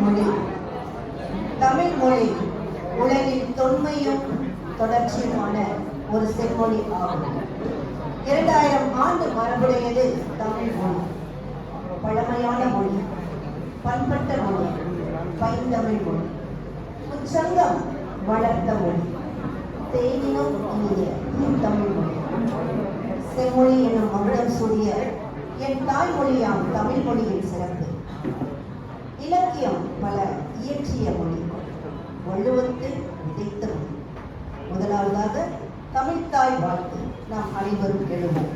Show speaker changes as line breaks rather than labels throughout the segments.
மொழி. தமிழ் மொழி உலகின் தொன்மையும் தொடர்ச்சியுமான ஒரு செம்மொழி ஆகும். 2000 ஆண்டு மரபுடையது தமிழ் மொழி. பழமையான மொழி, பண்பட்ட மொழி, பைந்தமிழ் மொழி, உச்சங்கம் வளர்த்த மொழி, தேனினும் இனிய தமிழ் மொழி. செம்மொழி எனும் மகுடம் சூடிய என் தாய்மொழியாம் தமிழ் மொழியின் சிறப்பு. இலக்கியம் பல இயற்றிய மொழி, வள்ளுவத்தை விதைத்த மொழி. முதலாவதாக தமிழ்த்தாய் வாழ்த்து நாம் அனைவரும் எழுவோம்.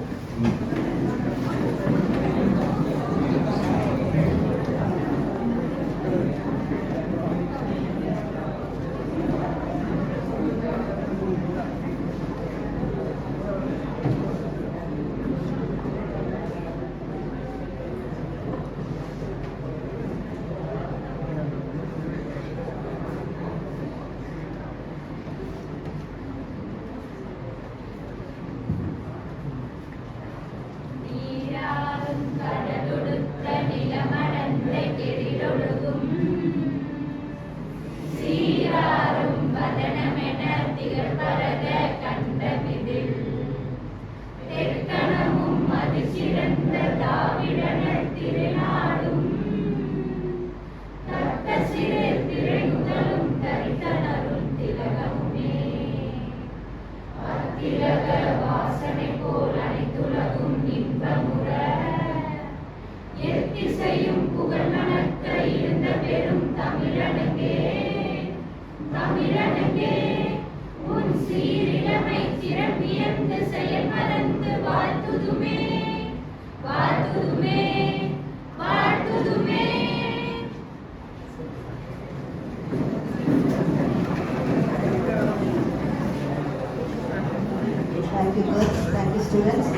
Thank you, girls. Thank you, students.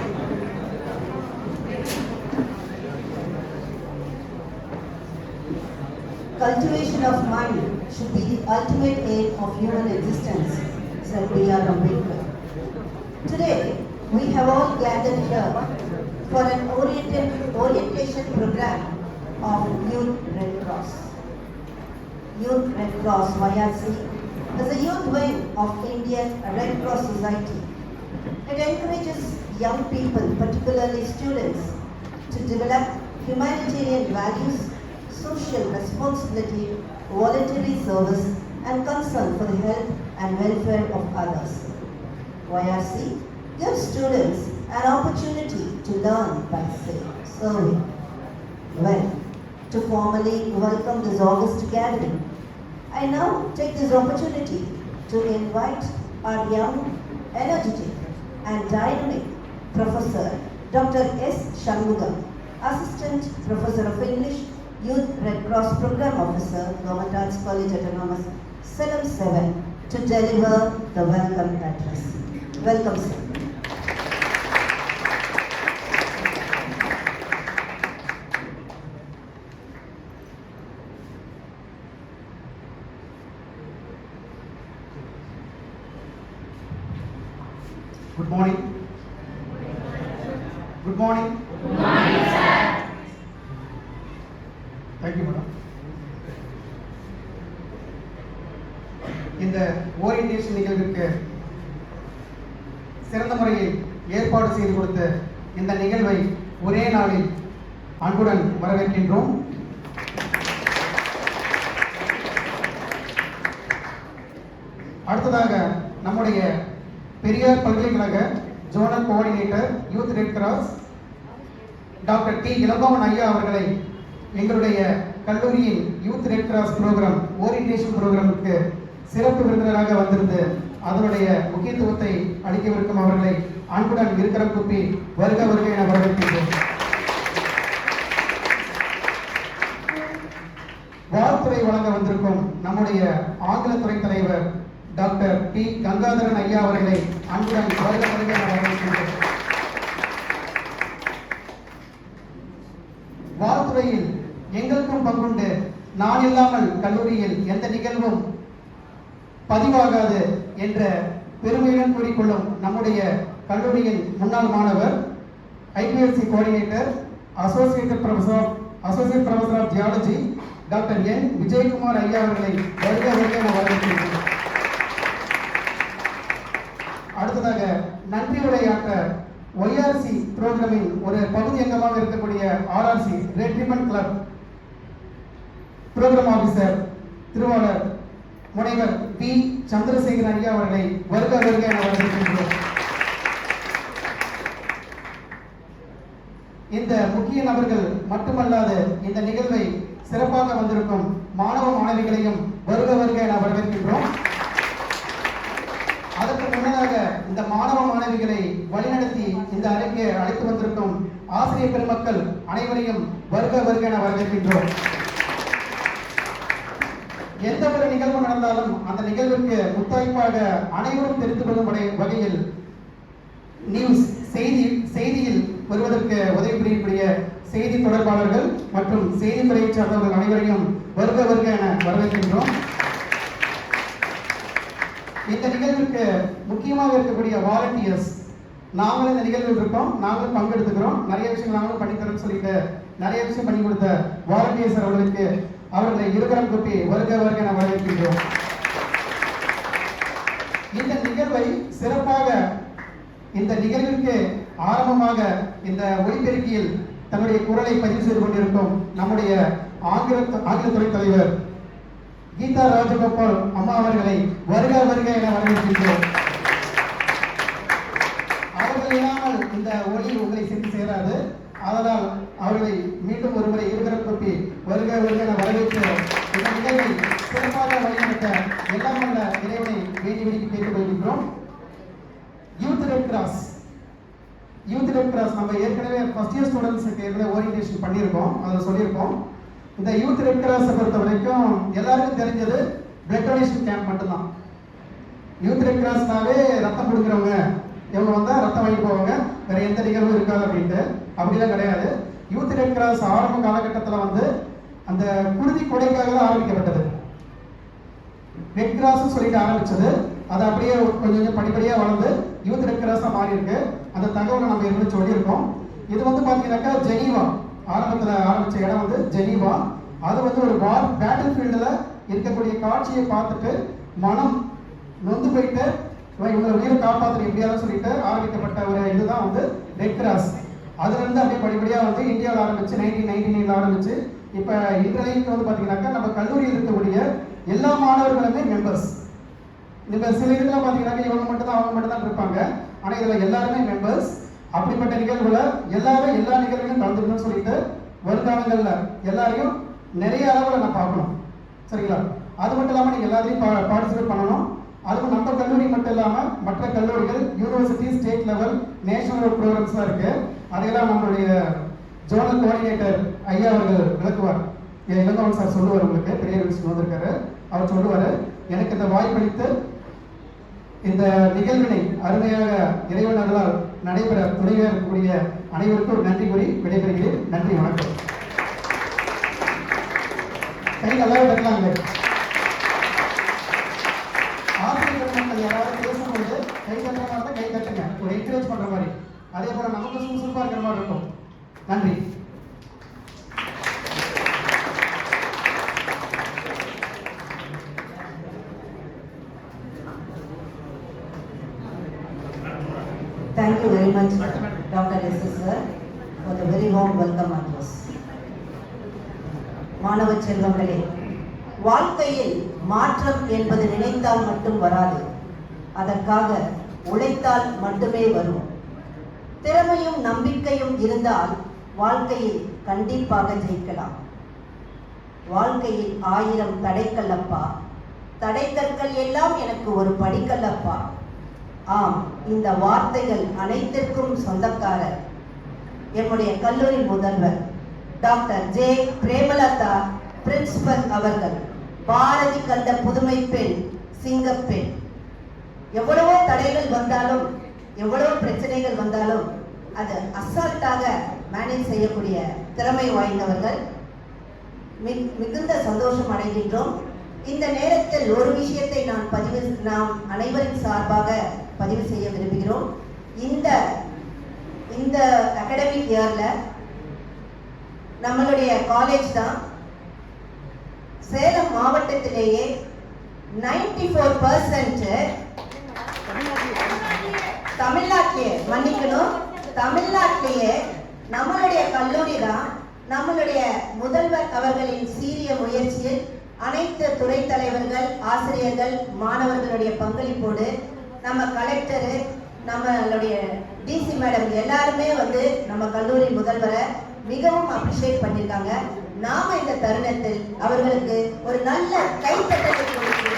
Cultivation of mind should be the ultimate aim of human existence, said B.R. Ambedkar. Today, we have all gathered here for an orientation program of Youth Red Cross. Youth Red Cross, YRC, is a youth wing of Indian Red Cross Society. It encourages young people, particularly students, to develop humanitarian values, social responsibility, voluntary service, and concern for the health and welfare of others. YRC gives students an opportunity to learn by serving. Well, to formally welcome this August gathering, I now take this opportunity to invite our young, energetic, and dynamic Professor Dr. S. Shanmugam, Assistant Professor of English, Youth Red Cross Program Officer, Government Arts College Autonomous, Salem 7, to deliver the welcome address. Welcome, sir.
Good morning. Good morning.
Good morning, sir.
Thank you, madam. இந்த orientation நிகழ்வுக்கு சிறந்த முறையில் ஏற்பாடு செய்து கொடுத்த இந்த நிகழ்வை ஒரே நாளில் அன்புடன் வரவேற்கின்றோம். அடுத்ததாக நம்முடைய பெரியார் பல்கலைக்கழக zonal coordinator youth red cross doctor T Ilangovan ஐயா அவர்களை எங்களுடைய கல்லூரியின் youth red cross programme orientation ப்ரோக்ராமுக்கு சிறப்பு விருந்தினராக வந்திருந்து அதனுடைய முக்கியத்துவத்தை அளிக்கவிருக்கும் அவர்களை அன்புடன் இருக்கரம் கூப்பி வருக வருக என வரவேற்கின்றோம். வாழ்த்துறை வழங்க வந்திருக்கும் நம்முடைய ஆங்கிலத்துறை தலைவர் டாக்டர் பி கங்காதரன் ஐயா அவர்களை அன்புடன் வருக வருக என வரவேற்கின்றோம். வாழ்த்துறையில் எங்களுக்கும் பங்குண்டு, நான் இல்லாமல் கல்லூரியில் எந்த நிகழ்வும் பதிவாகாது என்ற பெருமையுடன் கூறிக்கொள்ளும் நம்முடைய கல்லூரியின் முன்னாள் மாணவர், IPLC coordinator, associate professor of geology, doctor N Vijayakumar ஐயா அவர்களை வருக வருக என வரவேற்கிறேன். அடுத்ததாக நன்றி உரையாற்ற ஒய்ஆர்சி புரோகிராமின் ஒரு பகுதி அங்கமாக இருக்கக்கூடிய RRC red ribbon club program officer திருவாளர் முனைவர் பி சந்திரசேகரன் ஐயா அவர்களை வருக வருக என வரவேற்கின்றோம். இந்த முக்கிய நபர்கள் மட்டுமல்லாத இந்த நிகழ்வை சிறப்பாக வந்திருக்கும் மாணவ மாணவிகளையும் வருக வருக என வரவேற்கின்றோம். அதற்கு முன்னதாக இந்த மாணவ மாணவிகளை வழிநடத்தி இந்த அறைக்கு அழைத்து வந்திருக்கும் ஆசிரியர் பெருமக்கள் அனைவரையும் வருக வருக என வரவேற்கின்றோம். எந்த ஒரு நிகழ்வு நடந்தாலும் அந்த நிகழ்விற்கு முத்தாய்ப்பாக அனைவரும் தெரிந்து கொள்ளும் வகையில் நியூஸ் செய்தியில் வருவதற்கு உதவி புரியக்கூடிய செய்தி தொடர்பாளர்கள் மற்றும் செய்தித்துறையை சார்ந்தவர்கள் அனைவரையும் வருக வருக என வரவேற்கின்றோம். இந்த நிகழ்விற்கு முக்கியமாக இருக்கக்கூடிய வாலண்டியர்ஸ், நாங்களும் இந்த நிகழ்வில் இருக்கோம், நாங்களும் பங்கெடுத்துக்கிறோம், நிறைய விஷயங்கள் நாங்களும் பண்ணித்தரோம்னு சொல்லிட்டு நிறைய விஷயம் பண்ணி கொடுத்த வாலண்டியர்ஸ் அவர்களுக்கு அவர்களை இருகரம் கூப்பி வருக வருக என வரவேற்கின்றோம். இந்த நிகழ்வை சிறப்பாக இந்த நிகழ்விற்கு ஆரம்பமாக இந்த ஒலிபெருக்கியில் தன்னுடைய குரலை பதிவு செய்து கொண்டிருக்கும் நம்முடைய ஆங்கில துறை தலைவர் கீதா ராஜகோபால் அம்மா அவர்களை வருக வருக என வரவேற்கின்றோம். அவர்கள் இல்லாமல் இந்த ஒளி உங்களை சென்று சேராது. அதனால் அவர்களை மீண்டும் ஒருமுறை இருகரம் கூப்பி வருக வருக என வரவேற்று இந்த நிகழ்வை சிறப்பாக வழிநடத்த எல்லாம் வல்ல இறைவனை வேண்டி வேண்டி கேட்டுக் கொள்கின்றோம். யூத் ரெட் கிராஸ் நம்ம ஏற்கனவே ஃபர்ஸ்ட் இயர் ஸ்டூடெண்ட்ஸுக்கு ஏற்கனவே ஓரியன்டேஷன் பண்ணியிருக்கோம், அதை சொல்லியிருக்கோம். இந்த யூத் ரெட் கிராஸை பொறுத்த வரைக்கும் எல்லாருக்கும் தெரிஞ்சது பிளட் டொனேஷன் கேம்ப் மட்டும்தான். யூத் ரெட் கிராஸ்னாவே ரத்தம் கொடுக்குறவங்க இவங்க வந்தால் ரத்தம் வாங்கி போவாங்க, வேற எந்த நிகழ்வும் இருக்காது அப்படின்ட்டு. அப்படிலாம் கிடையாது. யூத் ரெட் கிராஸ் ஆரம்ப காலகட்டத்தில் வந்து அந்த குருதி கொடைக்காக தான் ஆரம்பிக்கப்பட்டது. ரெட் கிராஸ் சொல்லிட்டு ஆரம்பிச்சது, அது அப்படியே கொஞ்சம் கொஞ்சம் படிப்படியாக வளர்ந்து யூத் ரெட் கிராஸாக மாறி இருக்கு. அந்த தகவலை நம்ம இருந்து சொல்லியிருக்கோம். இது வந்து பார்த்தீங்கன்னாக்கா ஜெனீவா ஆரம்பத்தில் ஆரம்பித்த இடம் வந்து ஜெனீவா. அது வந்து ஒரு பேட்டில் ஃபீல்டில் இருக்கக்கூடிய காட்சியை பார்த்துட்டு மனம் நொந்து போயிட்டு இவங்களை உயிரை காப்பாற்ற எப்படியாவது சொல்லிட்டு ஆரம்பிக்கப்பட்ட ஒரு இதுதான் வந்து ரெட் கிராஸ். அதுலேருந்து அப்படியே படிப்படியாக வந்து இந்தியாவில் ஆரம்பிச்சு 1999 ஆரம்பிச்சு இப்போ இன்றைக்கு வந்து பார்த்தீங்கன்னாக்கா நம்ம கல்லூரியில் இருக்கக்கூடிய எல்லா மாணவர்களுமே மெம்பர்ஸ். இப்போ சில இதுலாம் பார்த்தீங்கன்னாக்கா இவங்க மட்டும்தான் அவங்க மட்டும் தான் இருப்பாங்க, ஆனால் இதில் எல்லாருமே மெம்பர்ஸ். அப்படிப்பட்ட நிகழ்வுல எல்லாரும் எல்லா நிகழ்வுலையும் கலந்துக்கணும்னு சொல்லிட்டு வருங்காலங்களில் எல்லாரையும் நிறைய அளவில் நான் பார்க்கணும், சரிங்களா? அது மட்டும் இல்லாமல் நீங்கள் எல்லாத்தையும் பார்ட்டிசிபேட் பண்ணணும். அதுவும் நம்ம கல்லூரி மட்டும் இல்லாமல் மற்ற கல்லூரிகள், யூனிவர்சிட்டி, ஸ்டேட் லெவல், நேஷனல் ப்ரோக்ராம்ஸ்லாம் இருக்கு. அதையெல்லாம் நம்மளுடைய ஜோனல் கோஆர்டினேட்டர் ஐயா அவர்கள் விளக்குவார். இளங்கவன் சார் சொல்லுவார், உங்களுக்கு பெரிய விஷயம் வந்திருக்காரு, அவர் சொல்லுவார். எனக்கு இந்த வாய்ப்பளித்து இந்த நிகழ்வினை அருமையாக இறைவனர்களால் நடைபெற துணையாக இருக்கக்கூடிய அனைவருக்கும் நன்றி கூறி விடைபெறுகிறேன். நன்றி, வணக்கம். கை நல்லா தட்டலாங்க. ஆசிரியர் மக்கள் யாராவது பேசும்போது கை தட்டுற மாதிரி தான் கை தட்டுங்க, ஒரு என்கரேஜ் பண்ற மாதிரி. அதே போல நமக்கு சுறுசுறுப்பா இருக்கிற மாதிரி இருக்கும். நன்றி.
Thank you very much, Dr. S. sir, for the very warm welcome address. மாணவ செல்வங்களே, வாழ்க்கையில் மாற்றம் என்பது நினைத்தால் மட்டும் வராது, அதற்காக உழைத்தால் மட்டுமே வரும். திறமையும் நம்பிக்கையும் இருந்தால் வாழ்க்கையில் கண்டிப்பாக ஜெயிக்கலாம். வாழ்க்கையில் 1000 தடைக்கல்லப்பா, தடைக்கற்கள் எல்லாம் எனக்கு ஒரு படிக்கல்லப்பா. ஆம், இந்த வார்த்தைகள் அனைத்திற்கும் சொந்தக்காரர் என்னுடைய கல்லூரி முதல்வர் டாக்டர் ஜே பிரேமலதா பிரின்சிபல் அவர்கள். பாரதி கண்ட புதுமை பெண், சிங்கப்பெண். எவ்வளவோ தடைகள் வந்தாலும், எவ்வளவோ பிரச்சனைகள் வந்தாலும் அது அசால்ட்டாக மேனேஜ் செய்யக்கூடிய திறமை வாய்ந்தவர்கள். மிகுந்த சந்தோஷம் அடைகின்றோம். இந்த நேரத்தில் ஒரு விஷயத்தை நாம் அனைவரின் சார்பாக பதிவு செய்ய விரும்புகிறோம். இந்த அகாடமிக் இயர்ல நம்மளுடைய காலேஜ் தான் சேலம் மாவட்டத்திலேயே 94% தமிழ்நாட்டிலேயே நம்மளுடைய கல்லூரி தான் நம்மளுடைய முதல்வர் அவர்களின் சீரிய முயற்சியில் அனைத்து துறை தலைவர்கள், ஆசிரியர்கள், மாணவர்களுடைய பங்களிப்போடு நம்ம கலெக்டரு, நம்மளுடைய டிசி மேடம் எல்லாருமே நம்ம கல்லூரி முதல்வரை மிகவும் அப்ரிஷியேட் பண்ணியிருக்காங்க. நாம இந்த தருணத்தில் அவர்களுக்கு ஒரு நல்ல கைத்தட்டலை கொடுத்து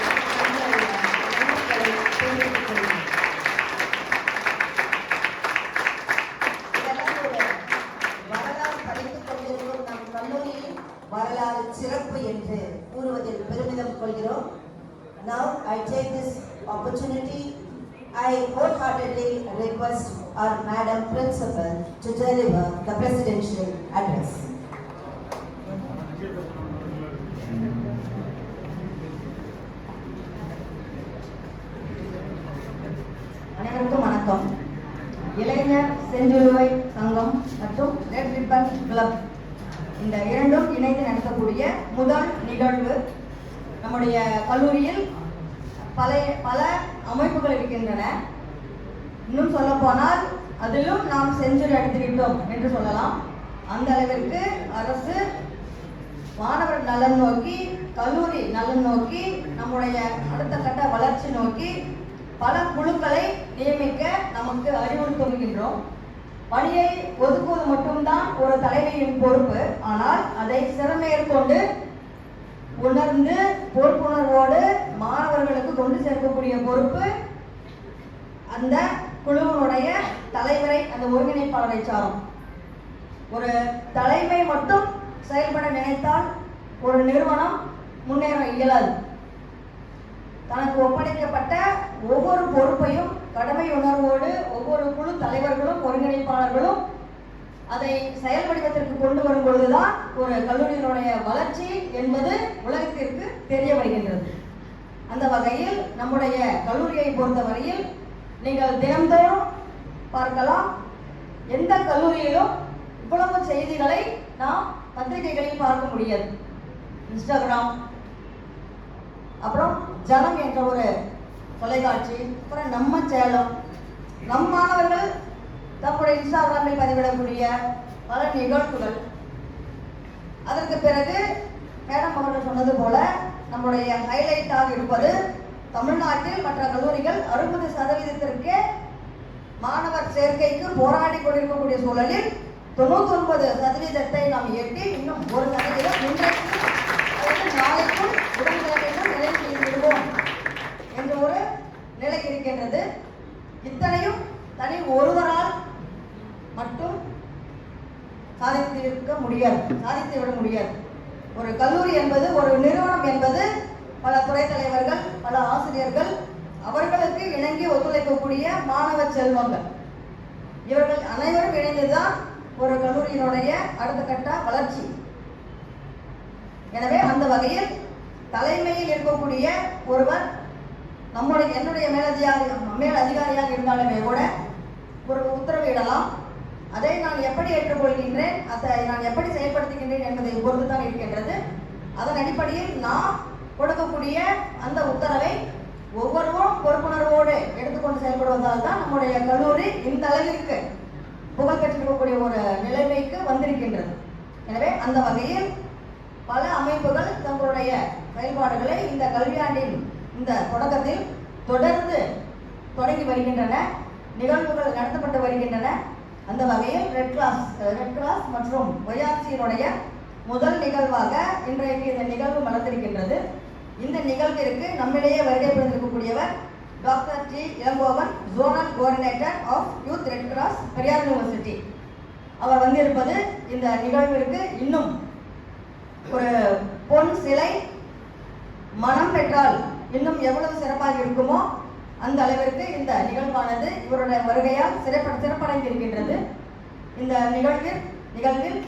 வரலாறு படித்துக் கொண்டிருக்கும் நம் கல்லூரியில் வரலாறு சிறப்பு என்று கூறுவதில் பெருமிதம் கொள்கிறோம். Now I take this opportunity. I wholeheartedly request our Madam Principal to deliver the presidential address. அனைவருக்கும் வணக்கம். இளைஞர் செஞ்சிலுவை சங்கம் மற்றும் ரெட் ரிப்பன் கிளப் இந்த இரண்டும் இணைந்து நடத்தக்கூடிய முதல் நிகழ்வு. நம்முடைய கல்லூரியில் பல அமைப்புகள் இருக்கின்றன. இன்னும் சொல்ல போனால் அதிலும் நாம் செஞ்சுரி அடித்துவிட்டோம் என்று சொல்லலாம். அந்த அளவிற்கு அரசு மாணவர் நலன் நோக்கி, கல்லூரி நலன் நோக்கி, நம்முடைய அடுத்த கட்ட வளர்ச்சி நோக்கி பல குழுக்களை நியமிக்க நமக்கு அறிவுறுத்துகின்றோம். பணியை ஒதுக்குவது மட்டும்தான் ஒரு தலைமையின் பொறுப்பு. ஆனால் அதை சிறமேற்கொண்டு உணர்ந்து பொறுப்புணர்வோடு மாணவர்களுக்கு கொண்டு சேர்க்கக்கூடிய பொறுப்பு அந்த குழுவினுடைய தலைவரை, அந்த ஒருங்கிணைப்பாளரை சாரும். ஒரு தலைமை மட்டும் செயல்பட நினைத்தால் ஒரு நிறுவனம் முன்னேற இயலாது. தனக்கு ஒப்படைக்கப்பட்ட ஒவ்வொரு பொறுப்பையும் கடமை உணர்வோடு ஒவ்வொரு குழு தலைவர்களும் ஒருங்கிணைப்பாளர்களும் அதை செயல் வடிவத்திற்கு கொண்டு வரும் பொழுதுதான் ஒரு கல்லூரியினுடைய வளர்ச்சி என்பது உலகத்திற்கு தெரிய வருகின்றது. அந்த வகையில் நம்முடைய கல்லூரியை பொறுத்தவரையில் நீங்கள் தினந்தோறும் பார்க்கலாம், எந்த கல்லூரியிலும் இவ்வளவு செய்திகளை நாம் பத்திரிகைகளில் பார்க்க முடியாது. இன்ஸ்டாகிராம், அப்புறம் ஜனம் என்ற ஒரு தொலைக்காட்சி, அப்புறம் நம்ம சேலம், நம் மாணவர்கள் தம்முடைய இன்ஸ்டாகிராமில் பதிவிடக்கூடிய பல நிகழ்வுகள். அதற்கு பிறகு மேடம் அவர்கள் சொன்னது போல நம்முடைய ஹைலைட்டாக இருப்பது தமிழ்நாட்டில் மற்ற கல்லூரிகள் 60% மாணவர் சேர்க்கைக்கு போராடி கொண்டிருக்கக்கூடிய சூழலில் 99% நாம் எட்டி இன்னும் 1% இன்றைக்கு நாளைக்குள் உடன்கிழமைக்கும் நிலை செய்து விடுவோம் என்ற ஒரு நிலை இருக்கின்றது. இத்தனையும் தனி ஒருவரால் மட்டும் சாதித்து விட முடியாது. ஒரு கல்லூரி என்பது, ஒரு நிறுவனம் என்பது பல துறை தலைவர்கள், பல ஆசிரியர்கள், அவர்களுக்கு இணங்கி ஒத்துழைக்கக்கூடிய மாணவ செல்வங்கள், இவர்கள் அனைவரும் இணைந்துதான் ஒரு கல்லூரியினுடைய அடுத்த கட்ட வளர்ச்சி. எனவே அந்த வகையில் தலைமையில் இருக்கக்கூடிய ஒருவர் என்னுடைய மேல் அதிகாரியாக இருந்தாலுமே கூட ஒரு உத்தரவிடலாம். அதை நான் எப்படி ஏற்றுக்கொள்கின்றேன், அதை நான் எப்படி செயல்படுத்துகின்றேன் என்பதை பொறுத்துதான் இருக்கின்றது. அதன் அடிப்படையில் நாம் கொடுக்கக்கூடிய அந்த உத்தரவை ஒவ்வொருவரும் பொறுப்புணர்வோடு எடுத்துக்கொண்டு செயல்படுவதால் தான் நம்முடைய கல்லூரி இந்த அளவிற்கு புகழ் பெற்றிருக்கக்கூடிய ஒரு நிலைமைக்கு வந்திருக்கின்றது. எனவே அந்த வகையில் பல அமைப்புகள் தங்களுடைய செயல்பாடுகளை இந்த கல்வியாண்டின் இந்த தொடக்கத்தில் தொடர்ந்து தொடங்கி வருகின்றன, நிகழ்வுகள் நடத்தப்பட்டு வருகின்றன. அந்த வகையில் ரெட் கிராஸ் மற்றும் ஒய்ஆர்சியினுடைய முதல் நிகழ்வாக இன்றைக்கு இந்த நிகழ்வு நடந்திருக்கின்றது. இந்த நிகழ்விற்கு நம்மிடையே வருகை புரிந்திருக்கக்கூடியவர் doctor T Elangovan, zonal coordinator of youth red cross, Periyar university. அவர் வந்திருப்பது இந்த நிகழ்விற்கு இன்னும் ஒரு பொன் சிலை மனம் பெற்றால் இன்னும் எவ்வளவு சிறப்பாக இருக்குமோ அந்த அளவிற்கு இந்த நிகழ்வானது இவருடைய வருகையால் சிறப்படைந்திருக்கின்றது. இந்த நிகழ்வில்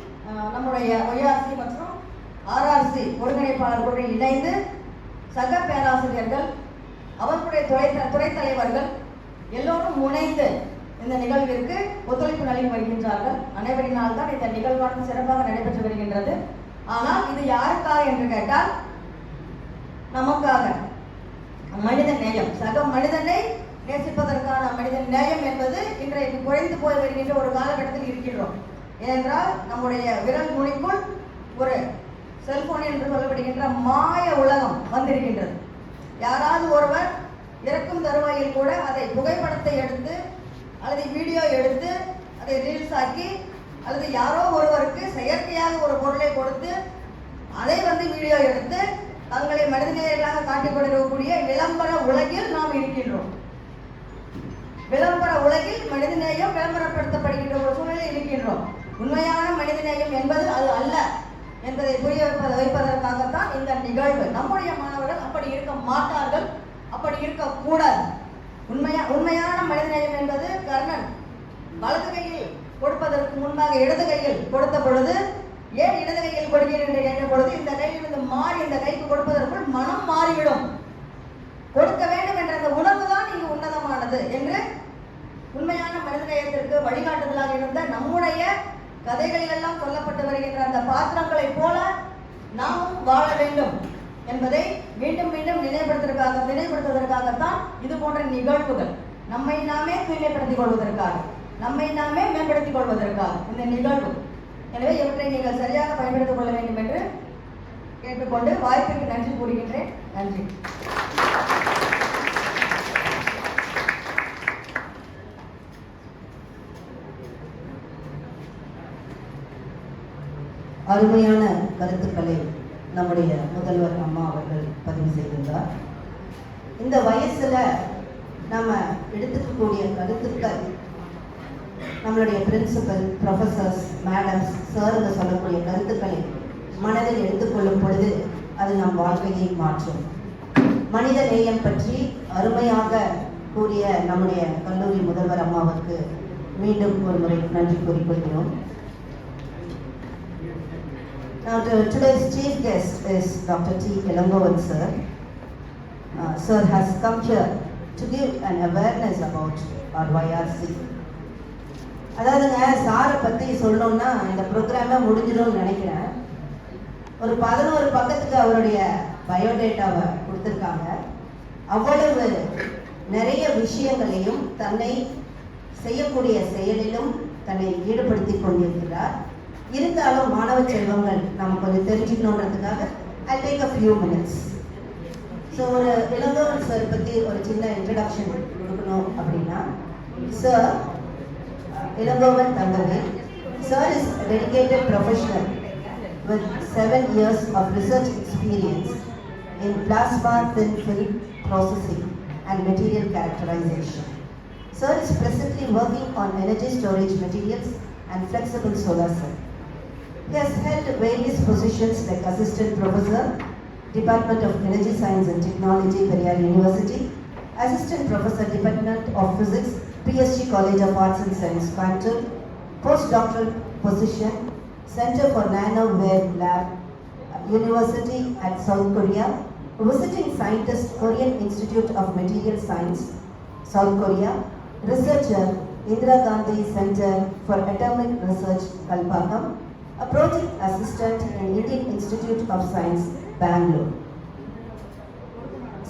நம்முடைய ஒய்ஆர்சி மற்றும் ஆர்ஆர்சி ஒருங்கிணைப்பாளர்களுடன் இணைந்து சக பேராசிரியர்கள், அவர்களுடைய துறை தலைவர்கள் எல்லோரும் முனைந்து இந்த நிகழ்விற்கு ஒத்துழைப்பு நல்கி வருகின்றார்கள். அனைவரினால் தான் இந்த நிகழ்வானது சிறப்பாக நடைபெற்று வருகின்றது. ஆனால் இது யாருக்காக என்று கேட்டால் நமக்காக மனித நேயம், சக மனிதனை நேசிப்பதற்கான மனித நேயம் என்பது இன்றைக்கு குறைந்து போய் வருகின்ற ஒரு காலகட்டத்தில் இருக்கின்றோம். ஏனென்றால் நம்முடைய விரல் நுனிக்குள் ஒரு செல்போன் என்று சொல்லப்படுகின்ற மாய உலகம் வந்திருக்கின்றது. யாராவது ஒருவர் இறக்கும் தருவாயில் கூட அதை புகைப்படத்தை எடுத்து அல்லது வீடியோ எடுத்து அதை ரீல்ஸ் ஆக்கி அல்லது யாரோ ஒருவருக்கு செயற்கையாக ஒரு பொருளை கொடுத்து அதை வீடியோ எடுத்து தங்களை மனிதநேயர்களாக காட்டிக் கொடுக்கக்கூடிய விளம்பர உலகில் நாம் இருக்கின்றோம். விளம்பர உலகில் மனிதநேயம் விளம்பரப்படுத்தப்படுகின்ற ஒரு சூழலில் இருக்கின்றோம். உண்மையான மனிதநேயம் என்பது அது அல்ல என்பதை புரிய வைப்பதற்காகத்தான் இந்த நிகழ்வு. நம்முடைய மாணவர்கள் அப்படி இருக்க மாட்டார்கள், அப்படி இருக்கக்கூடாது. உண்மையான மனிதநேயம் என்பது கர்ணன் வலது கையில் கொடுப்பதற்கு முன்பாக இடது கையில் கொடுத்த பொழுது, ஏன் இடது கையில் கொடுக்கிறேன் என்று கேட்ட பொழுது, இந்த கையிலிருந்து மாறி இந்த கைக்கு கொடுப்பதற்குள் மனம் மாறிவிடும், கொடுக்க வேண்டும் என்ற அந்த உணர்வு தான் இங்கு உன்னதமானது என்று உண்மையான மனிதநேயத்திற்கு வழிகாட்டுதலாக இருந்த நம்முடைய கதைகளில் எல்லாம் சொல்லப்பட்டு வருகின்ற அந்த பாத்திரங்களை போல நாமும் வாழ வேண்டும் என்பதை மீண்டும் மீண்டும் நினைவுபடுத்துவதற்காகத்தான் இது போன்ற நிகழ்வுகள். நம்மை நாமே தூய்மைப்படுத்திக் கொள்வதற்காக, நம்மை நாமே மேம்படுத்திக் கொள்வதற்காக இந்த நிகழ்வு. எனவே இவற்றை நீங்கள் சரியாக பயன்படுத்திக் கொள்ள வேண்டும் என்று கேட்டுக்கொண்டு வாய்ப்புக்கு நன்றி கூறுகின்றேன். நன்றி.
அருமையான கருத்துக்களை நம்முடைய முதல்வர் அம்மா அவர்கள் பதிவு செய்திருந்தார். இந்த வயசுல நம்ம எடுத்துக்கக்கூடிய கருத்துக்கள் நம்மளுடைய பிரின்சிபல், ப்ரொஃபசர்ஸ், மேடம்ஸ், சாருங்க சொல்லக்கூடிய கருத்துக்களை மனதில் எடுத்துக்கொள்ளும் பொழுது அது நம் வாழ்க்கையை மாற்றும். மனித நேயம் பற்றி அருமையாக கூறிய நம்முடைய கல்லூரி முதல்வர் அம்மாவுக்கு மீண்டும் ஒரு முறை நன்றி கூறிக்கொள்கிறோம். Now today's chief guest is Dr. T. Ilangovan sir. Sir has come here to give an awareness about our YRC. அதாவதுங்க சாரை பற்றி சொல்லணும்னா இந்த ப்ரோக்ராமே முடிஞ்சிடும்னு நினைக்கிறேன். ஒரு 11 பக்கத்துக்கு அவருடைய பயோடேட்டாவை கொடுத்துருக்காங்க. அவ்வளவு நிறைய விஷயங்களையும் தன்னை செய்யக்கூடிய செயலிலும் தன்னை ஈடுபடுத்தி கொண்டிருக்கிறார். இருந்தாலும் மாணவ செல்வங்கள் நம்ம கொஞ்சம் தெரிஞ்சுக்கணுன்றதுக்காக I take a few minutes. So ஒரு இளங்கோவன் சார் பற்றி ஒரு சின்ன இன்ட்ரடக்ஷன் கொடுக்கணும் அப்படின்னா, sir Ilangovan Thangavel. Sir is a dedicated professional with 7 years of research experience in plasma thin film processing and material characterization. Sir is presently working on energy storage materials and flexible solar cell. He has held various positions like Assistant Professor, Department of Energy Science and Technology, Periyar University, Assistant Professor, Department of Physics, PSG College of Arts and Science, Coimbatore, Postdoctoral position, Center for Nanowave Lab, University at South Korea, Visiting Scientist, Korean Institute of Material Science, South Korea, Researcher, Indira Gandhi Center for Atomic Research, Kalpakkam, a project assistant in Indian Institute of Science, Bangalore.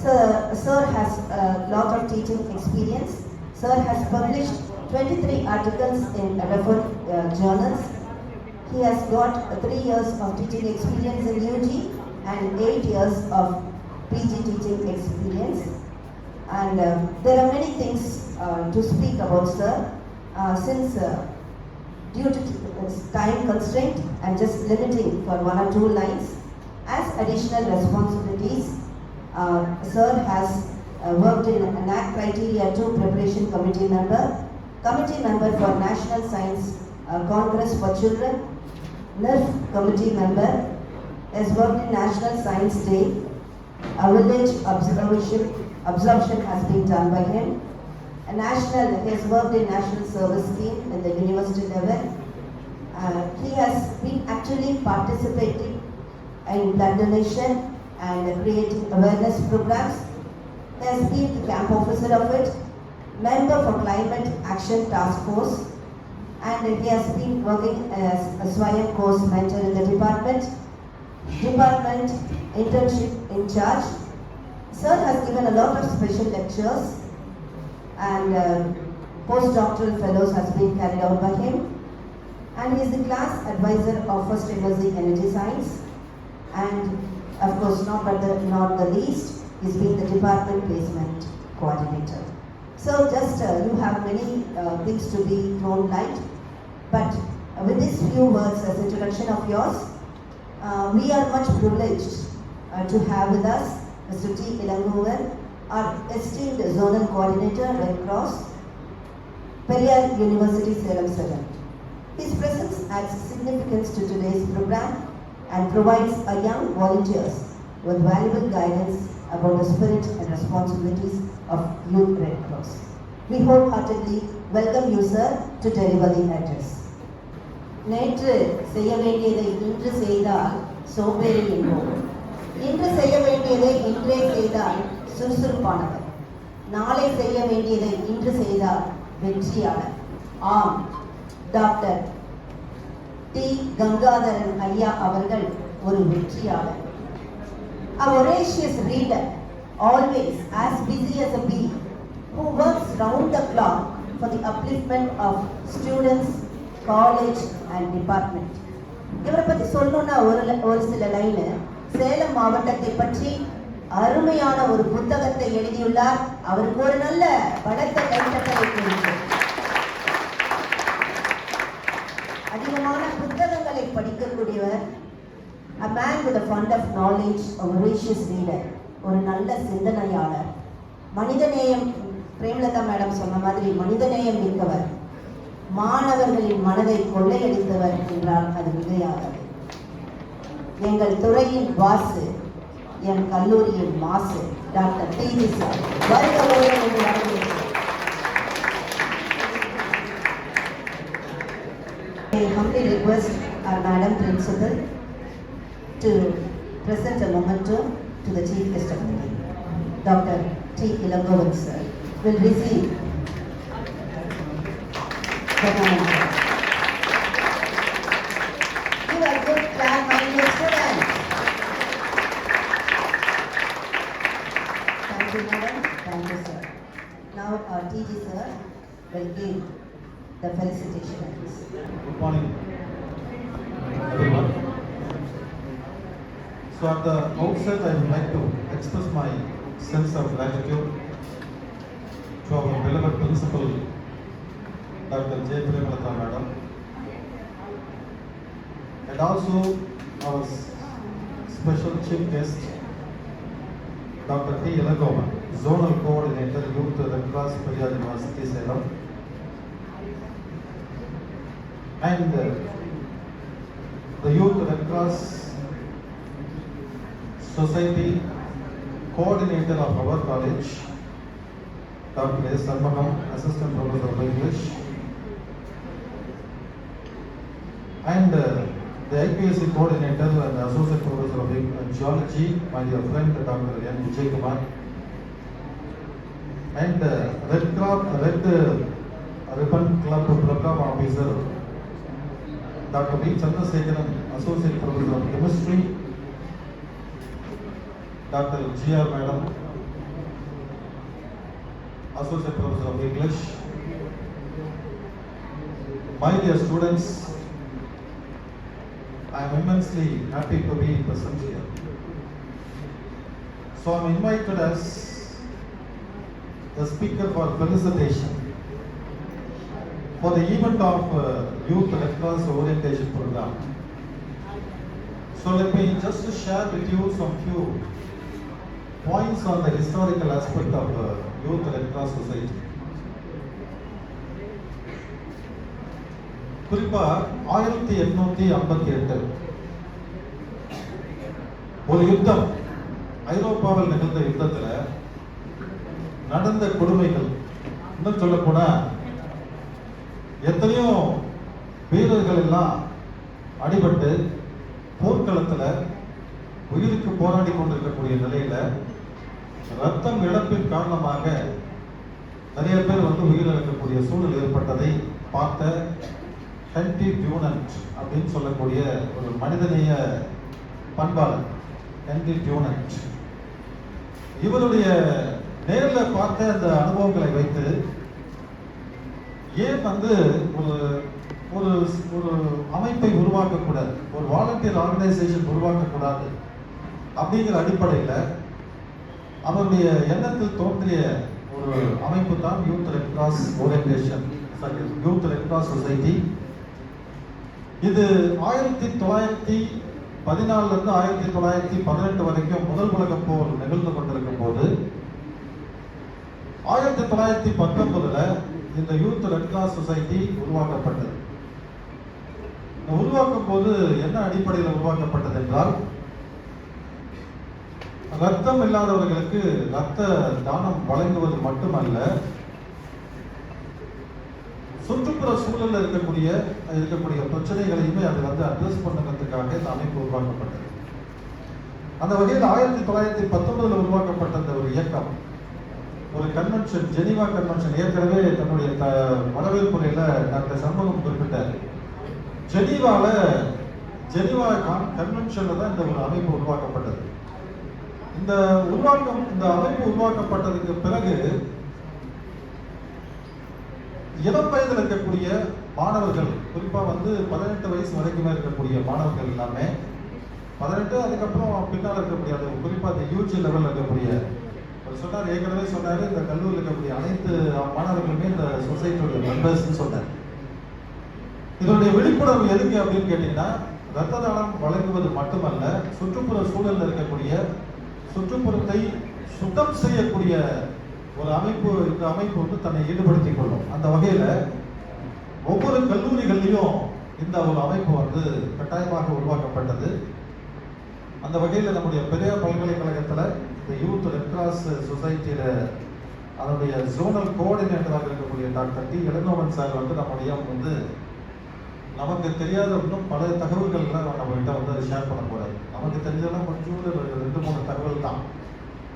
Sir has a lot of teaching experience. Sir has published 23 articles in referred journals. He has got 3 years of teaching experience in UG and 8 years of PG teaching experience. And there are many things to speak about Sir. Since due to time constraint, I'm just limiting for 1 or 2 lines. As additional responsibilities, Sir has worked in NAAC Criteria 2 Preparation Committee member for National Science Congress for Children, NERF Committee member, has worked in National Science Day, a village absorption has been done by him. He has worked in National Service Scheme in the university level. He has been actually participating in blood donation and creating awareness programs. He has been the camp officer of it, member for Climate Action Task Force, and he has been working as a Swayam course mentor in the department internship in charge, Sir has given a lot of special lectures and postdoctoral fellows has been carried out by him. And he is the class advisor of First Emerging Energy Science. And of course, not the least, he's been the department placement coordinator. So just you have many things to be thrown light, but with these few words as introduction of yours, we are much privileged to have with us Mr. T. Ilangovan, our esteemed zonal coordinator, Red Cross, Periyar University, Salem 7. His presence adds significance to today's program and provides our young volunteers with valuable guidance about the spirit and responsibilities of Youth Red Cross. We wholeheartedly welcome you, sir, to deliver the address. நேற்று செய்ய வேண்டியதை இன்று செய்தால் சோம்பேறி என்போம். இன்று செய்ய வேண்டியதை இன்றே செய்தால் சுறுசுறுப்பானவர். நாளை செய்ய வேண்டியதை இன்று செய்தால் வெற்றியாளர். ஆம், டாக்டர் டி. கங்காதரன் ஐயா அவர்கள் ஒரு வெற்றியாளர். A voracious reader, always as busy as a bee, who works round the clock for the upliftment of students, college and department. இவரை பற்றி சொல்லணும்னா ஒரு சில லைனு. சேலம் மாவட்டத்தை பற்றி அருமையான ஒரு புத்தகத்தை எழுதியுள்ளார். அவருக்கு ஒரு நல்ல படத்த கைத்தட்டலை கொடுக்கிறேன். அதிகமான புத்தகங்களை படிக்கக்கூடியவர், a man with a fund of knowledge, a voracious reader, ஒரு நல்ல சிந்தனையாளர், மனிதநேயம், பிரேமலதா மேடம் சொன்ன மாதிரி மனிதநேயம் மிக்கவர், மாணவர்களின் மனதை கொள்ளையடித்தவர் என்றால் அது மிகையாகாது. எங்கள் துறையின் வாசு, என் கல்லூரியின் மாசு, டாக்டர் டி. சார் வருகிறோம் என்று வரவேற்கிறேன். I humbly request our Madam Principal to present a memento to the Chief Guest of the day. Dr. T. Ilangovan sir will receive the memento. Give a good clap, my dear students. Thank you, madam. Thank you, sir. Now our TG sir will give the felicitations.
Good morning, everyone. So at the outset, I would like to express my sense of gratitude to our beloved principal, Dr. J. Premalata Madam, and also our special chief guest, Dr. T. Ilangovan, Zonal Coordinator, Youth Red Cross, Periyar University, Salem, and the Youth Red Cross Society Coordinator of our college, Dr. S. Sarmagam, Assistant Professor of English, and the IPSC Coordinator and Associate Professor of Geology, my dear friend Dr. N. Vijay Kumar, and Red Ribbon Club Program Officer, Dr. V. Chandrasekharan, Associate Professor of Chemistry, Dr. G.R. Madam, Associate Professor of English. My dear students, I am immensely happy to be present here. So I am invited as the speaker for felicitation for the event of Youth Red Cross Orientation Program. So let me just share with you some few points on the historical aspect of Youth Red Cross Society. குறிப்பா 1858 ஒரு யுத்தம், ஐரோப்பாவில் நிகழ்ந்த யுத்தத்துல நடந்த கொடுமைகள், இன்னும் சொல்ல போனா எத்தனையோ வீரர்கள் எல்லாம் அடிபட்டு போர்க்களத்துல உயிருக்கு போராடி கொண்டிருக்கக்கூடிய நிலையில ரத்தம் இழப்பின் காரணமாக நிறைய பேர் உயிரிழக்கக்கூடிய சூழல் ஏற்பட்டதை பார்த்த ஹென்ரி டியூனன்ட் அப்படின்னு சொல்லக்கூடிய ஒரு மனிதநேய பண்பாளர் ஹென்ரி டியூனன்ட் இவருடைய நேரில் பார்த்த அந்த அனுபவங்களை வைத்து ஏன் வந்து ஒரு ஒரு ஒரு அமைப்பை உருவாக்கக்கூடாது, ஒரு வாலண்டியர் ஆர்கனைசேஷன் உருவாக்கக்கூடாது அப்படிங்கிற அடிப்படையில் அவருடைய எண்ணத்தில் தோன்றிய ஒரு அமைப்பு தான் youth red cross orientation, youth red cross society. இது 1914 இருந்து 1918 வரைக்கும் முதல் உலகப் போர் நிகழ்ந்து கொண்டிருக்கும் போது 1919 இந்த யூத் ரெட் கிராஸ் சொசைட்டி உருவாக்கப்பட்டது. உருவாக்கும் போது என்ன அடிப்படையில் உருவாக்கப்பட்டது என்றால், ரத்தம் இல்லாதவர்களுக்கு ரத்த தானம் வழங்குவது மட்டுமல்ல, சுற்றுப்புற சூழலில் இருக்கக்கூடிய பிரச்சனைகளையுமே அது வந்து அட்ரஸ் பண்ணுறதுக்காக இந்த அமைப்பு உருவாக்கப்பட்டது. அந்த வகையில் 1919 உருவாக்கப்பட்ட இந்த ஒரு இயக்கம், ஒரு கன்வென்ஷன், ஜெனீவா கன்வென்ஷன், ஏற்கனவே தன்னுடைய வரவேற்புரையில டாக்டர் சண்முகம் குறிப்பிட்டார். ஜெனீவா கன்வென்ஷன்ல தான் இந்த ஒரு அமைப்பு உருவாக்கப்பட்டது. இந்த அமைப்பு உருவாக்கப்பட்டதுக்கு பிறகு இளம் வயதில் இருக்கக்கூடிய மாணவர்கள், குறிப்பா வந்து 18 வயசு வரைக்குமே இருக்கக்கூடிய மாணவர்கள் எல்லாமே 18, அதுக்கப்புறம் பின்னால் இருக்கக்கூடிய அது குறிப்பா அந்த யூஜி லெவலில் இருக்கக்கூடிய சொன்னார், ஏற்கனவே சொன்னாரு, இந்த கல்லூரியில் இருக்கக்கூடிய அனைத்து மாணவர்களுமே இந்த சொசைட்டியோட மெம்பர்ஸ் சொன்னார். இதனுடைய விழிப்புணர்வு எதுக்கு அப்படின்னு கேட்டீங்கன்னா, ரத்த தானம் வழங்குவது மட்டுமல்ல, சுற்றுப்புற சூழலில் இருக்கக்கூடிய சுற்றுப்புறத்தை சுத்தம் செய்யக்கூடிய ஒரு அமைப்பு, இந்த அமைப்பு வந்து தன்னை ஈடுபடுத்திக் கொள்ளும். அந்த வகையில ஒவ்வொரு கல்லூரிகளிலும் இந்த ஒரு அமைப்பு வந்து கட்டாயமாக உருவாக்கப்பட்டது. அந்த வகையில் நம்முடைய பெரியார் பல்கலைக்கழகத்தில் இந்த யூத் ரெட் கிராஸ் சொசைட்டியில அதனுடைய ஜோனல் கோஆர்டினேட்டராக இருக்கக்கூடிய டாக்டர் டி இளங்கோவன் சார் வந்து நம்முடைய வந்து நமக்கு தெரியாத இன்னும் பல தகவல்கள்லாம் நம்ம கிட்ட வந்து ஷேர் பண்ண போறாரு. நமக்கு தெரிஞ்சதெல்லாம் கொஞ்சம் 2-3 தகவல் தான்.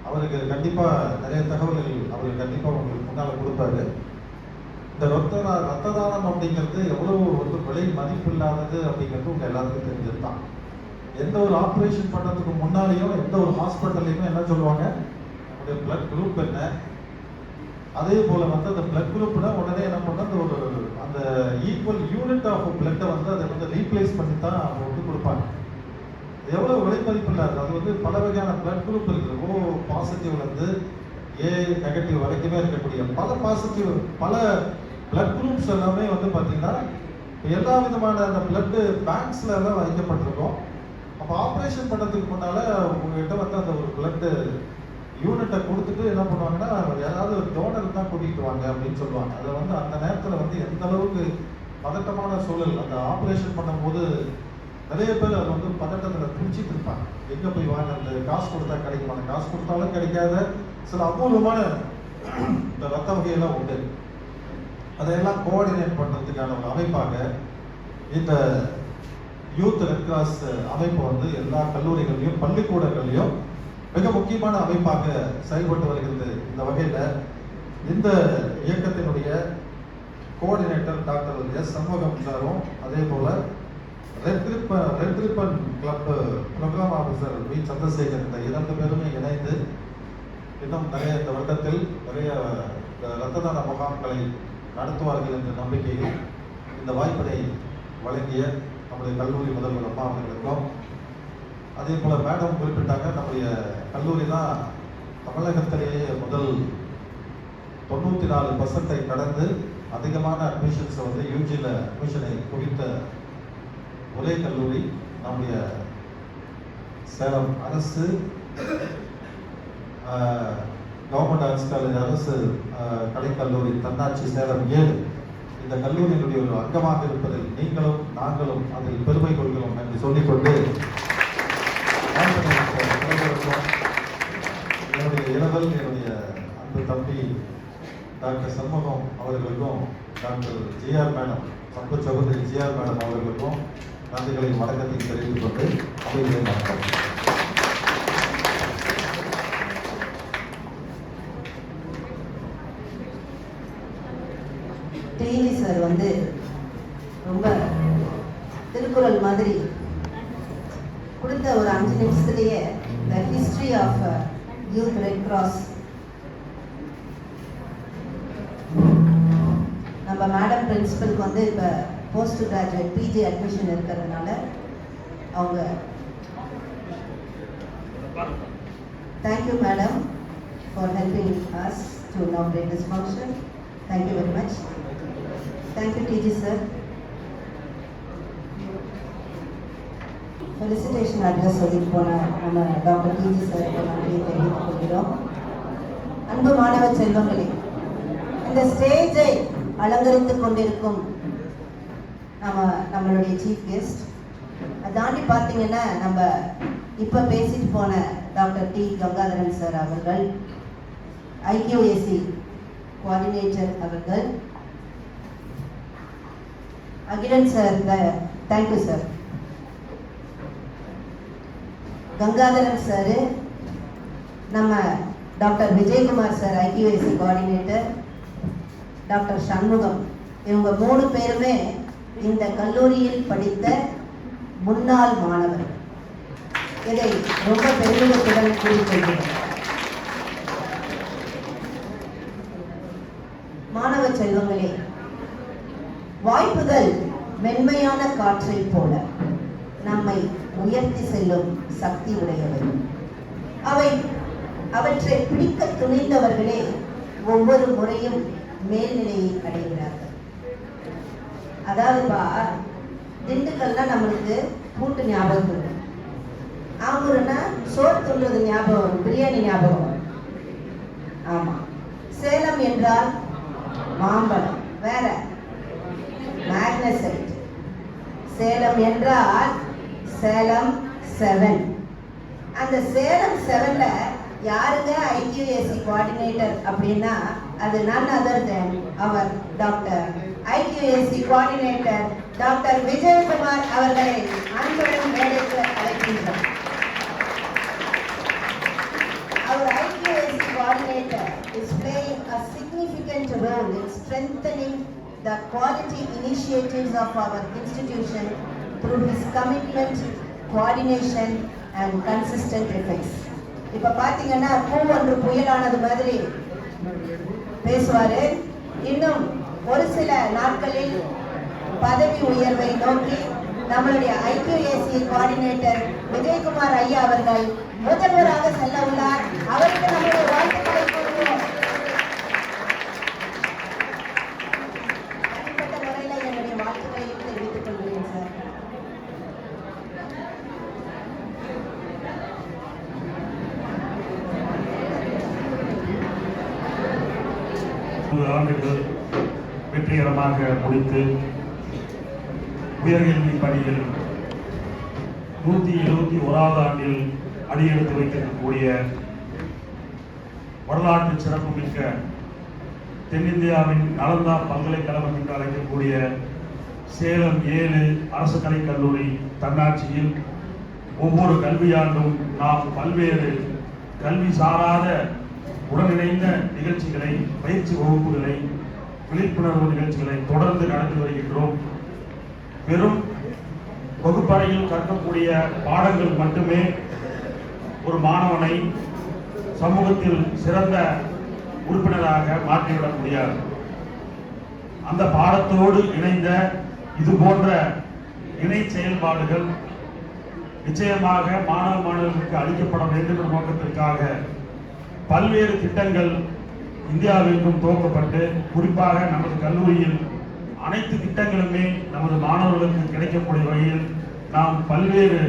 அவருக்கு கண்டிப்பா நிறைய தகவல்கள் அவர் கண்டிப்பா உங்களுக்கு முன்னால கொடுப்பாரு. இந்த ரத்த தானம் அப்படிங்கிறது எவ்வளவு வந்து விலை மதிப்பில்லாதது அப்படிங்கிறது உங்க எல்லாருக்கும் தெரிஞ்சது தான். எந்த ஒரு ஆப்ரேஷன் பண்றதுக்கு முன்னாலேயும் எந்த ஒரு ஹாஸ்பிட்டல்லையுமே என்ன சொல்லுவாங்க, நம்முடைய பிளட் குரூப் என்ன, அதே போல வந்து அந்த பிளட் குரூப்னா உடனே என்ன பண்ண அந்த ஈக்குவல் யூனிட் ஆஃப் பிளட்டை வந்து அதை வந்து ரீப்ளேஸ் பண்ணி தான் அவங்க வந்து கொடுப்பாங்க. எவ்வளவு விலை மதிப்பு இல்லாது. அது வந்து பல வகையான பிளட் குரூப் இருக்குது. ஓ பாசிட்டிவ்ல இருந்து ஏ நெகட்டிவ் வரைக்குமே இருக்கக்கூடிய பல பிளட் குரூப்ஸ் எல்லாமே வந்து பார்த்தீங்கன்னா எல்லா விதமான அந்த பிளட் பேங்க்ஸ்ல எல்லாம் வைக்கப்பட்டிருக்கும். அப்போ ஆப்ரேஷன் பண்ணுறதுக்கு முன்னால உங்ககிட்ட வந்து அந்த ஒரு பிளட் யூனிட்டை கொடுத்துட்டு என்ன பண்ணுவாங்கன்னா, யாராவது ஒரு டோனர் தான் கூட்டிகிட்டு வாங்க அப்படின்னு சொல்லுவாங்க. அதை வந்து அந்த நேரத்தில் வந்து எந்த அளவுக்கு பதட்டமான சூழல், அந்த ஆப்ரேஷன் பண்ணும்போது நிறைய பேர் அது வந்து பதட்டத்தில் பிடிச்சிட்டு இருப்பாங்க. எங்கே போய் வாங்க, அந்த காசு கொடுத்தா கிடைக்கும், அந்த காசு கொடுத்தாலும் கிடைக்காத சில அபூர்வமான இந்த ரத்த வகையெல்லாம் உண்டு. அதையெல்லாம் கோஆர்டினேட் பண்ணுறதுக்கான ஒரு அமைப்பாக இந்த யூத் ரெட் கிராஸ் அமைப்பு வந்து எல்லா கல்லூரிகள்லையும் பள்ளிக்கூடங்கள்லையும் மிக முக்கியமான அமைப்பாக செயல்பட்டு வருகிறது. இந்த வகையில் இந்த இயக்கத்தினுடைய கோஆர்டினேட்டர் டாக்டர் எஸ் சண்முகம் சாரும், அதே போல red ribbon club program officer V Chandrasekar, இந்த 2 பேருமே இணைந்து இன்னும் நிறைய இந்த வருடத்தில் நிறைய இரத்த தான முகாம்களை நடத்துவார்கள் என்ற நம்பிக்கையில் இந்த வாய்ப்பினை வழங்கிய நம்முடைய கல்லூரி முதல்வர் அம்மா அவர்களுக்கும், அதே போல மேடம் குறிப்பிட்டாங்க, நம்முடைய கல்லூரி தான் தமிழகத்திலேயே முதல் 94% கடந்து அதிகமான அட்மிஷன்ஸை வந்து யூஜியில் அட்மிஷனை குவித்த ஒரே கல்லூரி நம்முடைய சேலம் அரசு கவர்மெண்ட் ஆர்ட்ஸ் காலேஜ், அரசு கலைக்கல்லூரி, தன்னாட்சி சேலம் 7. இந்த கல்லூரியினுடைய ஒரு அங்கமாக இருப்பதில் நீங்களும் நாங்களும் அதில் பெருமை கொள்கிறோம் என்று சொல்லிக்கொண்டு என்னுடைய இளவல், என்னுடைய அன்பு தம்பி டாக்டர் சண்முகம் அவர்களுக்கும், டாக்டர் ஜிஆர் மேடம், அன்பு சகோதரி ஜிஆர் மேடம் அவர்களுக்கும் நன்றிகளை வணக்கத்தை தெரிவித்துக் கொண்டு அமைதியை வணக்கம்.
டிவி சார் வந்து ரொம்ப திருக்குறள் மாதிரி கொடுத்த ஒரு 5 நிமிஷத்துலேயே the history of youth red cross. நம்ம மேடம் பிரின்சிபலுக்கு வந்து இப்போ போஸ்ட் கிராஜுவேட் பிஜி அட்மிஷன் இருக்கிறதுனால அவங்க thank you madam for helping us to inaugurate this function. Thank you very much. Thank you TG sir. Felicitation address சொல்லிட்டு போன நம்ம டாக்டர் டிஜி sir நன்றியை தெரிவித்துக் கொள்கிறோம். அன்பு மாணவ செல்வங்களே, இந்த ஸ்டேஜை அலங்கரித்துக் கொண்டிருக்கும் நம்மளுடைய சீஃப் கெஸ்ட், அதை தாண்டி பார்த்தீங்கன்னா நம்ம இப்போ பேசிட்டு போன டாக்டர் டி கங்காதரன் சார் அவர்கள், ஐக்யூஏசி கோஆர்டினேட்டர் அவர்கள், Akilan sir, thank you sir, Gangadharan sir, நம்ம doctor Vijayakumar sir IQAC coordinator, doctor Shanmugam, இவங்க 3 பேருமே இந்த கல்லூரியில் படித்த முன்னாள் மாணவர். இதை ரொம்ப பெருமிதத்துடன் கூறிக்கொள்கிறேன். மாணவ செல்வங்களே, வாய்ப்புகள் மென்மையான காற்றை போல நம்மை உயர்த்தி செல்லும் சக்தி உடையவை. அவற்றை பிடிக்க துணிந்தவர்களே ஒவ்வொரு முறையும் மேல்நிலையை அடைகிறார்கள். அதாவதுப்பா, திண்டுக்கல்னா நம்மளுக்கு கூட்டு ஞாபகம் வரும், ஆம்பூர்னா சோறு துள்ளுறது ஞாபகம் வரும், பிரியாணி ஞாபகம் வரும். ஆமா, சேலம் என்றால் மாம்பழம், வேற மேக்னசைட். சேலம் என்றால் சேலம் 7. அந்த சேலம் 7ல யாருங்க ஐக்யூஏசி கோஆர்டினேட்டர் அப்படின்னா அது none other than அவர் டாக்டர் ஐக்யூஏசி கோஆர்டினேட்டர் டாக்டர் விஜயகுமார் அவர்களை அன்புடன் மேடைக்கு அழைக்கின்றோம். Our IQAC coordinator is playing a significant role in strengthening the quality initiatives of our institution through his commitment, coordination and consistent efforts. இப்ப பாத்தீங்கன்னா பூ ஒன்று புயலானது மாதிரி பேசுவாரு. இன்னும் ஒரு சில நாட்களில் பதவி உயர்வை நோக்கி நம்மளுடைய ஐக்யூஏசி கோஆர்டினேட்டர் விஜயகுமார் ஐயா அவர்கள் முதல்வராக செல்ல உள்ளார். அவருக்கு நம்முடைய வாழ்த்துக்களை கூறுவோம். தனிப்பட்ட முறையில் என்னுடைய வாழ்த்துக்களை தெரிவித்துக் கொள்கிறேன் சார்.
ஆண்டுகள் வெற்றிகரமாக முடித்து உயர்கல்வி பணியில் 171வது ஆண்டில் அடியெடுத்து வைத்திருக்கக்கூடிய வரலாற்று சிறப்புமிக்க தென்னிந்தியாவின் நலந்தா பல்கலைக்கழகம் என்று அழைக்கக்கூடிய சேலம் 7 அரசு கலைக் கல்லூரி தன்னாட்சியில் ஒவ்வொரு கல்வியாண்டும் நாம் பல்வேறு கல்வி சாராத உடனிணைந்த நிகழ்ச்சிகளை, பயிற்சி வகுப்புகளை, விழிப்புணர்வு நிகழ்ச்சிகளை தொடர்ந்து நடத்தி வருகின்றோம். வெறும் வகுப்பறையில் கற்கக்கூடிய பாடங்கள் மட்டுமே ஒரு மாணவனை சமூகத்தில் சிறந்த உறுப்பினராக மாற்றிவிட முடியாது. அந்த பாடத்தோடு இணைந்த இது போன்ற இணை செயல்பாடுகள் நிச்சயமாக மாணவ மாணவர்களுக்கு அளிக்கப்பட வேண்டும் என்ற நோக்கத்திற்காக பல்வேறு திட்டங்கள் இந்தியாவிற்கும் துவக்கப்பட்டு, குறிப்பாக நமது கல்லூரியில் அனைத்து திட்டங்களுமே நமது மாணவர்களுக்கு கிடைக்கக்கூடிய வகையில் நாம் பல்வேறு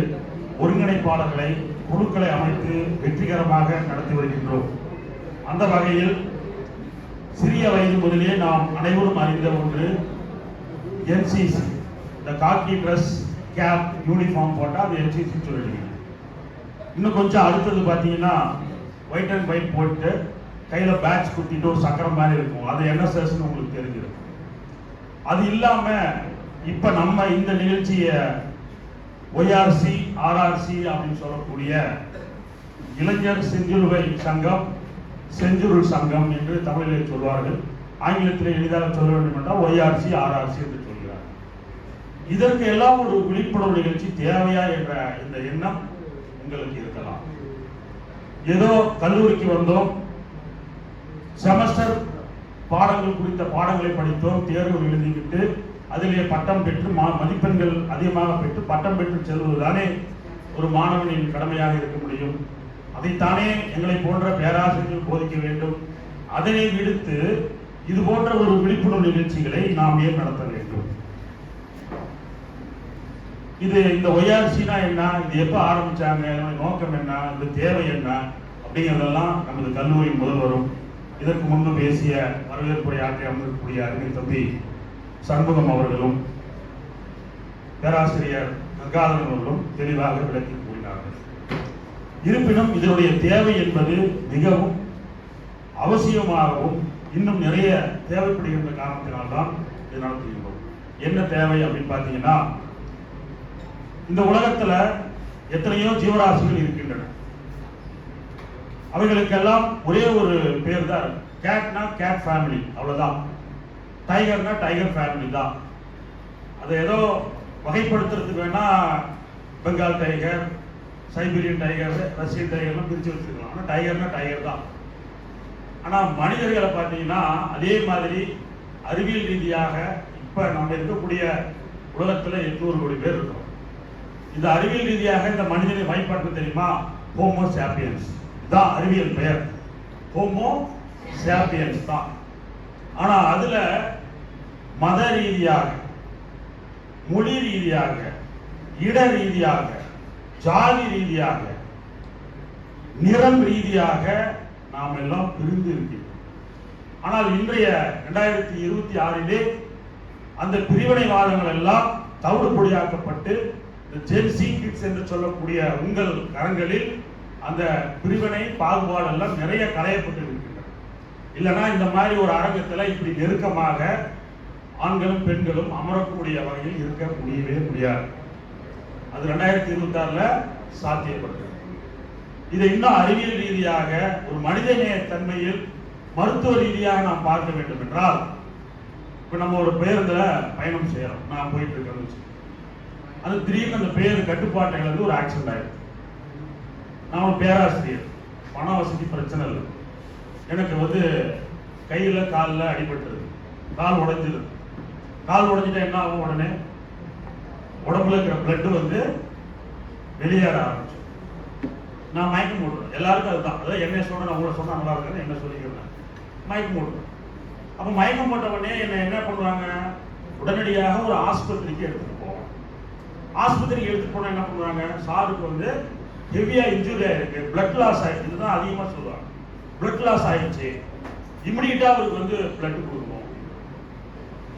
ஒருங்கிணைப்பாளர்களை, குழுக்களை அமைத்து வெற்றிகரமாக நடத்தி வருகின்றோம். அந்த வகையில் சிறிய வயது முதலே நாம் அனைவரும் அறிந்த ஒன்று என்சிசி. இந்த காக்கி ட்ரெஸ், கேப், யூனிஃபார்ம் போட்டால் அது என்சிசி சொல்லிடுவீங்க. இன்னும் கொஞ்சம் அடுத்தது பார்த்தீங்கன்னா ஒயிட் அண்ட் ஒயிட் போட்டு கையில் பேட்ச் குத்திட்டு ஒரு சக்கரம் மாதிரி இருக்கும், அது என்எஸ்எஸ்ன்னு உங்களுக்கு தெரிஞ்சிருக்கும். அது இல்லாம இப்ப நம்ம இந்த நிகழ்ச்சியை ஒய்ஆர்சி, ஆர்ஆர்சி அப்படின்னு சொல்லக்கூடிய இளைஞர் செஞ்சுருவை சங்கம், செஞ்சுருள் சங்கம் என்று தமிழில் சொல்வார்கள். ஆங்கிலத்தில் எளிதாக சொல்ல வேண்டும் என்றால் ஒய்ஆர்சி, ஆர்ஆர்சி என்று சொல்கிறார். இதற்கு எல்லாம் ஒரு விழிப்புணர்வு நிகழ்ச்சி தேவையா என்ற இந்த எண்ணம் உங்களுக்கு இருக்கலாம். ஏதோ கல்லூரிக்கு வந்தோம், செமஸ்டர் பாடங்கள் குறித்த பாடங்களை படித்தோம், தேர்வு எழுதிவிட்டு அதிலே பட்டம் பெற்று மதிப்பெண்கள் அதிகமாக பெற்று பட்டம் பெற்று செல்வதுதானே ஒரு மாணவனின் கடமையாக இருக்க முடியும். அதைத்தானே எங்களை போன்ற பேராசிரியர்கள் போதிக்க வேண்டும். அதனை விடுத்து இது போன்ற ஒரு விழிப்புணர்வு நிகழ்ச்சிகளை நாம் ஏன் நடத்த வேண்டும்? இது இந்த ஒய்ஆர்சினா என்ன, இது எப்ப ஆரம்பிச்சாங்க, நோக்கம் என்ன, இந்த தேவை என்ன அப்படிங்கிறதெல்லாம் நமது கல்லூரி முதல்வரும் இதற்கு முன்பு பேசிய வரவேற்புரை ஆற்றி அமர்ந்திருக்கக்கூடிய அருமை தம்பி சண்முகம் அவர்களும் பேராசிரியர் கங்காதரன் அவர்களும் தெளிவாக விளக்கி கூறினார்கள். இருப்பினும் இதனுடைய தேவை என்பது மிகவும் அவசியமாகவும் இன்னும் நிறைய தேவைப்படுகின்ற காரணத்தினால்தான் இதை நடத்துகின்றோம். என்ன தேவை அப்படின்னு பார்த்தீங்கன்னா, இந்த உலகத்துல எத்தனையோ ஜீவராசிகள் இருக்கின்றன. அவைகளுக்கெல்லாம் ஒரே ஒரு பேர் தான். கேட்னா கேட் ஃபேமிலி, அவ்வளவுதான். டைகர்னா டைகர் ஃபேமிலி தான். அதை ஏதோ வகைப்படுத்துறதுக்கு வேணா Bengal tiger, Siberian tiger, Russian டைகர்லாம் பிரிச்சு வச்சிருக்கலாம். ஆனால் டைகர்னா டைகர் தான். ஆனா மனிதர்களை பார்த்தீங்கன்னா அதே மாதிரி அறிவியல் ரீதியாக இப்ப நம்ம இருக்கக்கூடிய உலகத்துல 800 கோடி பேர் இருக்கோம். இந்த அறிவியல் ரீதியாக இந்த மனிதனை வகைப்படுத்த தெரியுமா? ஹோமோ சாப்பியன்ஸ் தான் அறிவியல் பெயர். ஹோமோ சாப்பியன்ஸ் தான். ஆனா அதுல மத ரீதியாக, மொழி ரீதியாக, இட ரீதியாக, ஜாதி ரீதியாக, நிறம் ரீதியாக நாம் எல்லாம் பிரிந்து இருக்கிறோம். ஆனால் இன்றைய 2026 அந்த பிரிவினைவாதங்கள் எல்லாம் தவிடுபொடியாக்கப்பட்டு ஜென்சி கிட்ஸ் என்று சொல்லக்கூடிய உங்கள் கரங்களில் அந்த பிரிவினை பாகுபாடு எல்லாம் நிறைய களையப்பட்டு இருக்கின்றன. இல்லைன்னா இந்த மாதிரி ஒரு அரங்கத்தில் இப்படி நெருக்கமாக ஆண்களும் பெண்களும் அமரக்கூடிய வகையில் இருக்க முடியவே முடியாது. அது 2026 சாத்தியப்பட்டது. இதை இன்னும் அறிவியல் ரீதியாக ஒரு மனிதநேய தன்மையில் மருத்துவ ரீதியாக நாம் பார்க்க வேண்டும் என்றால், இப்ப நம்ம ஒரு பேருந்துல பயணம் செய்யறோம், நான் போயிட்டு இருக்கேன்னு, அது திடீர்னு அந்த பேர் கட்டுப்பாட்டை இழந்து ஒரு ஆக்சிடென்ட் ஆயிருக்கு. நான் ஒரு பேராசிரியர், பண வசதி பிரச்சனை இல்லை, எனக்கு கையில காலில் அடிபட்டுருது, கால் உடைஞ்சிருது. கால் உடைஞ்சிட்டா என்ன ஆகும்? உடனே உடம்புல இருக்கிற பிளட் வெளியேற ஆரம்பிச்சு நான் மயக்கம் போட்டுறேன். எல்லாருக்கும் அதுதான். அதாவது என்ன சொல்றேன், நான் உங்களை சொன்னா நல்லா இருக்காது, என்ன சொல்லிக்கிறேன், மயக்கம் போட்டுறேன். அப்ப மயக்கம் போட்ட உடனே என்ன பண்ணுவாங்க? உடனடியாக ஒரு ஆஸ்பத்திரிக்கு எடுத்துட்டு போவாங்க. ஆஸ்பத்திரிக்கு எடுத்துட்டு போனா என்ன பண்ணுவாங்க? சாருக்கு ஹெவியா இன்ஜுரி ஆயிருக்கு, பிளட் லாஸ் ஆயிடுச்சு, இதுதான் அதிகமா சொல்லுவாங்க. பிளட் லாஸ் ஆயிடுச்சு, இமிடியேட்டா அவருக்கு பிளட் கொடுக்கணும்.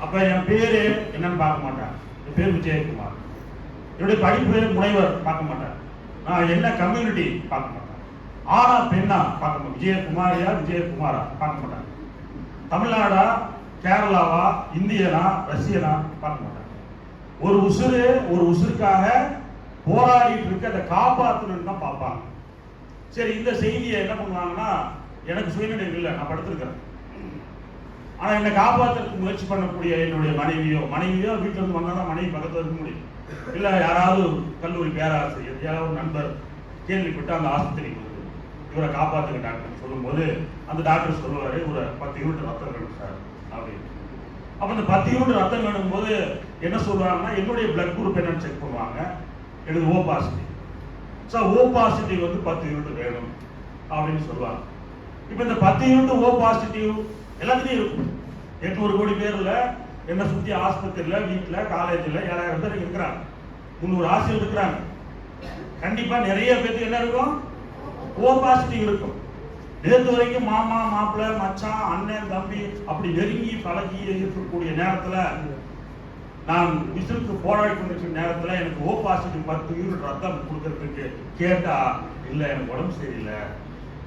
அப்ப என் பேரு என்னன்னு பார்க்க மாட்டேன், என் பேர் விஜயகுமார், என்னுடைய படிப்பு முனைவர் பார்க்க மாட்டேன், நான் என்ன கம்யூனிட்டி பார்க்க மாட்டேன், ஆனா பெண்ணா பார்க்க மாட்டேன், விஜயகுமாரியா விஜயகுமாரா பார்க்க மாட்டேன், தமிழ்நாடா கேரளாவா இந்தியனா ரஷ்யனா பார்க்க மாட்டேன். ஒரு உசுருக்காக போராடிட்டு இருக்க அதை காப்பாற்றணும்னு தான் பார்ப்பாங்க. சரி, இந்த செய்தியை என்ன பண்ணுவாங்கன்னா, எனக்கு சுயநினைவு இல்லை, நான் படுத்திருக்கிறேன், ஆனா என்னை காப்பாற்றுறதுக்கு முயற்சி பண்ணக்கூடிய என்னுடைய மனைவியோ வீட்டுல இருந்து வந்தாதான் மனைவி பக்கத்துல இருக்க முடியும். இல்ல யாராவது கல்லூரி பேராசிரியர், யாராவது நண்பர் கேள்விப்பட்டு அந்த ஆஸ்பத்திரிக்கு இவரை காப்பாத்துங்க டாக்டர் சொல்லும்போது அந்த டாக்டர் சொல்லுவாரு, ஒரு 10 யூனிட் ரத்தம் வேணும் சார் அப்படின்னு. அப்ப இந்த 10 யூனிட் ரத்தம் வேணும் போது என்ன சொல்லுவாங்கன்னா, என்னுடைய பிளட் குரூப் என்னன்னு செக் பண்ணுவாங்க, எனக்கு O positive. So O positive 10 unit வேணும் அப்படின்னு சொல்லுவாங்க. இப்ப இந்த 10 யூனிட் ஓ பாசிட்டிவ் எல்லாத்துலயும் இருக்கும். 800 கோடி பேர்ல என்ன சுத்தி ஆஸ்பத்திரியில, வீட்டுல, காலேஜ்ல 7000 பேர் இருக்கிறாங்க, 300 ஆசிரியர் இருக்கிறாங்க. கண்டிப்பா நிறைய பேருக்கு என்ன இருக்கும்? ஓ பாசிட்டிவ் இருக்கும். நேற்று வரைக்கும் மாமா, மாப்பிள்ள, மச்சான், அண்ணன், தம்பி அப்படி நெருங்கி பழகி இருக்கக்கூடிய நேரத்துல, நான் விசுக்கு போராடி கொண்டிருக்கிற நேரத்துல எனக்கு ஓ பாசிட்டிவ் 10 யூனிட் ரத்தம் கொடுக்கறதுக்கு கேட்டா, இல்ல எனக்கு உடம்பு சரியில்லை,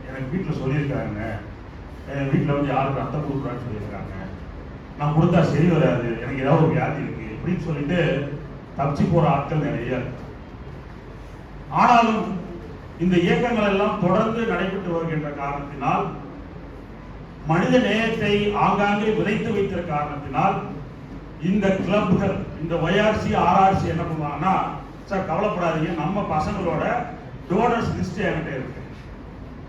எனக்கு வீட்டுல சொல்லியிருக்காங்க, வீட்டுல யாரும் ரத்தம் கொடுக்குறான்னு சொல்லியிருக்காங்க, நான் கொடுத்தா சரி வராது, எனக்கு ஏதாவது ஒரு வியாதி இருக்கு அப்படின்னு சொல்லிட்டு தப்பிச்சு போற ஆட்கள் நிறைய. ஆனாலும் இந்த இயக்கங்கள் எல்லாம் தொடர்ந்து நடைபெற்று வருகின்ற காரணத்தினால், மனித நேயத்தை ஆங்காங்கே விதைத்து வைத்திருக்க காரணத்தினால், இந்த கிளப்புகள், இந்த ஒய்ஆர்சி ஆர்ஆர்சி என்ன பண்ணுவாங்கன்னா, சார் கவலைப்படாதீங்க, நம்ம பசங்களோட டோனர்ஸ் லிஸ்ட் என்கிட்ட இருக்கு,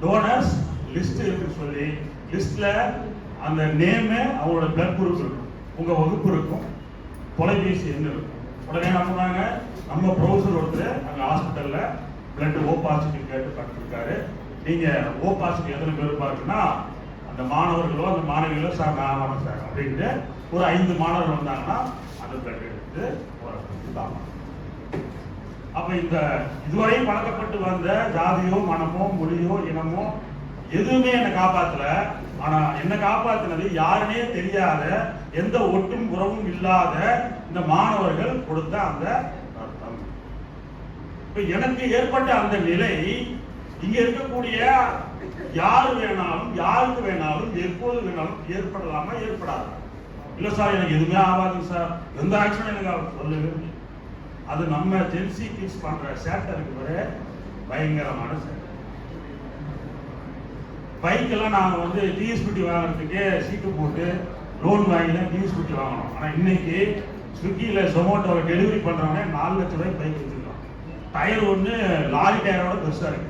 டோனர்ஸ் லிஸ்ட் இருக்குன்னு சொல்லி லிஸ்ட்ல அந்த நேமு, அவங்களோட பிளட் குரூப் இருக்கும், உங்க வகுப்பு இருக்கும், தொலைபேசி எண் இருக்கும். உடனே என்ன சொன்னாங்க, நம்ம ப்ரொஃபஸர் ஒருத்தர் அங்கே ஹாஸ்பிட்டல்ல பிளட் ஓ பாசிட்டிவ் கேட்டு பட்டிருக்காரு. நீங்க ஓ பாசிட்டிவ் எத்தனை பேர் பார்க்குன்னா அந்த மாணவர்களோ அந்த மாணவிகளோ சார் நான் வரேன் சார் அப்படின்ட்டு ஒரு 5 மாணவர்கள் வந்தாங்கன்னா அந்த பிளட் எடுத்து தாங்க. அப்ப இந்த இதுவரை பழக்கப்பட்டு வந்த ஜாதியோ மனமோ மொழியோ இனமோ எதுவுமே என்னை காப்பாத்தல. ஆனா என்ன காப்பாத்தினது யாருன்னே தெரியாத, எந்த ஒட்டும் உறவும் இல்லாத இந்த மாணவர்கள் கொடுத்த அந்த ரத்தம். இப்ப எனக்கு ஏற்பட்ட அந்த நிலை இங்க இருக்கக்கூடிய யாரு வேணாலும் யாருக்கு வேணாலும் எப்போது வேணாலும் ஏற்படலாமா ஏற்படாது. இல்ல சார் எனக்கு எதுவுமே ஆகாது சார், எந்த ஆக்ஷன் எனக்கு சொல்லவே முடியும். அது நம்ம ஜென்சி கிட்ஸ் பண்ற சேட்டருக்கு வர பயங்கரமான சேட்டர். பைக்கெல்லாம் நாங்க வந்து டிஎஸ்பிடி வாங்குறதுக்கே சீட்டு போட்டு லோன் வாங்கி தான் டிஎஸ்பிடி வாங்கணும். ஆனா இன்னைக்கு ஸ்விக்கியில ஜொமேட்டோவில் டெலிவரி பண்றவங்க 4 லட்சம் ரூபாய் பைக் வச்சிருக்கான். டயர் ஒன்று லாரி டயரோட பெருசா இருக்கு.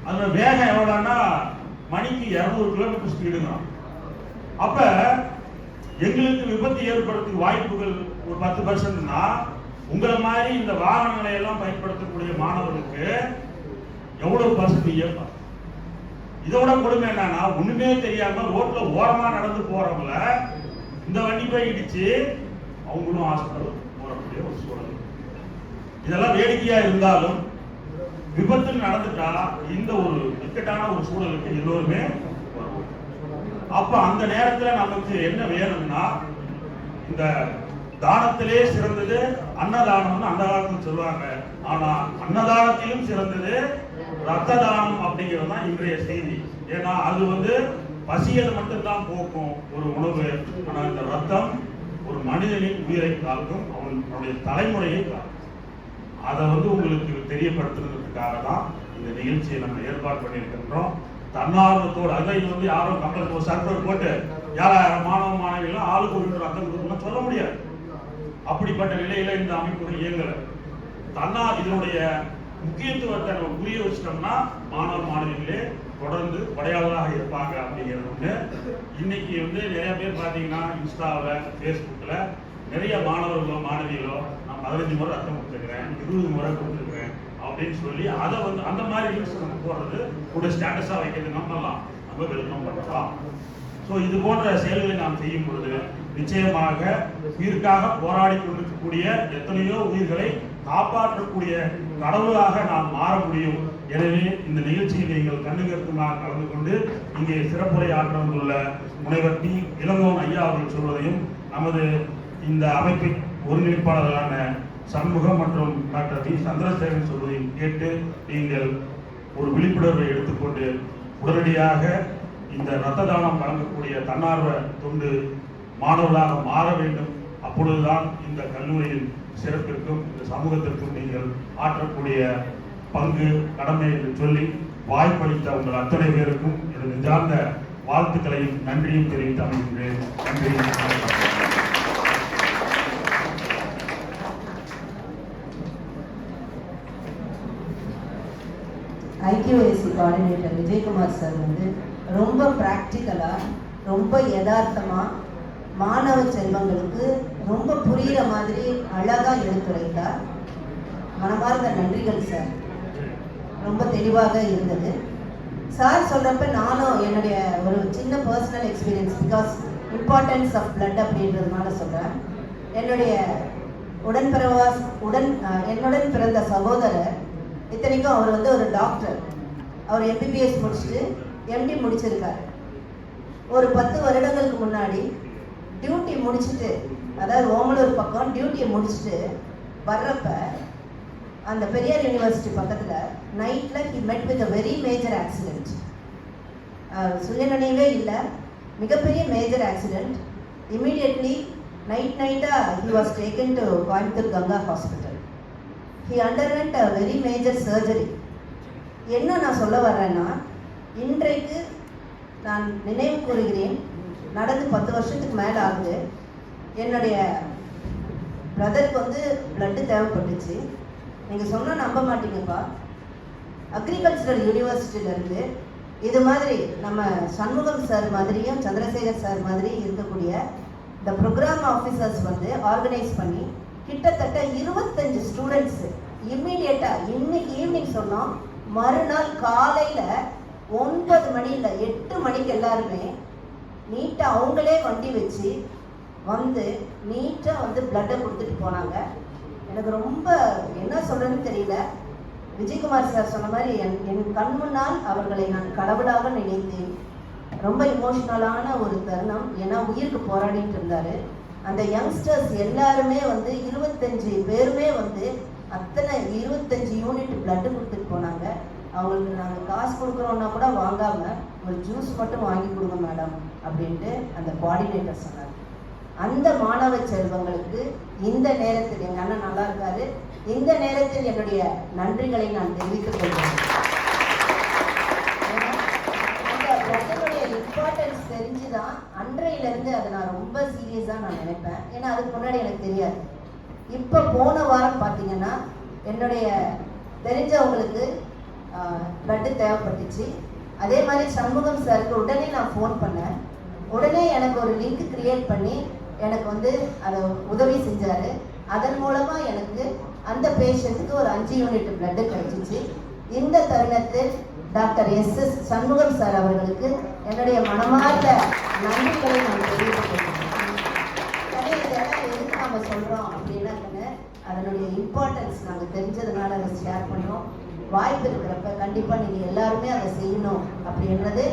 அதோட வேகம் எவ்வளோன்னா மணிக்கு 200 கிலோமீட்டர் ஸ்பீடுங்கிறான். அப்ப எங்களுக்கு விபத்து ஏற்படுறதுக்கு வாய்ப்புகள் ஒரு 10%னா உங்களை மாதிரி இந்த வாகனங்களை எல்லாம் பயன்படுத்தக்கூடிய மாணவர்களுக்கு எவ்வளவு பர்சன்ட் ஏற்படும்? இதோட கொடுமை என்னன்னா, ஒண்ணுமே தெரியாம ரோட்ல ஓரமா நடந்து போறவங்கள இந்த வண்டி போய் இடிச்சு அவங்களும் ஹாஸ்பிட்டல் போறக்கூடிய ஒரு சூழல். இதெல்லாம் வேடிக்கையா இருந்தாலும் விபத்து நடந்துட்டா இந்த ஒரு இக்கட்டான ஒரு சூழலுக்கு எல்லோருமே வரும். அப்ப அந்த நேரத்துல நமக்கு என்ன வேணும்னா, இந்த தானத்திலே சிறந்தது அன்னதானம்னு அந்த காலத்துல சொல்லுவாங்க. ஆனா அன்னதானத்திலும் சிறந்தது ரத்த தானம் அப்படிங்கிறது தான் இன்றைய செய்தி. ஏன்னா அது வந்து பசியது மட்டும்தான் போக்கும் ஒரு உணவு. ஆனா இந்த ரத்தம் ஒரு மனிதனின் உயிரை காக்கும், அவனுடைய தலைமுறையை காக்கும். அதை வந்து உங்களுக்கு தெரியப்படுத்துறதுக்காக தான் இந்த நிகழ்ச்சியை நம்ம ஏற்பாடு பண்ணியிருக்கின்றோம். தன்னார்வத்தோடு அதை வந்து யாரும் கம்பல் சர்வர் போட்டு 7000 மாணவ மாணவிகளும் ஆளுக்கு ஒரு ரத்தம் கொடுக்கணும் சொல்ல முடியாது. அப்படிப்பட்ட நிலையில இந்த அமைப்பு இயங்கல. இதனுடைய முக்கியத்துவத்தை நம்ம புரிய வச்சிட்டோம்னா மாணவ மாணவிகளே தொடர்ந்து படையாளராக இருப்பாங்க அப்படிங்கிறது ஒண்ணு. இன்னைக்கு வந்து நிறைய பேர் பாத்தீங்கன்னா இன்ஸ்டாவில் ஃபேஸ்புக்ல நிறைய மாணவர்களோ மாணவிகளோ நான் 15 முறை ரத்தம் கொடுத்துருக்கிறேன், 20 முறை கொடுத்துருக்கிறேன் அப்படின்னு சொல்லி அதை வந்து அந்த மாதிரி ரீல்ஸ் நம்ம போடுறது கூட ஸ்டேட்டஸா வைக்கிறது நம்மலாம் நம்ம வெல்கம் பண்ணலாம். ஸோ இது போன்ற செயல்களை நாம் செய்யும் பொழுது நிச்சயமாக உயிருக்காக போராடி கொண்டிருக்கக்கூடிய எத்தனையோ உயிர்களை காப்பாற்றக்கூடிய கடவுளாக நாம் மாற முடியும். எனவே இந்த நிகழ்ச்சியில் நீங்கள் கண்ணுகருத்துமாக கலந்து கொண்டு இங்கே சிறப்புரை ஆற்ற வந்துள்ள முனைவர் டி. இளங்கோவன் ஐயா அவர்கள் சொல்வதையும் நமது இந்த அமைப்பின் ஒருங்கிணைப்பாளர்களான சண்முகம் மற்றும் டாக்டர் வி. சந்திரசேகரன் சொல்வதையும் கேட்டு நீங்கள் ஒரு விழிப்புணர்வை எடுத்துக்கொண்டு உடனடியாக இந்த இரத்த தானம் வழங்கக்கூடிய தன்னார்வ தொண்டு மாணவர்களாக மாற வேண்டும். அப்பொழுதுதான் இந்த கல்லூரியின் சிறப்பிற்கும் இந்த சமூகத்திற்கும் நீங்கள் ஆற்றக்கூடிய பங்கு கடமை என்று சொல்லி வாய்ப்பளித்த உங்கள் அத்தனை பேருக்கும் எனது நெஞ்சார்ந்த வாழ்த்துக்களையும் நன்றியும் தெரிவித்து அமைகின்றேன். நன்றி.
ஐக்கியூஎஸ்சி கோஆர்டினேட்டர் விஜயகுமார் சார் வந்து ரொம்ப ப்ராக்டிக்கலாக ரொம்ப யதார்த்தமாக மாணவ செல்வங்களுக்கு ரொம்ப புரிகிற மாதிரி அழகாக எடுத்துரைத்தார். மனமார்ந்த நன்றிகள் சார். ரொம்ப தெளிவாக இருந்தது. சார் சொல்கிறப்ப நானும் என்னுடைய ஒரு சின்ன personal experience, because importance of blood அப்படின்றதுனால சொல்கிறேன். என்னுடைய என்னுடன் பிறந்த சகோதரர், இத்தனைக்கும் அவர் வந்து ஒரு டாக்டர். அவர் எம்பிபிஎஸ் முடிச்சுட்டு எம்டி முடிச்சிருக்காரு. ஒரு 10 வருடங்களுக்கு முன்னாடி டியூட்டி முடிச்சுட்டு, அதாவது ஓமலூர் பக்கம் டியூட்டியை முடிச்சுட்டு வர்றப்ப அந்த பெரியார் யூனிவர்சிட்டி பக்கத்தில் நைட்டில் he met with a very major accident. சுயநினைவே இல்லை, மிகப்பெரிய மேஜர் ஆக்சிடென்ட். இமீடியட்லி நைட்டாக he was taken to Coimbatore Ganga hospital. He underwent a very major surgery. என்ன நான் சொல்ல வர்றேன்னா, இன்றைக்கு நான் நினைவு கூறுகிறேன், நடந்து 10 வருஷத்துக்கு மேலே ஆகுது. என்னுடைய பிரதருக்கு வந்து பிளட்டு தேவைப்பட்டுச்சு. நீங்கள் சொன்னால் நம்ப மாட்டீங்கப்பா, அக்ரிகல்ச்சரல் யூனிவர்சிட்டியிலேருந்து இது மாதிரி நம்ம சண்முகம் சார் மாதிரியும் சந்திரசேகர் சார் மாதிரியும் இருக்கக்கூடிய இந்த ப்ரோக்ராம் ஆஃபீஸர்ஸ் வந்து ஆர்கனைஸ் பண்ணி கிட்டத்தட்ட 25 ஸ்டூடெண்ட்ஸு இம்மிடியேட்டாக இன்னைக்கு ஈவினிங் சொன்னோம், மறுநாள் காலையில் 9 மணி இல்லை 8 மணிக்கு எல்லாருமே நீட்டாக அவங்களே வண்டி வச்சு வந்து நீட்டாக வந்து பிளட்டை கொடுத்துட்டு போனாங்க. எனக்கு ரொம்ப என்ன சொல்கிறேன்னு தெரியல. விஜயகுமார் சார் சொன்ன மாதிரி என் கண் முன்னால் அவர்களை நான் கடவுளாக நினைத்தேன். ரொம்ப இமோஷ்னலான ஒரு தருணம். ஏன்னா உயிருக்கு போராடிட்டு இருந்தார். அந்த யங்ஸ்டர்ஸ் எல்லாருமே வந்து 25 பேருமே வந்து அத்தனை 25 யூனிட் பிளட்டு கொடுத்துட்டு போனாங்க. அவங்களுக்கு நாங்கள் காசு கொடுக்குறோன்னா கூட வாங்காமல் ஒரு ஜூஸ் மட்டும் வாங்கி கொடுங்க மேடம் அப்படின்ட்டு அந்த கோஆர்டினேட்டர் சொன்னார். அந்த மாணவ செல்வங்களுக்கு இந்த நேரத்தில் எங்கள் அண்ணன் நல்லா இருக்காரு, இந்த நேரத்தில் என்னுடைய நன்றிகளை நான் தெரிவித்துக் கொள்கிறேன். பிளட்டினுடைய இம்பார்ட்டன்ஸ் தெரிஞ்சுதான் அன்றையிலிருந்து அதை நான் ரொம்ப சீரியஸாக நான் நினைப்பேன். ஏன்னா அதுக்கு முன்னாடி எனக்கு தெரியாது. இப்போ போன வாரம் பார்த்தீங்கன்னா என்னுடைய தெரிஞ்சவங்களுக்கு பிளட்டு தேவைப்பட்டுச்சு. அதே மாதிரி சண்முகம் சாருக்கு உடனே நான் ஃபோன் பண்ணேன். உடனே எனக்கு ஒரு லிங்க் கிரியேட் பண்ணி எனக்கு வந்து அதை உதவி செஞ்சார். அதன் மூலமாக எனக்கு அந்த பேஷண்ட்டுக்கு ஒரு 5 யூனிட் பிளட்டு கிடைச்சிச்சு. இந்த தருணத்தில் டாக்டர் எஸ் சண்முகம் சார் அவர்களுக்கு என்னுடைய மனமார்ந்த நன்றிகளை நான் தெரிவித்துக் கொள்கிறேன். இதெல்லாம் எதுக்கு நம்ம சொல்கிறோம் அப்படின்னா அதனுடைய இம்பார்ட்டன்ஸ் நாங்கள் தெரிஞ்சதுனால அதை ஷேர் பண்ணுறோம். வாய்ப்பு இருக்கிறப்ப கண்டிப்பாக நீங்கள் எல்லாருமே அதை செய்யணும் அப்படின்றது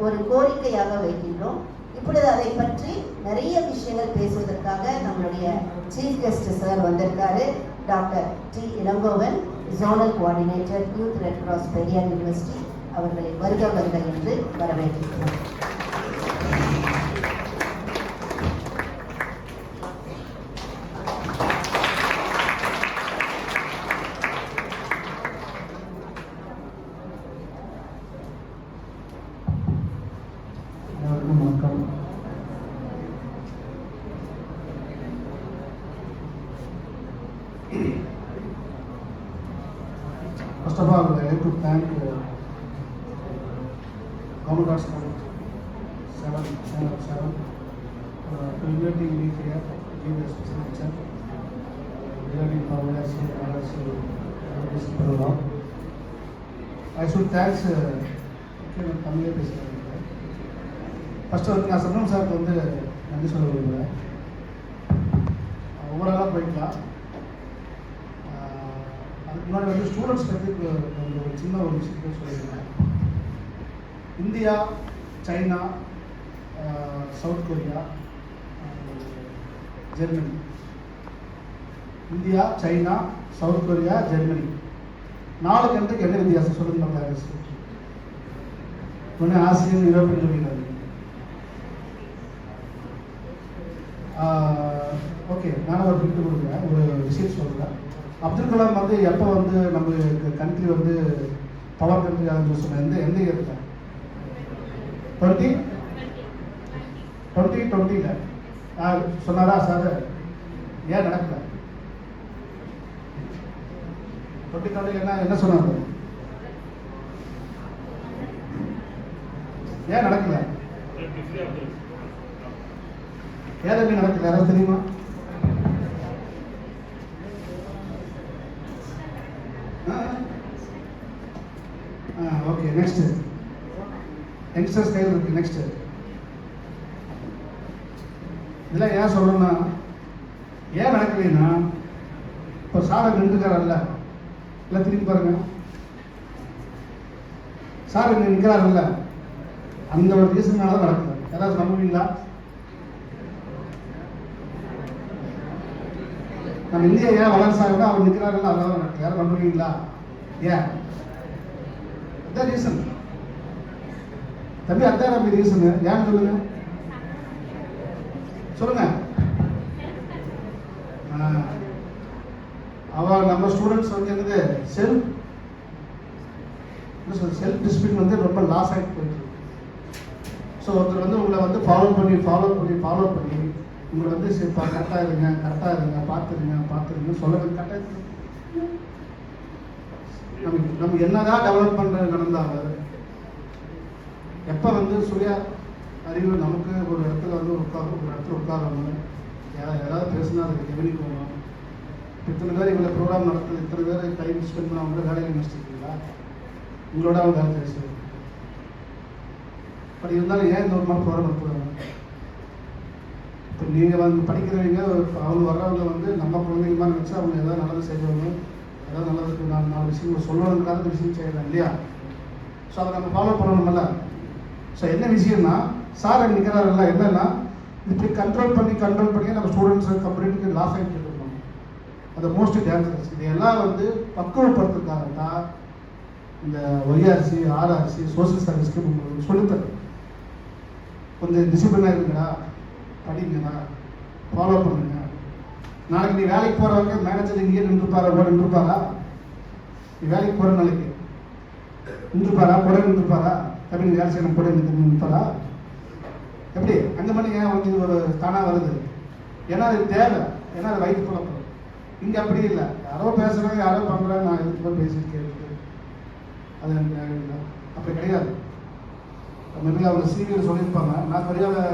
ஒரு கோரிக்கையாக வைக்கின்றோம். இப்பொழுது அதை பற்றி நிறைய விஷயங்கள் பேசுவதற்காக நம்மளுடைய சீஃப் கெஸ்ட் சார் வந்திருக்காரு. Doctor T Elangovan, zonal coordinator, youth red cross Periyar university. அவர்களை வருக என்று வரவேற்கிறோம்.
First of all, I would like to thank Commonwealth 7 for inviting me here to give a special lecture regarding policy this program. I should thank தமிழே பேசுகிறேன். First வந்து நான் சண்முகம் சாருக்கு வந்து நன்றி சொல்ல விரும்புகிறேன். ஓவராலாக போயிக்கலாம். அதுக்கு முன்னாடி வந்து ஸ்டூடெண்ட்ஸ் பற்றி ஒரு சின்ன ஒரு விஷயத்தை சொல்லியிருந்தேன். India, China, south Korea, Germany. India, China, south Korea, Germany 4 கண்ட்ரிக்கு என்ன வித்தியாசம் சொல்லுங்க மக்கள்? ஒன்று ஆசியன், யூரோப்பியன் யூனியன். ஓகே, நான் ஒரு பிரித்து கொடுக்குறேன், ஒரு விஷயம் சொல்கிறேன். அப்துல் கலாம் வந்து எப்போ வந்து நம்ம கண்ட்ரி வந்து பவர் கண்ட்ரி ஆகுதுன்னு சொன்னேன். எந்த இயர்ல? 2020 சொன்னாரா சார்? ஏன் நடக்கல? 2020 என்ன சொன்னாங்க? ஏன் நடக்கல? ஏன் நடக்கல? யாராவது தெரியுமா? ஓகே, நெக்ஸ்ட் யங்ஸ்டர்ஸ் கையில் இருக்கு. நெக்ஸ்ட் இதெல்லாம் ஏன் சொல்லணும்னா, ஏன் நடக்கலைன்னா இப்போ சார் நின்றுக்காரல்ல, இல்லை திரும்பி பாருங்க, சார் இங்கே நிற்கிறாருல்ல, அந்த ஒரு ரீசன்னால தான் நடக்குது. யாராவது நம்புவீங்களா? நம்ம இந்தியா ஏன் வளர்ச்சாங்கன்னா அவர் நிற்கிறாருல்ல, அதனால நடக்குது. யாரும் நம்புவீங்களா? ஏன்? அதான் ரீசன் தம்பி, அதான் நம்ம ரீசன். ஏன்னு சொல்லுங்க, சொல்லுங்க. நம்ம ஸ்டூடெண்ட்ஸ் வந்து என்னது செல்ஃப் டிசிப்ளின் வந்து ரொம்ப லாஸ் ஆகிட்டு போயிட்டு. ஸோ ஒருத்தர் வந்து உங்களை வந்து ஃபாலோ பண்ணி உங்களை வந்து கரெக்டாக இருங்க பார்த்துருங்க சொல்லுறது கரெக்டாக நம்ம என்னதான் டெவலப் பண்ணுறது நடந்தாலும் எப்போ வந்து சுய அறிவு நமக்கு ஒரு இடத்துல வந்து ஒரு இடத்துல உட்காரணும், யாராவது பேசுனா அதுக்கு கவனிக்கணும். இத்தனை பேர் இவ்வளோ ப்ரோக்ராம் நடத்துது, இத்தனை பேர் டைம் ஸ்பெண்ட் பண்ண அவங்கள வேலையை முடிச்சிருக்கீங்களா? உங்களோட அவங்க வேலை பேசுது. பட் இருந்தாலும் ஏன் இந்த ஒரு மாதிரி ப்ரோக்ராம் நடத்துறாங்க? இப்போ நீங்கள் வந்து படிக்கிறவங்க அவங்க வர்றவங்க வந்து நம்ம குழந்தைங்க மாதிரி வச்சு அவங்க ஏதாவது நல்லது செய்வாங்க, ஏதாவது நல்லதுக்கு நாலு விஷயம் சொல்லணுங்கிறத அந்த விஷயம் செய்யலாம் இல்லையா? ஸோ அதை நம்ம ஃபாலோ பண்ணணும்ல. ஸோ என்ன விஷயம்னா சார் நிற்கிறாருல்ல, என்னன்னா இப்படி கண்ட்ரோல் பண்ணி நம்ம ஸ்டூடெண்ட்ஸு கம்யூனிட்டிக்கு லாஸ் ஆகிட்டு இருக்கோம். அது மோஸ்ட் டேஞ்சரஸ். இதையெல்லாம் வந்து பக்குவப்படுத்துறதுக்காக தான் இந்த ஒய்ஆர்சி ஆர்ஆர்சி சோசியல் சர்வீஸ்க்கு உங்களுக்கு சொல்லித்தரேன். கொஞ்சம் டிசிப்ளினாக இருக்குங்களா, படிங்கண்ணா, ஃபாலோ பண்ணுங்க. நாளைக்கு நீ வேலைக்கு போகிறவங்க மேனேஜர் இங்கேயே நின்றுப்பாரா? நீ வேலைக்கு போகிற நாளைக்கு கூட நின்றுப்பாரா? கம்பெனி வேலை செய்யணும் கூட நின்றுப்பாரா? எப்படி அங்கே பண்ணி ஏன் வந்து ஒரு தானாக வருது? ஏன்னா அது தேவை, ஏன்னா அது வயிற்று குழப்பம். இங்கே அப்படி இல்லை, யாரோ பேசுகிறாங்க, யாரோ பண்ணுறாங்க, நான் எதுக்கு போய் பேசிட்டு கேட்டு அது எனக்கு இல்லை. அப்படி கிடையாது. மேபி அவங்க சீரியல் சொல்லியிருப்பாங்க. நான் பெரியாவில்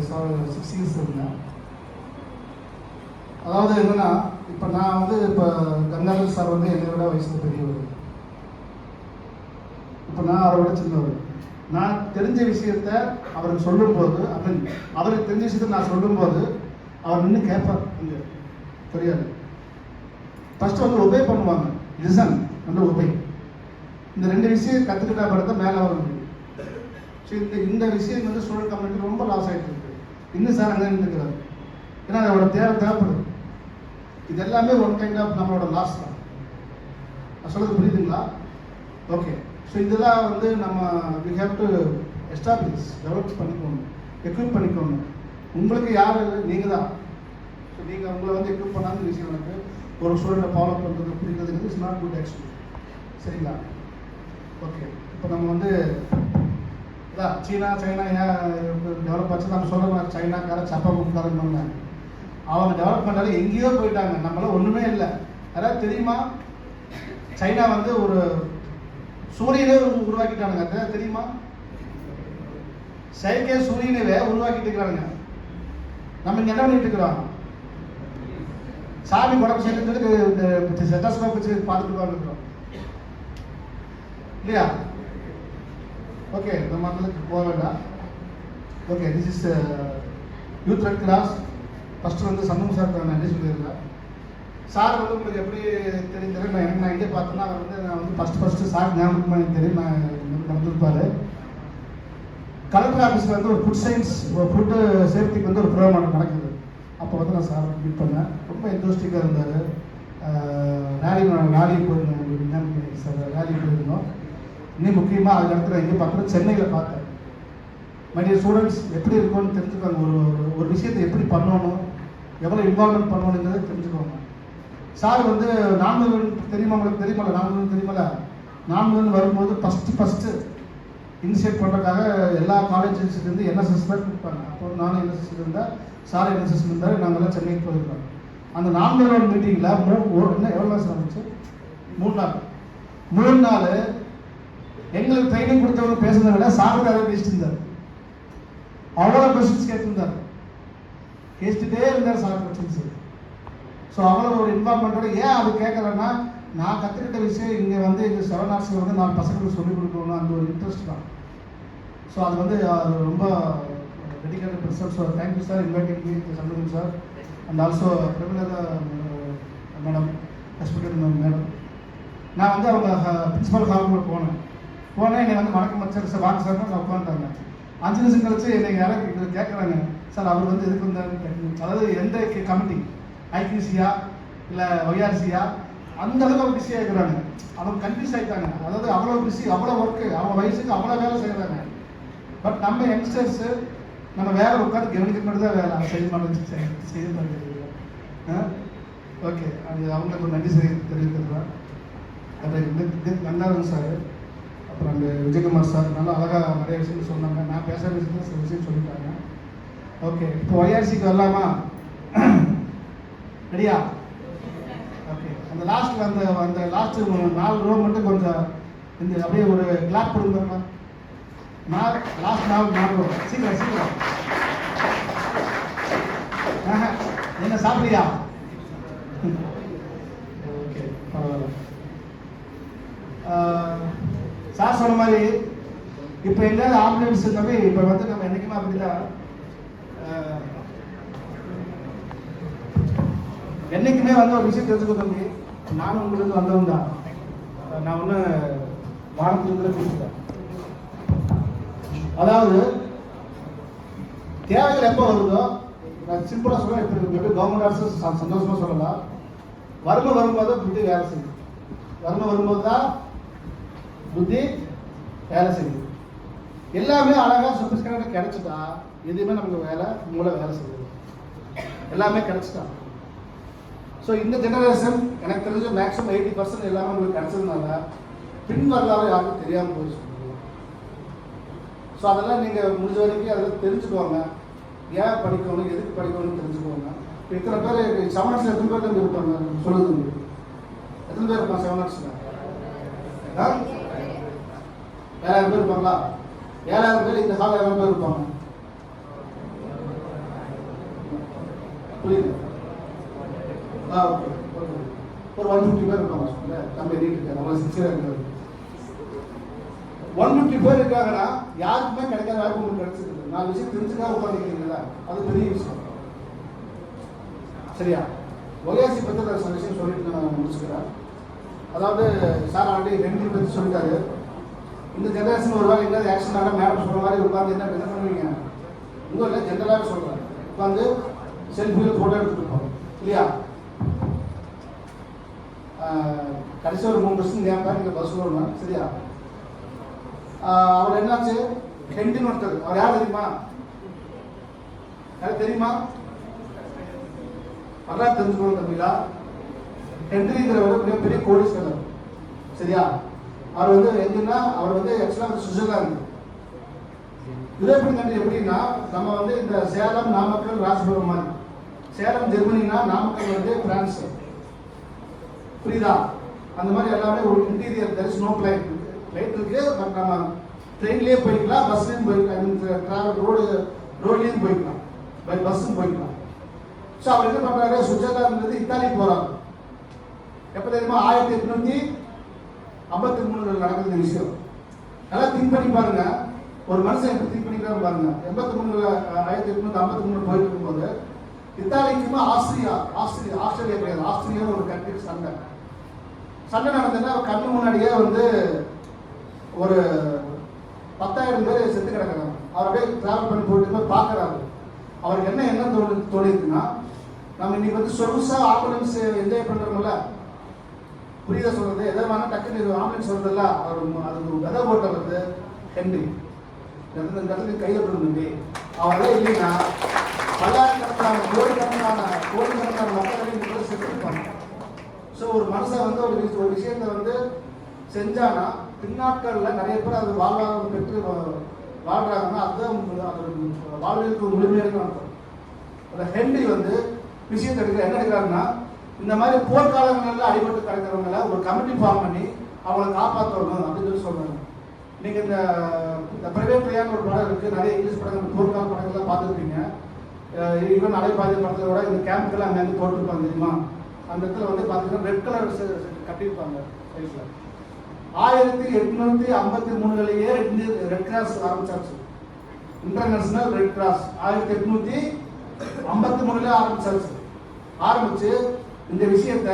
6 இயர்ஸ் இருந்தேன். அதாவது என்னன்னா, இப்போ நான் வந்து இப்போ கங்காதர் சார் வந்து என்னை விட வயசுல பெரியவர், இப்போ நான் அவரை விட சின்னவர். நான் தெரிஞ்ச விஷயத்த அவருக்கு சொல்லும்போது, அவருக்கு தெரிஞ்ச விஷயத்த நான் சொல்லும்போது அவர் நின்று கேட்பார். இங்கே தெரியாது, ஃபர்ஸ்ட் வந்து ஒபே பண்ணுவாங்க, லிசன் வந்து ஒபே. இந்த 2 விஷயம் கற்றுக்கிட்டா படத்தை மேலே வர முடியும். ஸோ இந்த விஷயம் வந்து ஸ்டூடெண்ட் கம்யூனிட்டி ரொம்ப லாஸ் ஆகிட்டு இருக்கு. இன்னும் சார் அங்கே இருக்கிறார், ஏன்னா அதோட தேவைப்படுது. இது எல்லாமே ஒன் கைண்ட் ஆஃப் நம்மளோட லாஸ் தான். சொல்றது புரியுதுங்களா? ஓகே. ஸோ இதெல்லாம் வந்து நம்ம we have to establish, develop பண்ணிக்கணும், எக்யூப் பண்ணிக்கணும். உங்களுக்கு யார்? நீங்கள் தான். ஸோ நீங்கள் உங்களை வந்து எக்யூப் பண்ணாத விஷயம் எனக்கு ஒரு ஸ்டூடெண்ட்டை ஃபாலோ பண்ணுறது புரியுறதுக்கு இட்ஸ் நாட் குட் ஆக்சுவலி. சரிங்களா? ஓகே. இப்போ நம்ம வந்து இதான் சைனா ஏன் டெவலப் ஆச்சு நம்ம சொல்கிறோம். சைனாக்கார சப்பாக்காரங்க அவங்க டெவலப் பண்ணாலும் எங்கேயோ போயிட்டாங்க, நம்மளாம் ஒன்றுமே இல்லை. அதாவது தெரியுமா, சைனா வந்து ஒரு சூரியனே உருவாக்கிட்டானுங்க. அதான் தெரியுமா? செயற்கை சூரியனவே உருவாக்கிட்டு இருக்கிறாங்க. நம்ம இங்கே என்ன பண்ணிட்டு இருக்கிறோம்? சாமி உடம்பு சேர்த்து செட்டாஸ்கோப் வச்சு பார்த்துட்டு இருக்கிறோம் இல்லையா? ஓகே, நம்ம அதுக்கு போக வேண்டாம். Okay, this his youth red cross. First வந்து சண்முகம் சார் நான் நன்றி சொல்லியிருந்தேன். சார் வந்து உங்களுக்கு எப்படி தெரிஞ்சது? நான் இங்கே பார்த்தேன்னா அவர் வந்து நான் வந்து ஃபஸ்ட்டு சார் ஞாபகம் எனக்கு தெரியும், நான் நடந்திருப்பார். கலெக்டர் ஆஃபீஸில் வந்து ஒரு ஃபுட் சயின்ஸ் ஃபுட்டு சேஃப்டிக்கு வந்து ஒரு ப்ரோக்ராம் நடக்குது. அப்போ வந்து நான் சார் மீட் பண்ணேன். ரொம்ப இன்ட்ரெஸ்டிங்காக இருந்தார். ரேலி போயிருந்தோம் சார், ரேலி போயிருந்தோம். இன்னும் முக்கியமாக அது இடத்துல எங்கே பார்த்தோம், சென்னையில் பார்த்தேன். மைடியர் ஸ்டூடெண்ட்ஸ் எப்படி இருக்கும்னு தெரிஞ்சுக்கோங்க. ஒரு விஷயத்தை எப்படி பண்ணணும், எவ்வளோ இன்வால்மெண்ட் பண்ணணுங்கிறத தெரிஞ்சுக்கோங்க. சார் வந்து நான்முகன் தெரியுமா? உங்களுக்கு தெரியுமா? நான்முகன் தெரியுமில்ல? நான்முகன் வரும்போது ஃபஸ்ட்டு இனிஷியேட் பண்ணுறதுக்காக எல்லா காலேஜஸ்லேருந்து என்எஸ்எஸ் தான் கொடுப்பாங்க. அப்போ நானும் என்எஸ்எஸ் இருந்தேன், சார் என்எஸ்எஸ் இருந்தார். நாங்கள்லாம் சென்னைக்கு போயிருக்கோம். அந்த 4 மீட்டிங்கில் எவ்வளோ நாள் ஆச்சு? 3 நாள். 3 நாள் எங்களுக்கு ட்ரைனிங் கொடுத்தவங்க பேசுறதை விட சார் அதை பேசிட்டு இருந்தார். அவ்வளோ கொஸ்டின்ஸ் கேட்டிருந்தார், கேட்டுட்டே இருந்தார் சார் கொஸ்டின்ஸ். ஸோ அவ்வளோ ஒரு இன்வால்மெண்ட்டோட. ஏன் அது கேட்கலன்னா, நான் கற்றுக்கிட்ட விஷயம் இங்கே வந்து எங்கள் 7 hours வந்து நான் பசங்களுக்கு சொல்லிக் கொடுக்கணும், அந்த ஒரு இன்ட்ரெஸ்ட் தான். ஸோ அது வந்து அது ரொம்ப dedicated person. So thank you sir, inviting me, Shanmugam sir, and also Prabalatha madam, respected madam. நான் வந்து அவங்க பிரின்சிபல் ஹால் போனேன். என்னை வந்து வணக்கம் வச்சார் சார், வாங்க சார், நான் உட்காந்துட்டாங்க. 5 நிமிஷம் கழிச்சு என்னை யாரும் கேட்குறாங்க, சார் அவர் வந்து எதுக்கு வந்தார்? அதாவது எந்த கமிட்டி, ஐபிசியா இல்லை ஒய்ஆர்சியா, அந்த அளவுக்கு அவங்க பிஸியாக இருக்கிறாங்க. அவங்க கன்ஃபியூஸ் ஆகிட்டாங்க. அதாவது அவ்வளோ பிஸி, அவ்வளோ ஒர்க்கு, அவங்க வயசுக்கு அவ்வளோ வேலை செய்கிறாங்க. பட் நம்ம யங்ஸ்டர்ஸு நம்ம வேலை உட்காந்து கவனிக்க மட்டும் தான் வேலை, செய்ய மாட்டேங்குது. ஓகே, அது அவங்களுக்கு ஒரு நன்றி தெரிவிக்கிறேன். அது கங்காதரன் சார், அப்புறம் அந்த விஜயகுமார் சார் நல்லா அழகாக நிறைய விஷயங்கள் சொன்னாங்க. நான் பேசுகிற விஷயத்தில் சில விஷயம் சொல்லிட்டாங்க. ஓகே, இப்போ ஒய்ஆர்சிக்கு வரலாமா? ரெடியா? ஓகே. அந்த லாஸ்ட்ல அந்த லாஸ்ட் 4 ரோ மட்டும் கொஞ்சம் இந்த அப்படியே ஒரு கிளாப் கொடுங்க. லாஸ்ட் 4 ரோ சீக்கிரம். என்ன சாப்பிடுறியா? ஓகே, சார் சொன்ன மாதிரி இப்போ எங்கேயாவது ஆம்புலன்ஸ் தம்பி இப்போ வந்து நம்ம என்னைக்குமே அப்படிதான் என்னைக்குமே வந்து ஒரு விஷயம் தெரிஞ்சுக்க தம்பி. நானும் உங்களுக்கு வந்தவன் தான். நான் ஒன்று வானத்திலிருந்து பேசுகிறேன். அதாவது தேவைகள் எப்போ வருதோ, நான் சிம்பிளாக சொல்லுவேன். இப்போ கவர்மெண்ட் அரசு சந்தோஷமாக சொல்லலாம். வறுமை வரும்போது புத்தி வேலை செய்யுது. வறுமை வரும்போது தான் புத்தி வேலை செய்யுது. எல்லாமே அழகாக சொபிஸ்டிகேட்டடாக கிடைச்சிட்டா எதுவுமே நமக்கு மூளை வேலை செய்யுது. எல்லாமே கிடைச்சிட்டா. ஸோ இந்த ஜெனரேஷன் எனக்கு தெரிஞ்ச மேக்ஸிமம் 80% எல்லாமே உங்களுக்கு கிடைச்சதுனால பின் வரலாறு யாருக்கும் தெரியாமல் போய் சொல்லுவோம். ஸோ அதெல்லாம் நீங்கள் முடிஞ்ச வரைக்கும் அதெல்லாம் தெரிஞ்சுக்குவாங்க. ஏன் படிக்கணும், எதுக்கு படிக்கணும்னு தெரிஞ்சுக்குவாங்க. இப்போ இத்தனை பேர் 7 Arts எத்தனை பேர் இருப்பாங்க சொல்லுது உங்களுக்கு? எத்தனை பேர் இருப்பாங்க 7 Arts? 7000 பேர் இருப்பாங்களா? 7000 பேர் இந்த ஹால் 7000 பேர் இருப்பாங்க. புரியுது? ஒரு 150 பேர் இருப்பாங்க. நம்ம இருக்காங்க, நம்ம சின்சியரா இருக்காங்க. 150 பேர் இருக்காங்கன்னா யாருக்குமே கிடைக்காத வாய்ப்பு உங்களுக்கு கிடைச்சிருக்கு. 4 விஷயம் தெரிஞ்சுக்காக உட்காந்துக்கிறீங்களா, அது பெரிய விஷயம். சரியா? ஒய்ஆர்சி பற்றி ஒரு விஷயம் சொல்லிட்டு நான் முடிச்சுக்கிறேன். அதாவது சார் ஆல்ரெடி ஹென்றி பற்றி சொல்லிட்டாரு. இந்த ஜெனரேஷன் ஒரு வேலை எங்கேயாவது ஆக்ஷன் ஆனால் மேடம் சொல்கிற மாதிரி உட்காந்து என்ன பண்ணுவீங்க? உங்கள் இல்லை ஜென்ரலாக சொல்கிறேன். உட்காந்து செல்ஃபியில் ஃபோட்டோ எடுத்துருப்போம் இல்லையா? கடைசி ஒரு 3 வருஷம் கேட்பேன், நீங்கள் பஸ் சொல்லணும். சரியா? அவர் என்னாச்சு, ஹென்றின்னு ஒருத்தர். அவர் யார் தெரியுமா? யாருக்கு தெரியுமா? வரலாறு தெரிஞ்சுக்கணும் தம்பிங்களா. ஹென்றிங்கிறவர் மிகப்பெரிய கோடீஸ்வரர். சரியா? அவர் வந்து எங்கன்னா அவர் வந்து ஆக்சுவலாக சுவிட்சர்லாந்து. யூரோப்பியன் கண்ட்ரி எப்படின்னா, நம்ம வந்து இந்த சேலம், நாமக்கல், ராசிபுரம் மாதிரி. சேலம் ஜெர்மனினா, நாமக்கல் வந்து பிரான்ஸ். புரியுதா? அந்த மாதிரி எல்லாமே ஒரு interior. There is no flight. Flight இருக்கு, பட் நம்ம ட்ரெயின்லேயே போய்க்கலாம், பஸ்லேயும் போய்க்கலாம், டிராவல் ரோட்லேயும் போய்க்கலாம், பை பஸ்ஸும் போய்க்கலாம். ஸோ அவர் என்ன பண்ணுறாரு, சுவிட்சர்லாந்து இத்தாலி போகிறாங்க. எப்போ தெரியுமா? 1853 நடக்குது விஷயம். நல்லா திங்க் பண்ணி பாருங்க. ஒரு மனுஷன் எப்படி திங்க் பண்ணிக்கிறான்னு பாருங்க. 1853 போயிட்டு இருக்கும்போது இத்தாலிக்குமா ஆஸ்திரேலியா கிடையாது, ஆஸ்திரேலியா ஒரு கண்ட்ரி சண்டை நடந்ததுன்னா கண்ணு முன்னாடியே வந்து ஒரு 10,000 பேர் செத்து கிடக்கிறாங்க. அவர் அப்படியே டிராவல் பண்ணி போயிட்டு போய் பார்க்குறாரு. அவருக்கு என்ன தோணிருக்குன்னா, நம்ம இன்னைக்கு வந்து சொகுசாக ஆம்புலன்ஸ் என்ஜாய் பண்ணுறோம்ல, புரியுதா சொல்றது? எதை வேணா டக்குன்னு ஆம்புலன்ஸ் வருதுல்ல, அது ஒரு விதை போட்ட வந்து ஹென்றி இந்த இடத்துல கையில் தம்பி. அவரெல்லாம் இல்லைன்னா பல்லாயிரக்கணக்கான கோடிக்கணக்கான மக்களையும் செத்துருப்பாங்க. ஸோ ஒரு மனுஷன் வந்து ஒரு விஷயத்தை வந்து செஞ்சானா பின்னாட்களில் நிறைய பேர் அது வாழ்வாதாரம் பெற்று வாழ்றாங்கன்னா அதுதான் அது வாழ்விற்கு ஒரு முழுமையாக அர்த்தம். அந்த ஹென்றி வந்து விஷயத்தை என்ன எடுக்கிறாருன்னா, இந்த மாதிரி போர்க்காலங்களில் அடிபட்டு கிடக்கிறவங்கள ஒரு கமிட்டி ஃபார்ம் பண்ணி அவங்கள காப்பாற்றணும் அப்படின்னு சொல்லி சொல்றாங்க. நீங்கள் இந்த பிரைவேட் பிரியான்னு ஒரு படம் இருக்குது, நிறைய இங்கிலீஷ் படங்கள் போர்க்கால படங்கள்லாம் பார்த்துருப்பீங்க. ஈவன் நடைபாதை படத்தில் கூட இந்த கேம்ப்கெல்லாம் அங்கேருந்து போட்டிருப்பாங்க தெரியுமா? அந்த இடத்துல வந்து பார்த்தீங்கன்னா ரெட் கலர் கட்டியிருப்பாங்க சைட்ல. 1853 ரெட் கிராஸ் ஆரம்பிச்சாச்சு. இன்டர்நேஷனல் ரெட் கிராஸ் 1853 ஆரம்பிச்சாச்சு. ஆரம்பிச்சு இந்த விஷயத்த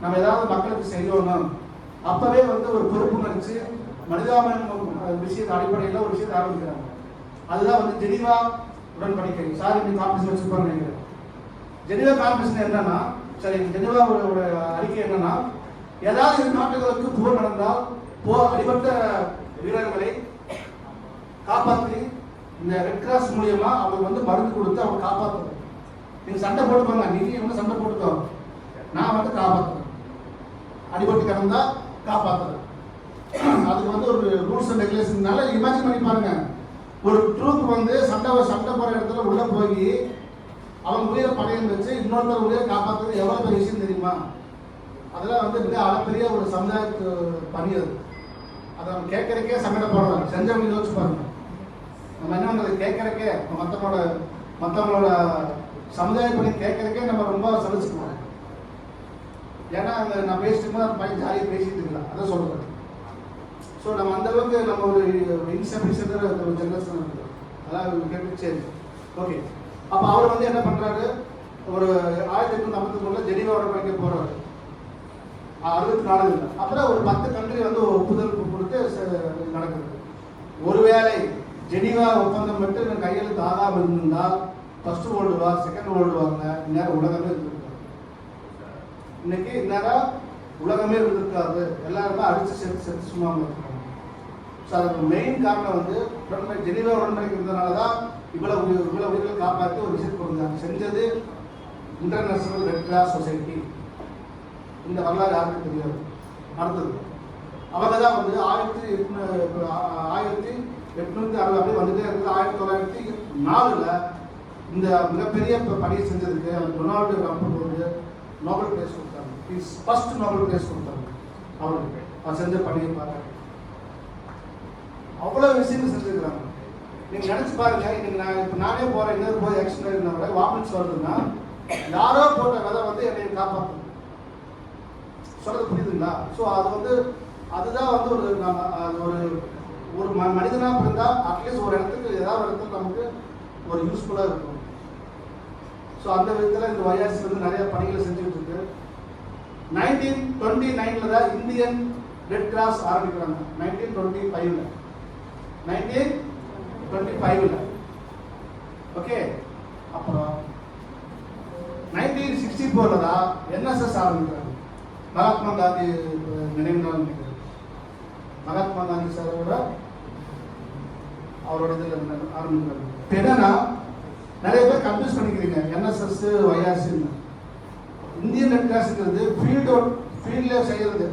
நம்ம ஏதாவது மக்களுக்கு செய்யணும், அப்பவே வந்து ஒரு பொறுப்பு நினைச்சு மனிதாபிமான விஷயத்த அடிப்படையில் ஒரு விஷயத்தை ஆரம்பிக்கிறாங்க. அதுதான் வந்து ஜெனீவா உடன்படிக்கை. சாரி, நீங்க காம்படிஷன் வச்சிருப்பாங்க நினைக்கிறேன். ஜெனீவா காம்படிஷன் என்னன்னா, சரி, ஜெனீவாவோட அறிக்கை என்னன்னா, ஏதாவது இரு நாட்டுகளுக்கு போர் நடந்தால் அடிபட்ட வீரர்களை காப்பாற்றி இந்த ரெட் கிராஸ் மூலியமா அவங்க வந்து மருந்து கொடுத்து அவங்க காப்பாற்றணும். நீங்க சண்டை போட்டுக்கோங்க, நீங்க வந்து சண்டை போட்டுக்கோ, நான் வந்து காப்பாற்றுறேன், அடிபட்டு கிடந்தா காப்பாற்றுறேன். அதுக்கு வந்து ஒரு ரூல்ஸ் அண்ட் ரெகுலேஷன். நல்லா இமேஜின் பண்ணி பாருங்க. ஒரு ட்ரூப் வந்து சண்டை போற இடத்துல உள்ள போய் அவங்க உயிரை படையம் வச்சு இன்னொருத்தர் உயிரை காப்பாற்றுறது எவ்வளவு பெரிய விஷயம் தெரியுமா?
அதெல்லாம் வந்து மிக அளப்பெரிய ஒரு சமுதாயத்து பணி அது. அதை நம்ம கேட்கறக்கே சங்கடப்படுறோம். செஞ்சவங்க யோசிச்சு பாருங்க. நம்ம என்ன பண்ணுறது, கேட்கறக்கே மற்றவங்களோட சமுதாய பணி கேட்கறக்கே நம்ம ரொம்ப சலிச்சுக்குவோம். ஏன்னா அங்கே நான் பேசிட்டு போது அந்த பையன் ஜாலியாக பேசிட்டு இருக்கலாம், அதை சொல்கிறேன். ஸோ நம்ம அந்த அளவுக்கு நம்ம ஒரு இன்சபிஷன் ஒரு ஜெனரேஷன் இருக்குது. அதான் கேட்டு சரி ஓகே. அப்போ அவர் வந்து என்ன பண்ணுறாரு, ஒரு 1853 ஜெனீவாவோட படிக்க போகிறாரு. 64 நாடுகள். அப்புறம் ஒரு 10 கண்ட்ரி வந்து ஒப்புதல் கொடுத்து நடக்குது. ஒருவேளை ஜெனீவா ஒப்பந்தம் மட்டும் கையெழுத்து ஆகாமல் இருந்திருந்தால் first world war, second world வார்ல இந்நேரம் உலகமே இருந்திருக்காரு. இன்னைக்கு இந்நேரம் உலகமே இருந்திருக்காது. எல்லாருமே அடிச்சு செத்து சும்மா இருக்காங்க. ஸோ அதுக்கு மெயின் காரணம் வந்து ஜெனீவா உடன்படிக்கை இருந்ததுனால தான் இவ்வளவு உயிர்களை காப்பாற்றி ஒரு விஷயம் கொடுத்தாங்க. செஞ்சது இன்டர்நேஷனல் ரெட் கிராஸ் சொசைட்டி. இந்த வரலாறு யாருக்கும் தெரியாது. அடுத்தது அவங்க தான் வந்து 1860 அப்படி வந்துட்டே இருக்குது. 1904 இந்த மிகப்பெரிய பணியை செஞ்சதுக்கு டொனால்டு ட்ரம்ப் வந்து நோபல் பிரைஸ் கொடுத்தாங்க. ஃபர்ஸ்ட் நோபல் பிரைஸ் கொடுத்தாங்க அவருக்கு. அவர் செஞ்ச பணியை பார்க்க அவ்வளோ விஷயங்கள் செஞ்சுருக்கிறாங்க. நீங்கள் நினச்சி பாருங்க. இன்னைக்கு இப்போ நானே போகிறேன், இன்னொரு போய் ஆக்சிடென்ட் இருந்தாங்க வாமிட்ஸ் வருதுன்னா யாரோ போட்ட விதை வந்து என்னை காப்பாற்றணும். சொல்றது புரியுதுங்களா? ஸோ அது வந்து அதுதான் வந்து ஒரு நம்ம ஒரு மனிதனாக இருந்தால் அட்லீஸ்ட் ஒரு இடத்துக்கு ஏதாவது ஒரு இடத்துல நமக்கு ஒரு யூஸ்ஃபுல்லாக இருக்கும். ஸோ அந்த விதத்தில் இந்த YRC வந்து நிறைய பணிகளை செஞ்சுட்டு இருக்கு. 1929 தான் இந்தியன் ரெட் கிராஸ் ஆரம்பிக்கிறாங்க. 1925 ஓகே. அப்புறம் 1964 தான் NSS ஆரம்பிக்கிறாங்க. மகாத்மா காந்தி நினைவு நாள் நினைக்கிறது. மகாத்மா காந்தி சாரோட அவரோட இதில் ஆரம்பிக்கிறாங்க. என்னன்னா நிறைய பேர் கன்ஃபியூஸ் பண்ணிக்கிறீங்க NSS YRC. இந்தியன் ரெட் கிராஸ்ங்கிறது ஃபீல்டில் செய்கிறது.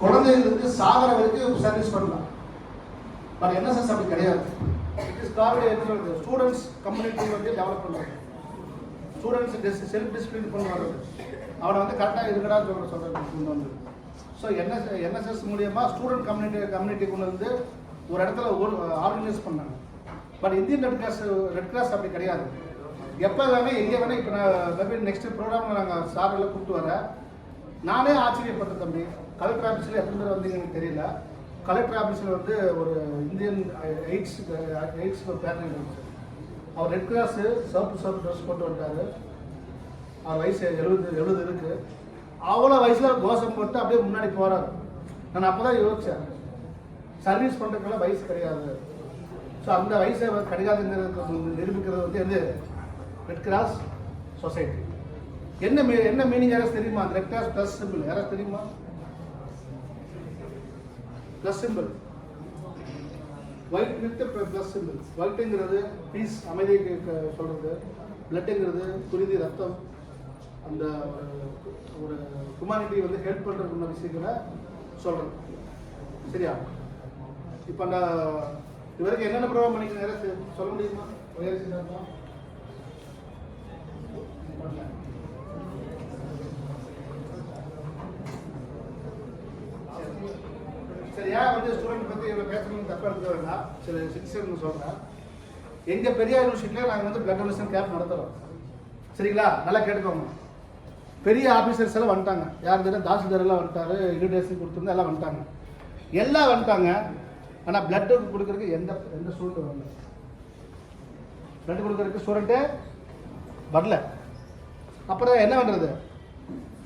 குழந்தைகளுக்கு சாகர வரைக்கும் சர்வீஸ் பண்ணலாம். பட் NSS அப்படி கிடையாது. It is called students community வந்து டெவலப் பண்ணுறாங்க. ஸ்டூடெண்ட்ஸ் செல்ஃப் டிசிப்ளின் பண்ணுவாங்க. அவனை வந்து கரெக்டாக இருக்கடா சொல்கிறது கொண்டு வந்து. ஸோ NSS மூலியமாக ஸ்டூடெண்ட் கம்யூனிட்டி கொண்டு வந்து ஒரு இடத்துல ஆர்கனைஸ் பண்ணாங்க. பட் இந்தியன் ரெட் கிராஸ் அப்படி கிடையாது. எப்போ வேணால் எங்கே வேணால் இப்போ நான் மேபி நெக்ஸ்ட் ப்ரோக்ராமில் நாங்கள் சாரெல்லாம் கூப்பிட்டு வரேன். நானே ஆச்சரியப்பட்டேன் தம்பி. கலெக்டர் ஆஃபீஸில் எத்தனை பேர் வந்தீங்கன்னு எனக்கு தெரியல. கலெக்டர் ஆஃபீஸில் வந்து ஒரு இந்தியன் எய்ட்ஸ் பேரண்ட் இருந்துச்சு. அவர் ரெட் கிராஸு சர்ப்பு ட்ரெஸ் போட்டு வந்துட்டார். அவர் வயசு 70 இருக்கு. அவ்வளோ வயசில் கோஷம் போட்டு அப்படியே முன்னாடி போகிறார். நான் அப்போ தான் யோசித்தேன், சர்வீஸ் பண்ணுறதுக்கெல்லாம் வயசு கிடையாது. ஸோ அந்த வயசை கிடையாதுங்கிறது நிரூபிக்கிறது வந்து எது ரெட் கிராஸ் சொசைட்டி. என்ன மீனிங் யாராவது தெரியுமா? அந்த ரெட் கிராஸ் ப்ளஸ் சிம்பிள் யாராவது தெரியுமா? Plus symbol white with plus symbol. ஒயிட்டுங்கிறது பீஸ், அமைதிக்கு சொல்கிறது. பிளட்டுங்கிறது குருதி, ரத்தம். அந்த ஒரு ஹியூமானிட்டி வந்து ஹெல்ப் பண்ணுறதுக்குள்ள விஷயங்களை சொல்கிறது. சரியா? இப்போ நான் இதுவரைக்கும் என்னென்ன ப்ரோக்ராம் பண்ணிக்க நேரம் சொல்ல முடியுமா? சரியா? வந்து ஸ்டூடெண்ட் பற்றி இவ்வளோ பேசணும்னு தப்பாக இருக்க வேண்டாம். சில சிட்டிசன் சொல்கிறேன். எங்கள் பெரியார் யூனிவர்சிட்டியில் நாங்கள் வந்து பிளட் டொனேஷன் கேம்ப் நடத்துகிறோம். சரிங்களா? நல்லா கேட்டுக்கோங்க. பெரிய ஆஃபீஸர்ஸ் எல்லாம் வந்துட்டாங்க. யார் தெரியும்? தாசில்தார் எல்லாம் வந்துட்டாரு. இன்விடேஷன் கொடுத்துருந்தா எல்லாம் வந்துட்டாங்க. எல்லாம் வந்துட்டாங்க. ஆனால் பிளட்டு கொடுக்குறதுக்கு எந்த ஸ்டூடெண்ட் வரல. பிளட் கொடுக்குறதுக்கு ஸ்டூடெண்ட்டே வரல. அப்புறம் என்ன பண்ணுறது?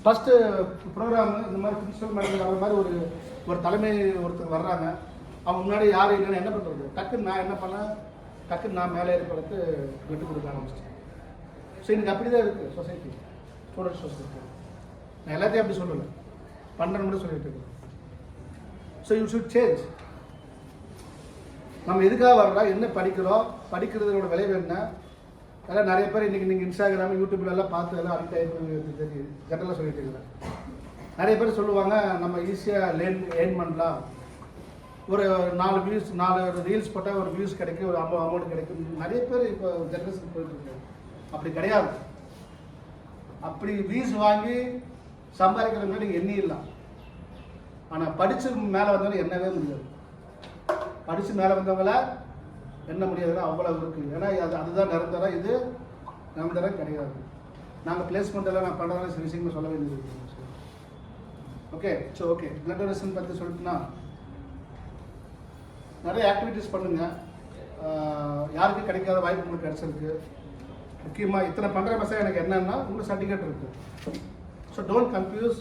ஃபஸ்ட்டு ப்ரோக்ராமு இந்த மாதிரி பிரின்சிபல் மேனேஜர் வர மாதிரி ஒரு தலைமை ஒருத்தர் வர்றாங்க. அவங்க முன்னாடி யார் இல்லைன்னு என்ன பண்ணுறது? டக்குன்னு நான் என்ன பண்ணேன், டக்குன்னு நான் மேலே ஏற்படுத்து பிளட்டு கொடுக்க ஆரம்பிச்சிட்டேன். ஸோ எனக்கு அப்படி தான் இருக்குது சொசைட்டி, ஸ்டூடெண்ட் சொசைட்டி. நான் எல்லாத்தையும் அப்படி சொல்லலை, பண்ணுறேன்னு மட்டும் சொல்லிட்டு இருக்கேன். So you should change. நம்ம எதுக்காக வர்றோம், என்ன படிக்கிறோம், படிக்கிறதோட விளைவு என்ன? அதெல்லாம் நிறைய பேர் இன்றைக்கி நீங்கள் இன்ஸ்டாகிராம் யூடியூப்லலாம் பார்த்து எல்லாம் அடிக்ட் ஆகிட்டு தெரியுது. ஜென்ரலாக சொல்லிட்டு இருக்கிறேன். நிறைய பேர் சொல்லுவாங்க நம்ம ஈஸியாக ஏர்ன் பண்ணலாம். ஒரு 4 ரீல்ஸ் போட்டால் ஒரு வியூஸ் கிடைக்கும், ஒரு அமௌண்ட் கிடைக்கும். நிறைய பேர் இப்போ ஜென்ரேஷன் போயிட்டு இருக்காங்க. அப்படி கிடையாது. அப்படி வியூஸ் வாங்கி சம்பாதிக்கிறவங்க நீங்கள் எண்ணிடலாம். ஆனால் படித்து மேலே வந்தவங்க எண்ணவே முடியாது. படித்து மேலே வந்தவங்கள எண்ண முடியாதுன்னா அவ்வளோ இருக்குது. ஏன்னா அதுதான் நிரந்தரம், இது நிரந்தரம் கிடையாது. நாங்கள் பிளேஸ்மெண்ட்டெல்லாம் நான் பண்ணுறதால சில விஷயங்கள் சொல்ல வேண்டியது. Okay, so okay, blood donation பற்றி சொல்லிட்டுனா நிறைய ஆக்டிவிட்டீஸ் பண்ணுங்கள். யாருக்கும் கிடைக்காத வாய்ப்பு உங்களுக்கு கிடச்சிருக்கு. முக்கியமாக இத்தனை பண்ணுற மெசேஜ் எனக்கு என்னன்னா உங்களுக்கு சர்டிஃபிகேட் இருக்குது. So don't confuse.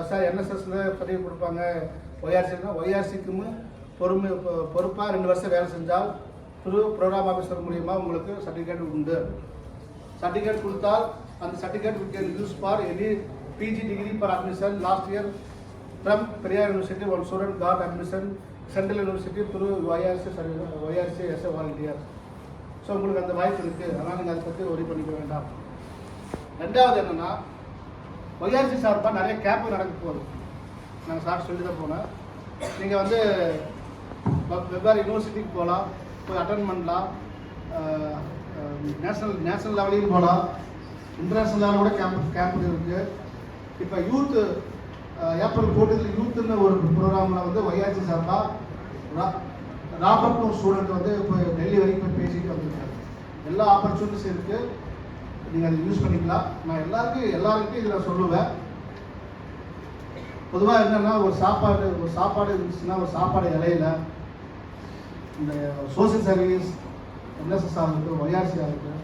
சார் என்எஸ்எஸ்ல சர்டிஃபிகேட் கொடுப்பாங்க, ஒய்ஆர்சினா ஒய்ஆர்சிக்குமே பொறுப்பாக 2 வருஷம் வேலை செஞ்சால் ப்ரோக்ராம் ஆஃபீஸர் மூலியமாக உங்களுக்கு சர்டிஃபிகேட் உண்டு. சர்டிஃபிகேட் கொடுத்தால் அந்த certificate we can use for any PG degree for admission. Last year from Periyar University one student got admission Central University through YRC as a volunteer. So உங்களுக்கு அந்த வாய்ப்பு இருக்குது. அதனால் நீங்கள் அதை பற்றி ஒரி பண்ணிக்க வேண்டாம். ரெண்டாவது என்னென்னா ஒய்ஆர்சி சார்பாக நிறைய கேம்ப் நடக்க போகுது. நாங்கள் சார் சொல்லி தான் போனேன். நீங்கள் வந்து வெவ்வேறு யூனிவர்சிட்டிக்கு போகலாம், போய் அட்டன் பண்ணலாம். நேஷனல் லெவலையும் போகலாம், இன்டர்நேஷ்னல் லெவலில் கூட கேம்ப் இருக்குது. இப்போ யூத் ஏப்ரல் 14 யூத்துன்னு ஒரு ப்ரோக்ராமில் வந்து ஒய்ஆர்சி சார்பாக ராபர்ட்னு ஒரு ஸ்டூடெண்ட் வந்து இப்போ டெல்லி வரைக்கும் போய் பேசிட்டு வந்திருக்காரு. எல்லா ஆப்பர்ச்சுனிட்டிஸ் இருக்குது, நீங்கள் அதை யூஸ் பண்ணிக்கலாம். நான் எல்லாருக்கும் இதில் சொல்லுவேன். பொதுவாக என்னென்னா ஒரு சாப்பாடு இருந்துச்சுன்னா ஒரு சாப்பாடு இலையில இந்த சோசியல் சர்வீஸ் என்எஸ்எஸ்ஆர் இருக்குது, ஒய்ஆர்சியாக இருக்குது,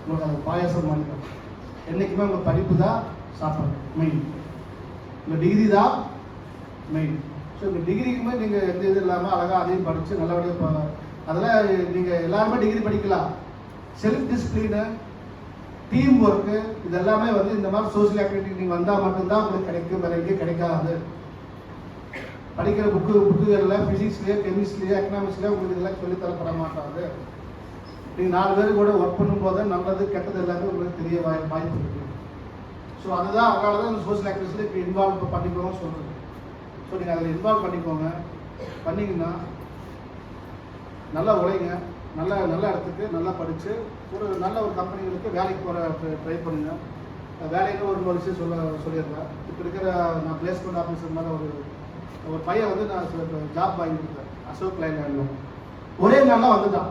உங்களுக்கு அது பாயாசம் மாநிலம். என்றைக்குமே உங்கள் படிப்பு தான் சாப்பாடு மெயின், உங்கள் டிகிரி தான் மெயின். ஸோ இந்த டிகிரிக்குமே நீங்கள் எந்த இது இல்லாமல் அழகாக அதையும் படித்து நல்லபடியாக அதெல்லாம் நீங்கள் எல்லாருமே டிகிரி படிக்கலாம். செல்ஃப் டிசிப்ளினு, டீம் ஒர்க்கு, இது எல்லாமே வந்து இந்த மாதிரி சோசியல் ஆக்டிவிட்டி நீங்கள் வந்தால் மட்டும்தான் உங்களுக்கு கிடைக்கும், வேறு எங்கேயும் கிடைக்காது. படிக்கிற புக்குகளில் ஃபிசிக்ஸ்லேயோ கெமிஸ்ட்ரிலையோ எக்கனாமிக்ஸ்லேயோ உங்களுக்கு இதெல்லாம் சொல்லித்தரப்பட மாட்டாது. நீங்கள் 4 பேர் கூட ஒர்க் பண்ணும்போது நல்லது கெட்டது எல்லாமே உங்களுக்கு தெரிய வாய்ப்பு இருக்குது. ஸோ அதுதான் அதனால தான் இந்த சோசியல் ஆக்டிவிட்டிஸில் இப்போ இன்வால்வ் பண்ணிக்கணும்னு சொல்கிறது. ஸோ நீங்கள் அதில் இன்வால்வ் பண்ணிக்கோங்க. பண்ணிங்கன்னா நல்லா உழைங்க, நல்ல இடத்துக்கு நல்லா படித்து நல்ல ஒரு கம்பெனிகளுக்கு வேலைக்கு போகிற ட்ரை பண்ணுங்கள். வேலைக்கு ஒரு விஷயம் சொல்லிடுறேன். இப்போ இருக்கிற நான் பிளேஸ்மெண்ட் ஆஃபீஸர் மேலே ஒரு பையன் வந்து நான் ஜாப் வாங்கி கொடுத்தேன் அசோக் லைனில். ஒரே நாளில் வந்துட்டான்.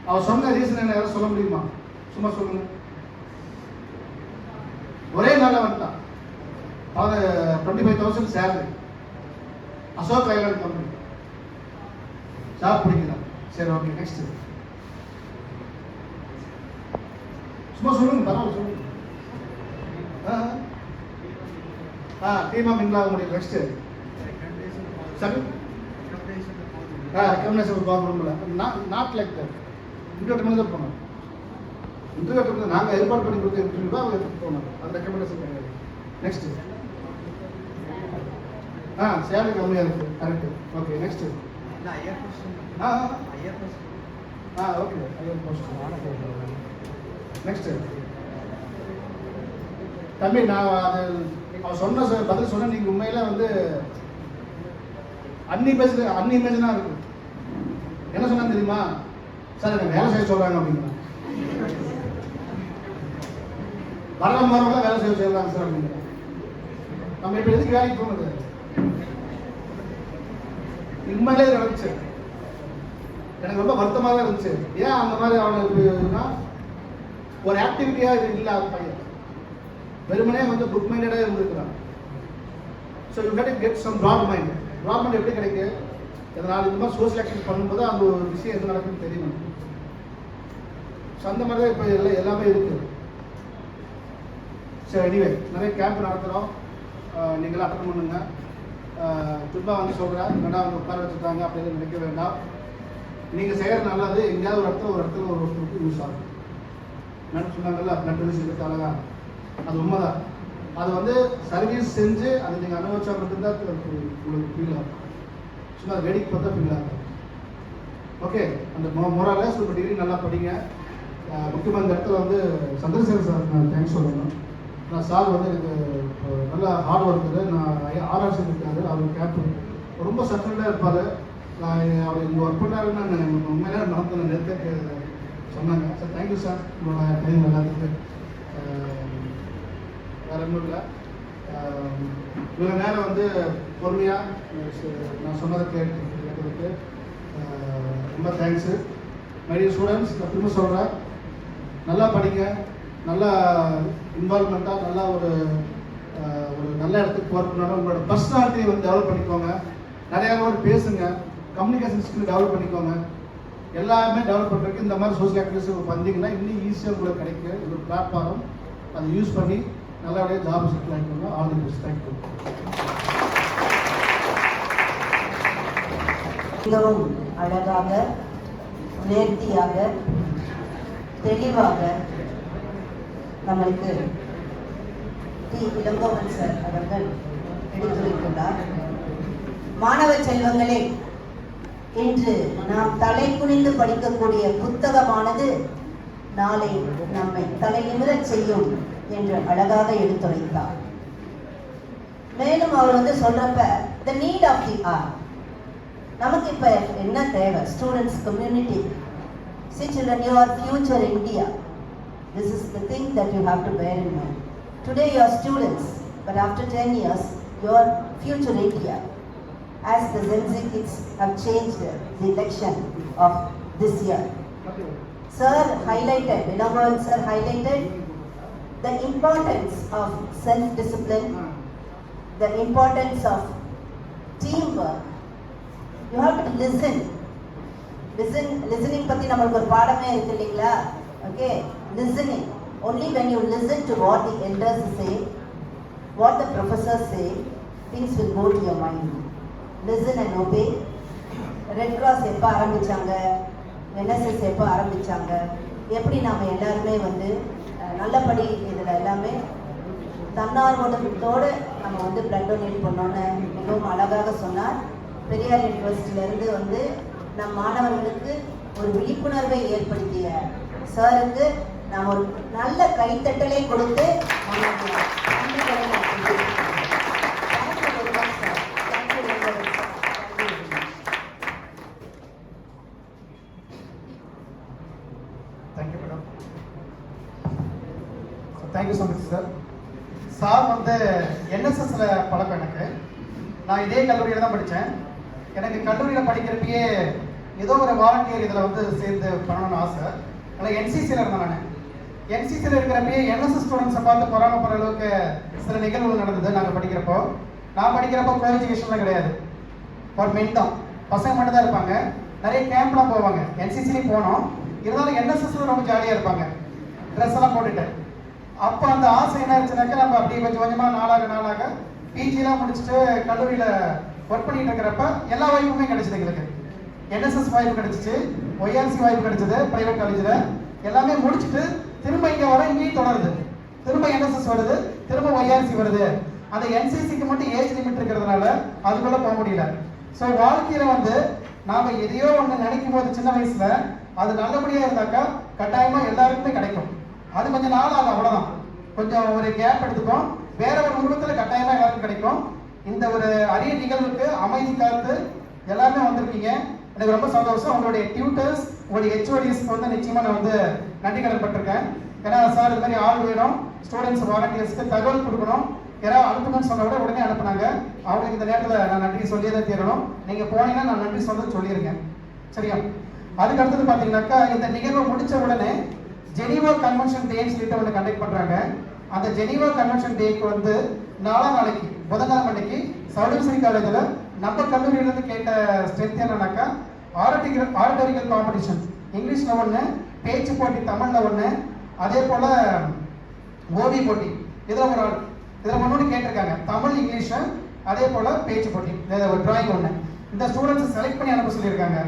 அவர் சொன்ன ரீசன் என்ன யாரும் சொல்ல முடியுமா? சும்மா சொல்லுங்க. ஒரே நாளில் வந்துட்டான். 25,000 salary, Ashok Leyland company. Job பிடிக்கிறான். சரி, ஓகே, நெக்ஸ்ட். சும்மா சொல்லுங்க, பரவாயில்ல சொல்லுங்க. டீமா மிங்கலாக முடியும். நெக்ஸ்ட் சரி, ரெக்கமெண்டேஷன் ப்ராப்ளம்ல நாட் லைக் தட். இன்டர்வியூ தான் போனோம். இன்டர்வியூ நாங்கள் ஏற்பாடு பண்ணி கொடுத்த இன்டர்வியூ தான் அவங்க எடுத்து போனோம். அது ரெக்கமெண்டேஷன் கிடையாது. நெக்ஸ்ட். சேலரி கம்மியாக இருக்குது. Correct. Okay, next. Okay, Iyer post. Next. தம்பி, நான் அது அவன் சொன்ன பதில் சொன்ன நீங்கள் உண்மையில வந்து அன்இமேஜினாக இருக்கு. என்ன சொன்னான்னு தெரியுமா? சார் எனக்கு வேலை செய்ய சொல்கிறாங்க அப்படின்னா. வரலாம் வேலை செய்ய சொல்கிறாங்க சார் அப்படிங்கிற. நம்ம இப்போ எதுக்கு வேலைக்கு போனது? உண்மையிலே நடந்துச்சு. எனக்கு ரொம்ப வருத்தமாக தான் இருந்துச்சு. ஏன் அந்த மாதிரி அவனுக்குன்னா ஒரு ஆக்டிவிட்டியாக இது இல்லை. அந்த பையன் வெறுமனே வந்து புக் மைண்டடாக இருந்திருக்கிறான். So you can get some broad mind. Broad mind எப்படி கிடைக்கும்? இதனால் இந்த மாதிரி சோசியல் ஆக்டிவிட்டி பண்ணும்போது அந்த ஒரு விஷயம் எது நடக்குன்னு தெரியும். ஸோ அந்த மாதிரி தான் இப்போ எல்லாமே இருக்குது. சரி, எனிவே நிறைய கேம்ப் நடத்துகிறோம். நீங்களாம் அட்டன் பண்ணுங்க. திரும்ப வந்து சொல்கிறேன், வேண்டாம் வந்து உட்கார வச்சுருக்காங்க அப்படின்னு நினைக்க வேண்டாம். நீங்கள் செய்கிற நல்லது எங்கேயாவது ஒரு இடத்துல ஒருத்தருக்கு யூஸ் ஆகும். நான் சொன்னாங்கல்ல, பிளட் விஷயத்துக்கு அழகா, அது உண்மைதான். அது வந்து சர்வீஸ் செஞ்சு அதை நீங்கள் அனுபவிச்சா மட்டும்தான் உங்களுக்கு ஃபீல் ஆகும். சும்மா வேடிக்கை பார்த்தா ஃபீல் ஆகும். ஓகே, அந்த மொராலஸ் ஒரு டிகிரி நல்லா படிங்க. முக்கியமாக இந்த இடத்துல வந்து சந்திரசேகர் சார் நான் தேங்க்ஸ் சொல்லணும். நான் சார் வந்து எனக்கு நல்லா ஹார்ட் ஒர்க்கு. நான் ஆர்ஆர்சி இருக்காரு, அவர் கேப் ரொம்ப சர்டிஃபிகேட்டாக இருப்பார். நான் அவர் இங்கே ஒர்க் பண்ணாருன்னு நான் உண்மையிலே நடத்த நேரத்தை சொன்னாங்க. சார் தேங்க்யூ சார், உங்களோட டைம் எல்லாத்துக்கு. வேறு ஒன்றும் இல்லை. இவ்வளோ நேரம் வந்து பொறுமையாக நான் சொன்னதை கேட்டதுக்கு ரொம்ப தேங்க்ஸு. மைடிய ஸ்டூடெண்ட்ஸ், நான் திரும்ப சொல்கிறேன், நல்லா படிங்க, நல்லா இன்வால்மெண்ட்டாக நல்லா ஒரு நல்ல இடத்துக்கு போகிறதுனால உங்களோட பர்சனாலிட்டியை வந்து டெவலப் பண்ணிக்கோங்க. நிறையா பேசுங்க, கம்யூனிகேஷன் ஸ்கில் டெவலப் பண்ணிக்கோங்க. எல்லாமே டெவலப் பண்ணுறதுக்கு இந்த மாதிரி சோஷியல் ஆக்டிவிட்டிஸ் வந்தீங்கன்னா இன்னும் ஈஸியாக உங்களுக்கு கிடைக்கும். இது ஒரு பிளாட்ஃபார்ம், அதை யூஸ் பண்ணி நல்லபடியாக ஜாப் செட்டில் ஆகிக்கோங்க. All the best. தேங்க்யூ.
மிகவும் அழகாக, நேர்த்தியாக, தெளிவாக நம்மளுக்கு டி. இளங்கோவன் சார் அவர்கள் எடுத்துரைத்துள்ளார். மாணவ செல்வங்களே, இன்று நாம் தலை குனிந்து படிக்கக்கூடிய புத்தகமானது நாளை நம்மை தலை நிமிரச் செய்யும் என்று அழகாக எடுத்துரைத்தார். மேலும் அவர் சொல்றப்ப the need of the hour, நமக்கு இப்ப என்ன தேவை? Students, community. See children, you are future India. This is the thing that you have to bear in mind. Today you are students, but after 10 years you are future India. As the Gen Z kids have changed the election of this year. Sir highlighted, Vinodhan sir highlighted the importance of self-discipline, the importance of teamwork. You have to listen. Listening பத்தி நமக்கு ஒரு பாடமே இருக்கு இல்லைங்களா? Okay, listening. Only when you listen to what the elders say, what the professors say, things will go to your mind. Listen and obey. Red Cross எப்போ ஆரம்பிச்சாங்க, NSS எப்போ ஆரம்பிச்சாங்க, எப்படி நாம் எல்லாருமே நல்லபடி இதில் எல்லாமே தன்னார்வத்தோடு நம்ம பிளட் டொனேட் பண்ணோன்னு மிகவும் அழகாக சொன்னார். பெரியார் யூனிவர்சிட்டியிலேருந்து நம் மாணவர்களுக்கு ஒரு விழிப்புணர்வை ஏற்படுத்திய சாருக்கு நாம் ஒரு நல்ல கைத்தட்டலை கொடுத்து
thank you so much sir. Sir என்எஸ்எஸ்ல பழக்கம் எனக்கு. நான் இதே கல்லூரியில் தான் படித்தேன். எனக்கு கல்லூரியில் படிக்கிறப்பயே ஏதோ ஒரு வாலண்டியர் இதில் சேர்ந்து பண்ணணும்னு ஆசை. ஆனால் என்சிசியில் இருந்தேன் நான். என்சிசியில் இருக்கிறப்பயே என்எஸ்எஸ் ஸ்டூடெண்ட்ஸை பார்த்து பொறாமப்படுற அளவுக்கு சில நிகழ்வுகள் நடந்தது. நாங்கள் படிக்கிறப்போ, நான் படிக்கிறப்போ கோ எஜுகேஷன்லாம் கிடையாது, ஒரு மென் தான், பசங்க மட்டும் தான் இருப்பாங்க. நிறைய கேம்ப்லாம் போவாங்க. என்சிசிலையும் போனோம், இருந்தாலும் என்எஸ்எஸ்ல ரொம்ப ஜாலியாக இருப்பாங்க, ட்ரெஸ் எல்லாம் போட்டுட்டு. அப்போ அந்த ஆசை என்ன இருந்துச்சுனாக்கா, நம்ம அப்படியே கொஞ்சம் கொஞ்சமாக நாளாக பிஜிலாம் முடிச்சுட்டு கல்லூரியில் ஒர்க் பண்ணிட்டு இருக்கிறப்ப எல்லா வாய்ப்புமே கிடைச்சிது எங்களுக்கு. என்எஸ்எஸ் வாய்ப்பு கிடைச்சிச்சு, ஒய்ஆர்சி வாய்ப்பு கிடைச்சது பிரைவேட் காலேஜில். எல்லாமே முடிச்சுட்டு திரும்ப இங்கே வர, இங்கேயும் தொடருது. திரும்ப என்எஸ்எஸ் வருது, திரும்ப ஒய்ஆர்சி வருது. அந்த என்சிசிக்கு மட்டும் ஏஜ் லிமிட் இருக்கிறதுனால அதுக்குள்ள போக முடியல. ஸோ வாழ்க்கையில் நாம் எதையோ ஒன்று நினைக்கும் போது சின்ன வயசுல அது நல்லபடியாக இருந்தாக்கா கட்டாயமாக எல்லாருக்குமே கிடைக்கும். அது கொஞ்சம் நாள் ஆகும், அவ்வளோதான். கொஞ்சம் ஒரு கேப் எடுத்துக்கும், வேற ஒரு உருவத்தில் கட்டாயமாக எல்லாருக்கும் கிடைக்கும். இந்த ஒரு அரிய நிகழ்வுக்கு அமைதி காத்து எல்லாருமே வந்திருக்கீங்க. எனக்கு ரொம்ப சந்தோஷம். உங்களுடைய டியூட்டர்ஸ், உங்களுடைய ஹெச்ஓடிஸ்க்கு நிச்சயமாக நான் நன்றி கடன்பட்டிருக்கேன். ஏன்னா சார் இது மாதிரி ஆள் வேணும், ஸ்டூடெண்ட்ஸ் வாலண்டியர்ஸ்க்கு தகவல் கொடுக்கணும். யாராவது அனுப்புங்கன்னு சொன்ன விட உடனே அனுப்புனாங்க. அவங்களுக்கு இந்த நேரத்தில் நான் நன்றி சொல்லியதான் தீரணும். நீங்கள் போனீங்கன்னா நான் நன்றி சொல்றது சொல்லிடுங்க, சரியா? அதுக்கு அடுத்தது பார்த்தீங்கன்னாக்கா, இந்த நிகழ்வு முடிச்ச உடனே ஜெனீவா கன்வென்ஷன் டேன்னு சொல்லிட்டு ஒன்று கண்டக்ட் பண்ணுறாங்க. அந்த ஜெனீவா கன்வென்ஷன் டேக்கு நாளைக்கு புதன்கிழமை அன்னைக்கு சவுடன்சரி காலேஜில் நம்ம கல்லூரியிலேருந்து கேட்ட ஸ்ட்ரென்த் என்னன்னாக்கா, ஆரட்டோரிக்கல் காம்படிஷன் இங்கிலீஷில் ஒன்று, பேச்சு போட்டி தமிழில் ஒன்று, அதே போல் ஓவி போட்டி இதில் ஒரு ஆள் இதில் ஒன்று கேட்டிருக்காங்க. தமிழ், இங்கிலீஷு, அதே போல் பேச்சு போட்டி, ஒரு டிராயிங் ஒன்று. இந்த ஸ்டூடெண்ட்ஸ் செலக்ட் பண்ணி அனுப்ப சொல்லியிருக்காங்க.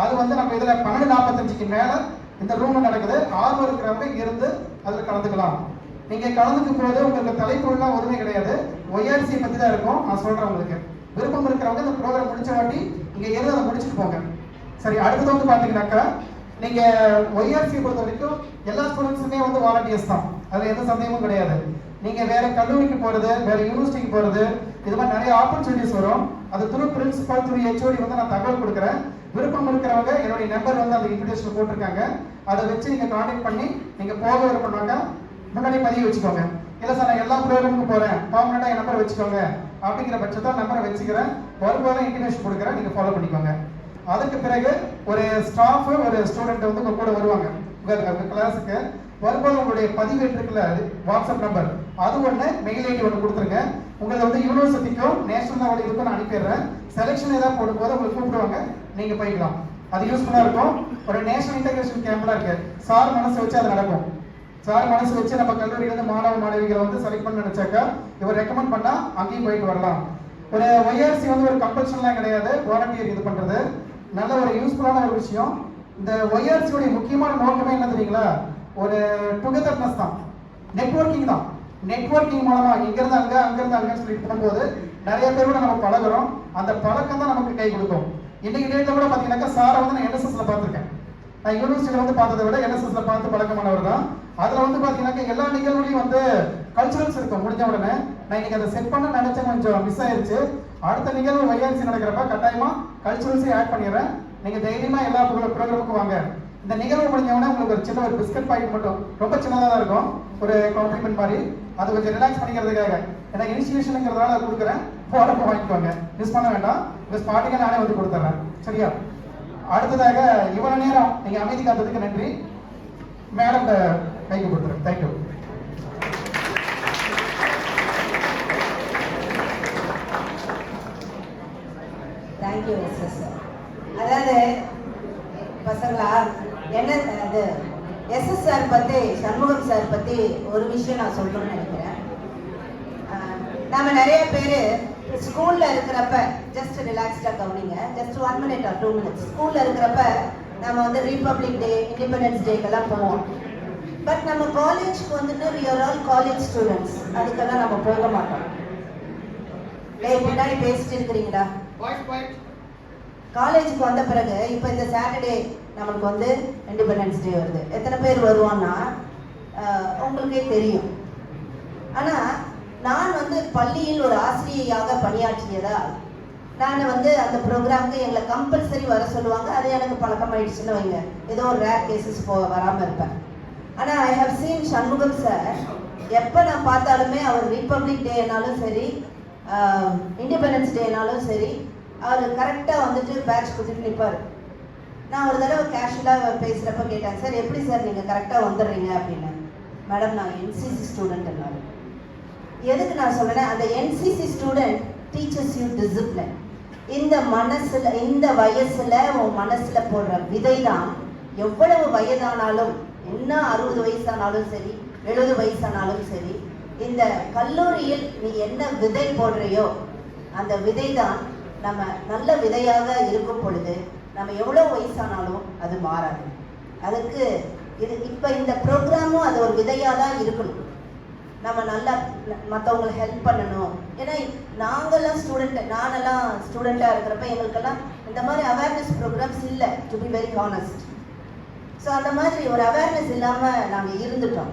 அது நம்ம இதில் 12:45க்கு மேலே இந்த ரூமில் நடக்குது. ஆர்வம் இருக்கிறவங்க இருந்து அதில் கலந்துக்கலாம். நீங்கள் கலந்துக்கும் போது உங்களுக்கு தலைப்புலாம் ஒருமே கிடையாது, ஒய்ஆர்சி பற்றி தான் இருக்கும். நான் சொல்கிறேன், உங்களுக்கு விருப்பம் இருக்கிறவங்க இந்த ப்ரோக்ராம் முடிச்ச வாட்டி இங்கே இருந்து அதை முடிச்சுட்டு போங்க, சரி? அடுத்தது பார்த்தீங்கன்னாக்கா, நீங்கள் ஒய்ஆர்சியை பொறுத்த வரைக்கும் எல்லா ஸ்டூடெண்ட்ஸுமே வாலண்டியர்ஸ் தான், அதில் எந்த சந்தேகமும் கிடையாது. நீங்கள் வேற கல்லூரிக்கு போகிறது, வேற யூனிவர்சிட்டிக்கு போகிறது, இது மாதிரி நிறைய ஆப்பர்ச்சுனிட்டிஸ் வரும். அது த்ரூ பிரின்சிபல், த்ரூ ஹெச்ஓடி நான் தகவல் கொடுக்குறேன். விருப்பம் இருக்கிறவங்க என்னுடைய நம்பர் அந்த இன்விடேஷன் போட்டிருக்காங்க, அதை வச்சு நீங்கள் கான்டாக்ட் பண்ணி நீங்கள் போக விருப்பம்னாக்கா முன்னாடி பதிவு வச்சுக்கோங்க. இல்லை சார் நான் எல்லா ப்ரோக்ராமுக்கும் போகிறேன், பர்மனெண்ட்டாக என் நம்பரை வச்சுக்கோங்க அப்படிங்கிற பட்சத்தில் நம்பரை வச்சுக்கிறேன், வரும்போது இன்டிமேஷன் கொடுக்குறேன், நீங்கள் ஃபாலோ பண்ணிக்கோங்க. அதுக்கு பிறகு ஒரு ஸ்டாஃப் ஒரு ஸ்டூடெண்ட் வந்து உங்க கூட வருவாங்க உங்க கிளாஸுக்கு. வரும்போது உங்களுடைய பதிவேட்டு இருக்குல்ல, வாட்ஸ்அப் நம்பர் அது ஒன்று, மெயில் ஐடி ஒன்று கொடுத்துருங்க. உங்களை வந்து யூனிவர்சிட்டிக்கும் நேஷனல் லெவல் இதுக்கும் நான் அனுப்பிடுறேன். செலெக்ஷன் ஏதாவது போடும்போது உங்களுக்கு கூப்பிடுவாங்க, நீங்கள் போய்க்கலாம். அது யூஸ்ஃபுல்லாக இருக்கும். ஒரு நேஷனல் இன்டகிரேஷன் கேம்ப்லாம் இருக்கு, சார் மனசு வச்சு அது நடக்கும். சார் மனசு வச்சு நம்ம கல்லூரியிலேருந்து மாணவ மாணவிகளை வந்து செலக்ட் பண்ண நினைச்சாக்கா இவர் ரெக்கமெண்ட் பண்ணால் அங்கேயும் போயிட்டு வரலாம். ஒரு ஒய்ஆர்சி வந்து ஒரு கம்பல்ஷன்லாம் கிடையாது, வாலண்டியர் இது பண்ணுறது நல்ல ஒரு யூஸ்ஃபுல்லான ஒரு விஷயம். இந்த ஒய்ஆர்சியோடைய முக்கியமான நோக்கமே என்ன தெரியுங்களா? ஒரு டுகெதர்னஸ் தான், நெட்வொர்க்கிங் தான். நெட்வொர்க்கிங் மூலமா இங்கிருந்து அங்கே அங்கிருந்து அங்கன்னு சொல்லிட்டு போகும்போது நிறைய பேரோட நம்ம பழகுறோம். அந்த பழக்கம் தான் நமக்கு கை கொடுக்கும். இன்னைக்கு டேட்ல கூட பார்த்தீங்கன்னாக்கா சாரை வந்து நான் என்எஸ்எஸ்ல பார்த்துருக்கேன். நான் யூனிவர்சிட்டியில் வந்து பார்த்ததை விட என்எஸ்எஸ்ல பார்த்து பழக்கமானவர் தான். அதில் வந்து பார்த்தீங்கன்னாக்கா எல்லா நிகழ்வுலையும் வந்து கல்ச்சுரல்ஸ் இருக்கும். முடிஞ்ச உடனே நான் இன்னைக்கு அதை செட் பண்ண நினைச்சேன், கொஞ்சம் மிஸ் ஆயிருச்சு. அடுத்த நிகழ்வு ஒய்ஆர்சி நடக்கிறப்ப கட்டாயமா கல்ச்சுரல்ஸையும் ஆட் பண்ணிடுறேன். நீங்க தைரியமா எல்லா ப்ரோக்ராமுக்கும் வாங்க. இந்த நிகழ்வு முடிஞ்சவொடனே உங்களுக்கு ஒரு சின்ன ஒரு பிஸ்கட் பாக்கெட் மட்டும், ரொம்ப சின்னதாக தான் இருக்கும், ஒரு காம்ப்ளிமெண்ட் மாதிரி, அது கொஞ்சம் ரிலாக்ஸ் பண்ணிக்கிறதுக்காக எனக்கு இனிஷியேஷனுங்கிறதுனால அதை கொடுக்குறேன். போறப்ப வாங்கிக்கோங்க, மிஸ் பண்ண வேண்டாம். உங்க ஸ்பாட்டுக்கு நானே வந்து கொடுத்துட்றேன், சரியா? அடுத்ததாக இவ்வளவு நேரம் நீங்க அமைதி காத்ததுக்கு நன்றி. மேடம் கைக்கு கொடுத்துறேன். தேங்க்யூ.
Thank you SS sir. அதாவது பசங்களா என்ன அது எஸ்எஸ் சார் பற்றி, சண்முகம் சார் பற்றி ஒரு விஷயம் நான் சொல்லணும்னு நினைக்கிறேன். நம்ம நிறைய பேர் ஸ்கூலில் இருக்கிறப்ப ஜஸ்ட் ரிலாக்ஸ்டாக கவனிங்க, ஜஸ்ட் 1 minute or 2 minutes. ஸ்கூலில் இருக்கிறப்ப நம்ம வந்து ரிபப்ளிக் டே, இண்டிபெண்டன்ஸ் டேக்கெல்லாம் போவோம். பட் நம்ம காலேஜ்க்கு வந்துட்டு we are all college students, அதுக்கெல்லாம் நம்ம போக மாட்டோம். பின்னாடி பேசிட்டு இருக்கிறீங்களா? காலேஜுக்கு வந்த பிறகு இப்போ இந்த சாட்டர்டே நம்மளுக்கு வந்து இண்டிபெண்டன்ஸ் டே வருது. எத்தனை பேர் வருவான்னா உங்களுக்கே தெரியும். ஆனால் நான் வந்து பள்ளியில் ஒரு ஆசிரியையாக பணியாற்றியதால் நான் வந்து அந்த ப்ரோக்ராமுக்கு எங்களை கம்பல்சரி வர சொல்லுவாங்க. அது எனக்கு பழக்கமாயிடுச்சுன்னு வைங்க, ஏதோ ஒரு ரேர் கேசஸ் வராமல் இருப்பேன். ஆனால் I have seen Shanmugam sir, எப்போ நான் பார்த்தாலுமே அவர் ரிப்பப்ளிக் டேனாலும் சரி, இண்டிபெண்டன்ஸ் டேனாலும் சரி, அவர் கரெக்டாக வந்துட்டு பேட்ச் கொடுத்துட்டு நிற்பார். நான் ஒரு தடவை கேஷுவலாக பேசுகிறப்ப கேட்டேன், சார் எப்படி சார் நீங்கள் கரெக்டாக வந்துடுறீங்க அப்படின்னு. மேடம் நான் என்சிசி ஸ்டூடெண்ட் என்னாலும். எதுக்கு நான் சொல்கிறேன், அந்த NCC student teachers you discipline. இந்த மனசில், இந்த வயசில் உன் மனசில் போடுற விதை தான் எவ்வளவு வயதானாலும், என்ன 60 வயசானாலும் சரி, 70 வயசானாலும் சரி, இந்த கல்லூரியில் நீ என்ன விதை போடுறையோ அந்த விதை தான் நம்ம நல்ல விதையாக இருக்கும் பொழுது நம்ம எவ்வளோ வயசானாலும் அது மாறாது. அதுக்கு இது இப்போ இந்த ப்ரோக்ராமும் அது ஒரு விதையாக தான் இருக்கணும். நம்ம நல்லா மற்றவங்களை ஹெல்ப் பண்ணணும். ஏன்னா நாங்கள்லாம் நானெல்லாம் ஸ்டூடெண்ட்டாக இருக்கிறப்ப எங்களுக்கெல்லாம் இந்த மாதிரி அவேர்னஸ் ப்ரோக்ராம்ஸ் இல்லை, to be very honest. So அந்த மாதிரி ஒரு அவேர்னஸ் இல்லாமல் நாங்கள் இருந்துட்டோம்.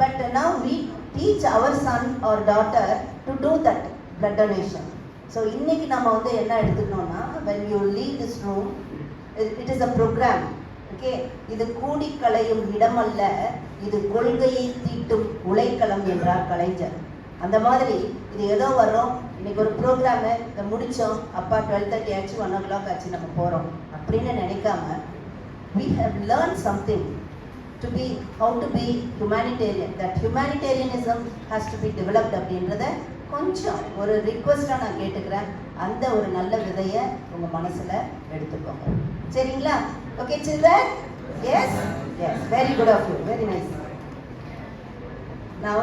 But now we teach our son or daughter to do that blood donation. So இன்னைக்கு நம்ம வந்து என்ன எடுத்துக்கணும்னா, when you leave this room, it is a program. Okay, இது கூடி களையும் இடமல்ல, இது கொள்கையை தீட்டும் உழைக்களம் என்றார் கலைஞர். அந்த மாதிரி இது ஏதோ வர்றோம், இன்னைக்கு ஒரு ப்ரோக்ராமு இதை முடித்தோம், அப்பா 12:30 ஆச்சு, 1 o'clock ஆச்சு, நம்ம போகிறோம் அப்படின்னு நினைக்காம we have learned something to be, how to be humanitarian. That humanitarianism has to be developed அப்படின்றத கொஞ்சம் ஒரு ரிக்வெஸ்டாக நான் கேட்டுக்கிறேன். அந்த ஒரு நல்ல விதையை உங்கள் மனசில் எடுத்துக்கோங்க, சரிங்களா? Okay children? Yes? Yes, very good of you, very nice. Now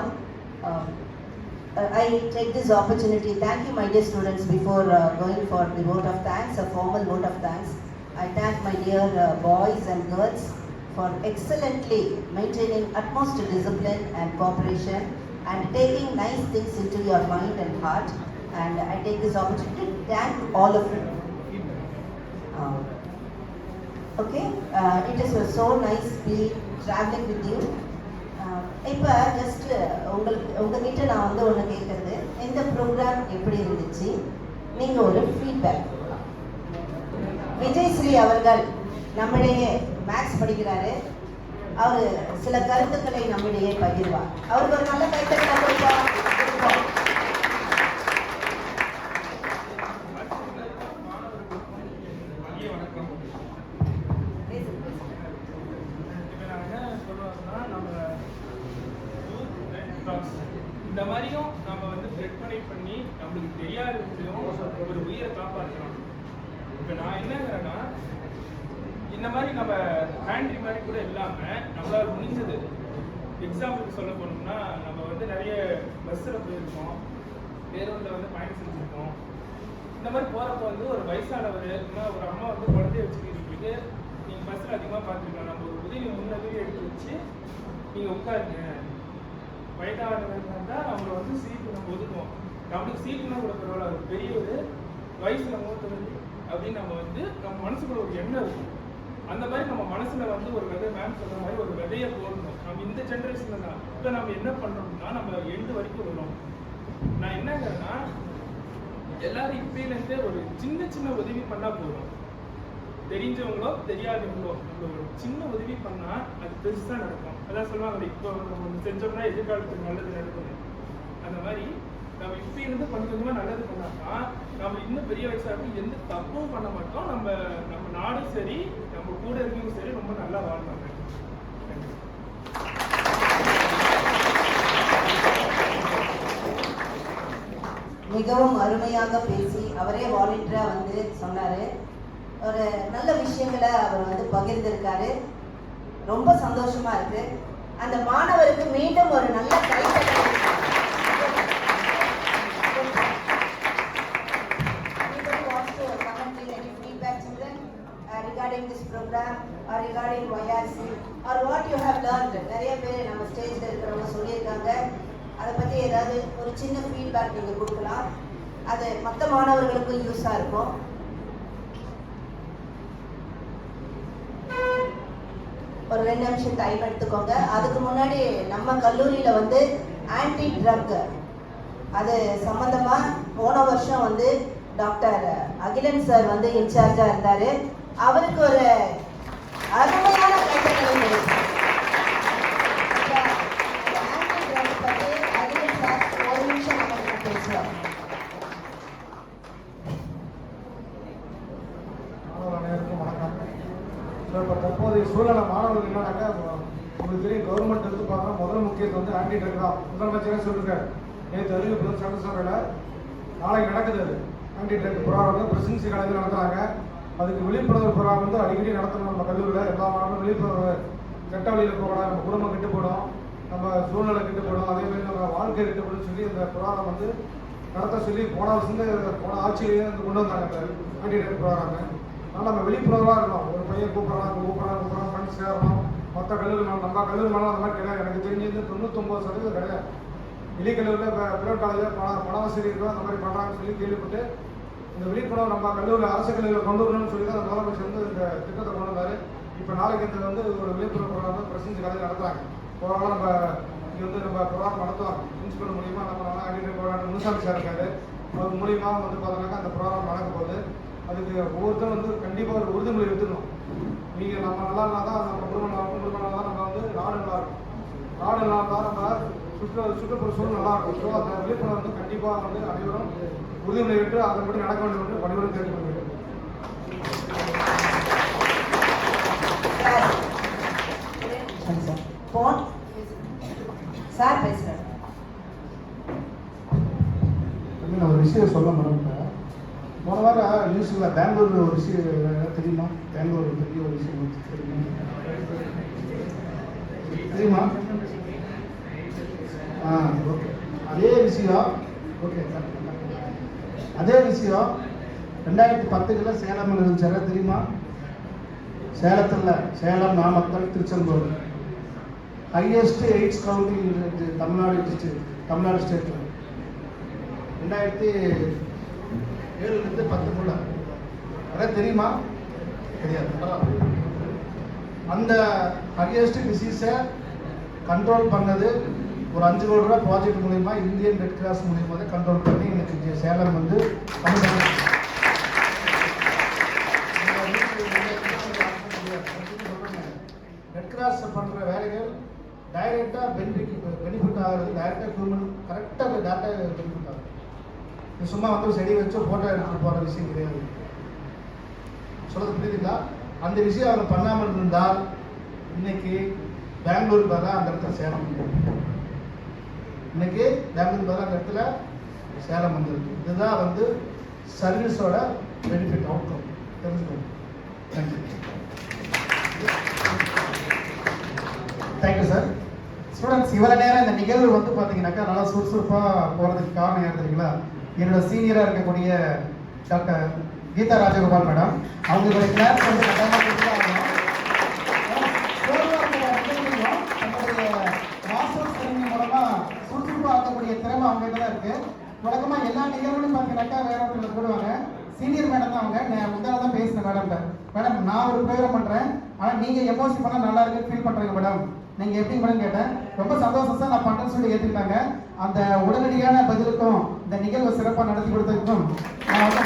I take this opportunity, thank you my dear students. Before going for the vote of thanks, a formal vote of thanks, I thank my dear boys and girls for excellently maintaining utmost discipline and cooperation and taking nice things into your mind and heart. And I take this opportunity to thank all of you. Okay, it is so nice be traveling with you. இப்போ just உங்ககிட்ட நான் வந்து ஒன்று கேட்குறது, இந்த program எப்படி இருந்துச்சு, நீங்கள் ஒரு ஃபீட்பேக். விஜய் ஸ்ரீ அவர்கள் நம்முடைய மேக்ஸ் படிக்கிறாரு, அவர் சில கருத்துக்களை நம்மிடையே பகிர்வார். அவருக்கு ஒரு நல்ல கைத்தட்டலை கொடுப்போம்.
இந்த மாதிரியும் நம்ம வந்து பிளட் கனெக்ட் பண்ணி நம்மளுக்கு தெரியாத விஷயம் ஒரு உயிரை காப்பாற்றலாம். இப்போ நான் என்னங்கிறேன்னா, இந்த மாதிரி நம்ம ஹேண்ட்ரி மாதிரி கூட இல்லாமல் நம்மளால் முடிஞ்சது, எக்ஸாம்பிளுக்கு சொல்ல போனோம்னா, நம்ம வந்து நிறைய பஸ்ஸில் போயிருக்கோம், பேருந்தில் வந்து பயணம் செஞ்சுருக்கோம். இந்த மாதிரி போகிறப்ப வந்து ஒரு வயசானவர் இல்லைன்னா ஒரு அம்மா வந்து குழந்தைய வச்சுக்கிட்டு நீங்கள் பஸ்ஸில் அதிகமாக பார்த்துருக்கலாம். நம்ம ஒரு உதவி எடுத்து வச்சு நீங்கள் உட்காருங்க. வயதானவர்கள் இருந்தால் அவங்கள வந்து சீட்டு நம்ம ஒதுக்குவோம். நம்மளுக்கு சீட்டுனா கூட பரவாயில்ல, ஒரு பெரிய ஒரு வயசுல மூத்தது அப்படின்னு நம்ம வந்து நம்ம மனசுக்குள்ள ஒரு எண்ணம் இருக்கும். அந்த மாதிரி நம்ம மனசுல வந்து ஒரு விதை, மேம் சொல்ற மாதிரி ஒரு விதையை போடணும். நம்ம இந்த ஜென்ரேஷன்ல தான் இப்போ நம்ம என்ன பண்றோம்னா, நம்ம எண்டு வரைக்கும் வரும். நான் என்னங்கிறேன்னா, எல்லாரும் இப்பயிலேருந்தே ஒரு சின்ன சின்ன உதவி பண்ணா போதும். தெரிஞ்சவங்களோ தெரியாதவங்களோ நம்ம ஒரு சின்ன உதவி பண்ணா அது பெருசா நடக்கும். அதான் சொல்லுவாங்க, இப்போ நம்ம செஞ்சோம்னா எதிர்காலத்துக்கு நல்லது நடக்கும். அந்த மாதிரி நம்ம இப்ப இருந்து கொஞ்சம் கொஞ்சமா நல்லது பண்ணாக்கா நம்ம இன்னும் பெரிய வயசாக எந்த தப்பும் பண்ண மாட்டோம். நம்ம நம்ம நாடும் சரி, நம்ம கூட இருக்கவும் சரி, ரொம்ப நல்லா வாழ்வாங்க.
மிகவும் அருமையாக பேசி அவரே வாலண்டியரா வந்து சொன்னாரு. ஒரு நல்ல விஷயங்களை அவர் வந்து பகிர்ந்திருக்காரு. ரொம்ப சந்தோஷமா இருக்கு. அந்த மாணவருக்கு மீண்டும் ஒரு நல்ல கைத்தட்டல். Regarding this program or regarding YRC or what you have learned, நிறைய பேர் நம்ம ஸ்டேஜ்ல இருக்கிறவங்க சொல்லியிருக்காங்க. அதை பத்தி ஏதாவது ஒரு சின்ன ஃபீட்பேக் நீங்க கொடுக்கலாம். அது மற்ற மாணவர்களுக்கும் யூஸா இருக்கும். ஒரு 2 நிமிஷம் டைம் எடுத்துக்கோங்க. அதுக்கு முன்னாடி நம்ம கல்லூரியில வந்து ஆன்டி ட்ரக் அது சம்பந்தமா போன வருஷம் வந்து டாக்டர் அகிலன் சார் வந்து இன்சார்ஜா இருந்தாரு. அவருக்கு ஒரு அருமையான கைத்தட்டல் கிடைக்கும். ஆன்டி ட்ரக் பத்தி அகிலன் சார் ஒரு நிமிஷம் நம்ம பேசுவோம்.
அனைவருக்கும் வணக்கம். இப்போ தற்போதைய சூழ்நிலை மாணவர்கள் என்னன்னாக்கா, உங்களுக்கு தெரியும், கவர்மெண்ட் எடுத்து பார்த்தா முதல் முக்கியத்துவம் வந்து ஆன்டி ட்ரக் தான். முதலமைச்சரே சொல்லியிருக்காரு. நேற்று அறிவிப்பு சட்டசபையில் நாளைக்கு நடக்குது. அது ஆன்டி ட்ரக் ப்ரோக்ராம் வந்து பிரசிடென்சி காலேஜில் நடத்துகிறாங்க. அதுக்கு விழிப்புணர்வு ப்ரோக்ராம் வந்து அடிக்கடி நடத்தணும். நம்ம கல்லூரியில் எல்லா மாணவர்களும் விழிப்புணர்வு, கெட்ட வழியில் போகலாம், நம்ம குடும்பம் கெட்டு போயிடும், நம்ம சூழ்நிலை கெட்டு போயிடும், அதேமாதிரி நம்ம வாழ்க்கை கெட்டு போயிடும் சொல்லி இந்த ப்ரோக்ராம் வந்து நடத்த சொல்லி போன ஆட்சியிலேயே வந்து கொண்டு வந்தாங்க இந்த ஆன்டி ட்ரக் ப்ரோக்ராமு. ஆனால் நம்ம விழிப்புணர்வாக இருக்கணும். ஒரு பையன் கூப்பிட்றான் ஃப்ரெண்ட்ஸ் சேரணும். மற்ற கல்லூரி நம்ம கல்லூரி மேலே அந்த மாதிரி கிடையாது. எனக்கு தெரிஞ்சது 99% கிடையாது. வெளி கல்லூரியில் இப்போ பிரைவேட் காலேஜில் பண வசதி இருக்கோ அந்த மாதிரி பண்ணுறாங்கன்னு சொல்லி கேள்விப்பட்டு இந்த விழிப்புணர்வு நம்ம கல்லூரியில் அரசு கல்லூரியில் கொண்டு வரணும்னு சொல்லி தான் முதலமைச்சர் வந்து இந்த திட்டத்தை கொண்டு வந்தார். இப்போ நாளைக்கு இந்த வந்து ஒரு விழிப்புணர்வு ப்ரோக்ராம் வந்து பிரசிடென்சி காலேஜ் நடத்துகிறாங்க. போகிறாலும் நம்ம இங்கே வந்து நம்ம ப்ரோக்ராம் நடத்துவோம். பிரின்சிபல் மூலியமாக நம்ம ஆன்டி ப்ரோக்ராம் முனுசாமி சார் இருக்காரு. அவர் மூலியமாக வந்து பார்த்தோம்னாக்கா அந்த ப்ரோக்ராம் நடக்க போகுது. அதுக்கு ஒவ்வொருத்தரும் வந்து கண்டிப்பாக ஒரு உறுதிமொழி எடுத்துக்கணும். நீங்கள் நம்ம நல்லா இருந்தால் தான் நம்ம குடும்பம் நல்லா இருக்கும், குடும்பம் நல்லா தான் நம்ம வந்து நாடு நல்லா இருக்கும், நாடு நல்லா இருந்தால் நம்ம சுற்றுப்புற சூழல் நல்லா இருக்கும். ஸோ அந்த விழிப்புணர்வு வந்து கண்டிப்பாக வந்து அனைவரும் உறுதிமொழி விட்டு அதன்படி நடக்க வேண்டும் என்று பணிவுடன் கேட்டுக்கொள்ள வேண்டும்.
சார் பேசுகிறேன்.
நான் ஒரு விஷயம் சொல்ல மறந்துட்டேன். போன வாரம் நியூஸில் பெங்களூர் ஒரு விஷயம் தெரியுமா? பெங்களூர் பெரிய ஒரு விஷயம் தெரியுமா? ஓகே. அதே விஷயம் 2010 சேலம் இருந்துச்சார தெரியுமா? சேலத்தில் Salem, Namakkal, Tiruchendur highest AIDS counting Tamil Nadu ஸ்டேட்டில் 2007 10 அதான் தெரியுமா? தெரியாது. அந்த ஹையஸ்ட் டிசீஸை கண்ட்ரோல் பண்ணது ஒரு 5 கோடி ரூபா ப்ராஜெக்ட் மூலிமா, இந்தியன் ரெட் கிராஸ் மூலியமாக தான் கண்ட்ரோல் பண்ணி இன்னைக்கு சேலம் வந்து ரெட் கிராஸ் பண்ணுற வேலைகள் டைரெக்டாக பெனிஃபிட் ஆகிறது, டைரெக்டாக ஹியூமன் கரெக்டாக டேட்டா பெனிஃபிட் ஆகுது. இது சும்மா வந்து செடி வச்சு ஃபோட்டோ எடுத்துகிட்டு போகிற விஷயம் கிடையாது. சொல்கிறது புரியுதுங்களா? அந்த விஷயம் அவர் பண்ணாமல் இருந்தால் இன்னைக்கு பெங்களூருக்கு பதிலாக அந்த இடத்துல சேலம் வந்துருக்கு. இன்னைக்கு பெங்களூருக்கு பதிலாக அந்த இடத்துல சேலம் வந்துருக்கு. இதுதான் வந்து சர்வீஸோட பெனிஃபிட் அவுட்கம். தெரிஞ்சுக்கணும். தேங்க்யூ.
Thank you sir. ஸ்டூடெண்ட்ஸ், இவ்வளோ நேரம் இந்த நிகழ்வு வந்து பார்த்தீங்கன்னாக்கா நல்லா சுறுசுறுப்பாக போகிறதுக்கு காரணம் யார் தெரியுங்களா? என்னோட சீனியராக இருக்கக்கூடிய டாக்டர் கீதா ராஜகோபால் மேடம். அவங்களுடைய கிளாஸ் வந்து சுறுசுறுப்பாக ஆக்கக்கூடிய திறமை அவங்ககிட்ட தான் இருக்கு. வழக்கமாக எல்லா நிகழ்வுகளும் பார்த்தீங்கன்னாக்கா வேற ஒருத்தவங்களை போடுவாங்க. சீனியர் மேடம் தான் அவங்க. நான் முந்தான தான் பேசினேன் மேடம்கிட்ட. மேடம், நான் ஒரு ப்ரோக்ராம் பண்ணுறேன், ஆனால் நீங்கள் எமோஷன் பண்ணால் நல்லா இருக்குன்னு ஃபீல் பண்ணுறீங்க மேடம், நீங்கள் எப்படி மேடம் கேட்டேன். ரொம்ப சந்தோஷம் சார், நான் பண்ணுறேன்னு சொல்லி ஏற்றுக்கிட்டாங்க. அந்த உடனடியான பதிலுக்கும் இந்த நிகழ்வை சிறப்பாக நடத்தி கொடுத்ததுக்கும் நான் வந்து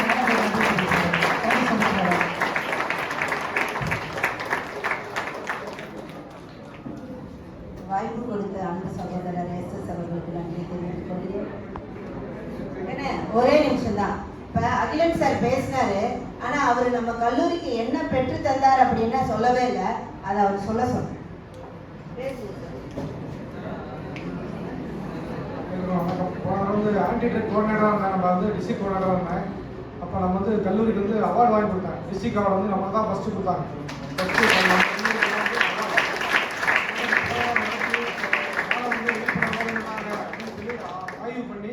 வாய்ப்பு கொடுத்த அன்பு சகோதரர் எஸ்.எஸ். அவர்களுக்கு நன்றி தெரிவித்துக் கொள்கிறேன். என்ன ஒரே நிமிஷம் தான். இப்ப அகிலன் சார் பேசினாரு, ஆனா அவர் நம்ம கல்லூரிக்கு என்ன பெற்று தந்தார் அப்படின்னா சொல்லவே இல்லை. அதை அவர் சொல்ல சொன்னார்.
வணக்கம். போன வந்து ஆன்டி ட்ரக் கோஆர்டினேட்டராக இருந்தேன். நம்ம வந்து டிஸ்ட்ரிக்ட் கோஆர்டினேட்டராக இருந்தேன். அப்போ நம்ம வந்து கல்லூரிக்கு வந்து அவார்டு வாங்கி கொடுத்தேன். டிஸ்ட்ரிக்ட் அவார்டு வந்து நம்ம தான் ஃபஸ்ட்டு கொடுத்தாங்க. ஆய்வு பண்ணி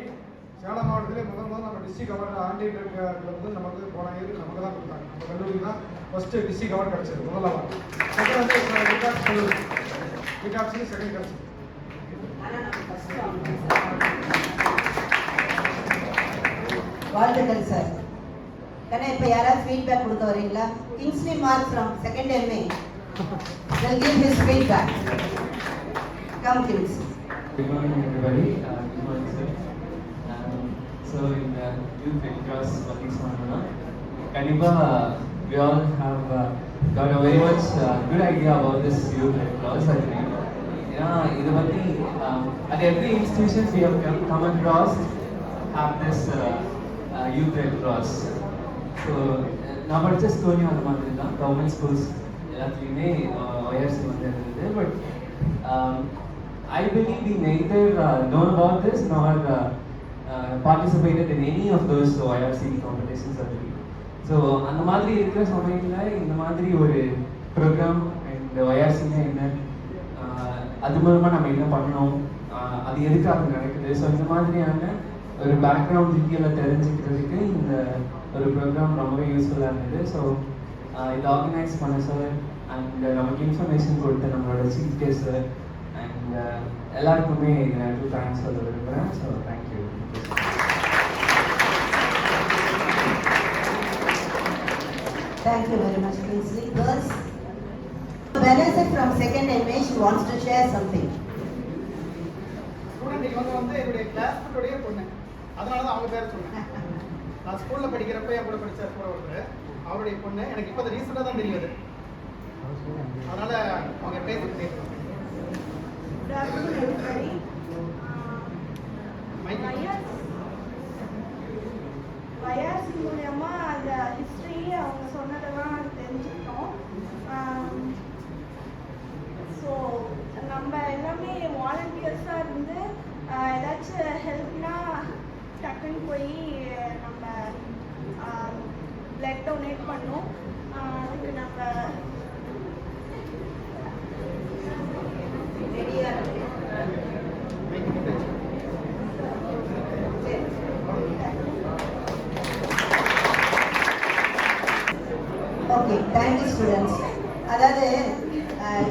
சேலம் மாவட்டத்திலே முதல் நம்ம டிஸ்ட்ரிக்ட் அவார்டு ஆன்டி ட்ரக் வந்து நமக்கு போன இயர் நமக்கு தான் கொடுத்தாங்க. நம்ம கல்லூரிக்கு தான் ஃபஸ்ட்டு டிஸ்ட்ரிக்ட் அவார்டு கிடச்சிது, முதல் அவார்டு. செகண்ட் வந்து விகாப்ஸி செகண்ட் கிடச்சிது.
வாழ்த்துக்கள் சார். ஏன்னா இப்போ யாராவது ஃபீட்பேக் கொடுக்க வரீங்களா? Kingsley mark from second MA will give his feedback. Come Kings.
Good morning everybody. Good morning sir. So in the youth Red Cross colleagues Kaniba, we all have got a very much good idea about this youth Red Cross. I think. இது பற்றி at every institution we have come across have this youth Red Cross. So நான் படித்த ஸ்கூல்லையும் அந்த மாதிரி தான், government schools எல்லாத்துலேயுமே OIRC வந்து இருந்தது. But I believe we neither known about this nor participated in any of those OIRC competitions already. So அந்த மாதிரி இருக்கிற சமயத்தில் இந்த மாதிரி ஒரு ப்ரோக்ராம் அண்ட் OIRCனா என்ன, அது மூலமாக நம்ம என்ன பண்ணணும், அது எதுக்காக நடக்குது, ஸோ இந்த மாதிரியான ஒரு பேக்ரவுண்ட் டீட்டெயிலை தெரிஞ்சுக்கிறதுக்கு இந்த ஒரு ப்ரோக்ராம் ரொம்பவே யூஸ்ஃபுல்லாக இருந்தது. ஸோ இதை ஆர்கனைஸ் பண்ண சார் அண்ட் நமக்கு இன்ஃபர்மேஷன் கொடுத்த நம்மளோட சீஃப் கெஸ்ட் சார் அண்ட் எல்லாருக்குமே இந்த நேரத்தில் தேங்க்ஸ் சொல்ல விரும்புகிறேன். So thank you.
Thank you very much, Kingsley. Girls, Vanessa from second MA, she wants to share something.
Student இவங்க வந்து என்னுடைய கிளாஸ்மேட்டோடைய பொண்ணு, அதனால தான் அவங்க பேர் சொன்னேன். நான் ஸ்கூலில் படிக்கிறப்ப என் கூட படித்த கூட ஒருத்தர், அவருடைய பொண்ணு. எனக்கு இப்போ ரீசெண்டாக தான் தெரியுது, அதனால அவங்க பேசிட்டு பேசுவாங்க.
YRC மூலமா அந்த ஹிஸ்ட்ரி அவங்க சொன்னதெல்லாம் தெரிஞ்சுக்கிட்டோம். ஸோ நம்ம எல்லாமே வாலண்டியர்ஸாக இருந்து ஏதாச்சும் ஹெல்ப்னா டக்குன்னு போய் நம்ம பிளட் டொனேட் பண்ணோம். அதுக்கு நம்ம
ஓகே, தேங்க்யூ ஸ்டூடெண்ட்ஸ். அதாவது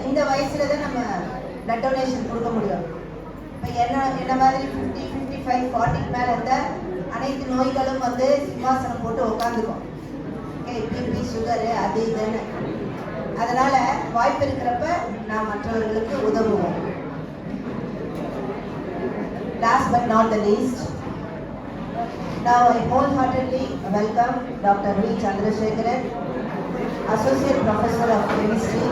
இந்த வயசுல தான் நம்ம பிளட் டொனேஷன் கொடுக்க முடியும். இப்போ என்ன மாதிரி 50, 55, 40 மேலே இருந்தால் அனைத்து நோய்களும் வந்து சிம்மாசனம் போட்டு உட்காந்துக்கும். ஓகே, பிபி, சுகரு அது இதுன்னு. அதனால் வாய்ப்பு இருக்கிறப்ப நான் மற்றவர்களுக்கு உதவுவோம். Last but not the least, now I wholeheartedly welcome Dr. V. Chandrasekharan, Associate Professor of Chemistry,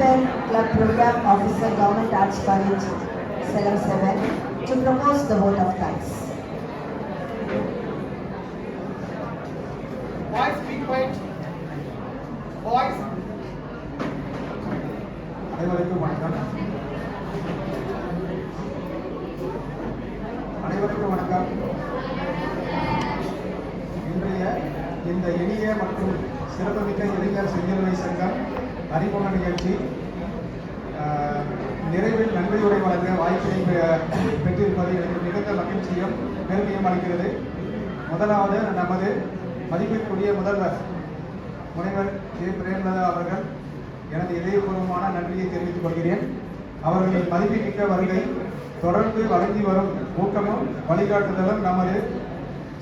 Welfare Club Program Officer, Government Arts College, Salem 7, to propose the vote of thanks.
Boys, be quiet. Boys. அனைவருக்கும் வணக்கம். அனைவருக்கும் வணக்கம். இன்றைய இந்த எளிய மற்றும் சிறப்புமிக்க இளைஞர் செஞ்சிலுவை சங்கம் அறிமுக நிகழ்ச்சி நிறைவில் நன்றியுரை வழங்க வாய்ப்பினை பெற்றிருப்பது எனக்கு மிகுந்த மகிழ்ச்சியும் பெருமையும் அளிக்கிறது. முதலாவது நமது மதிப்பிற்குரிய முதல்வர் முனைவர் கே. பிரேமலதா அவர்கள் எனது இதயபூர்வமான நன்றியை தெரிவித்துக் கொள்கிறேன். அவர்களின் மதிப்புமிக்க வருகை தொடர்ந்து வழங்கி வரும் ஊக்கமும் வழிகாட்டுதலும் நமது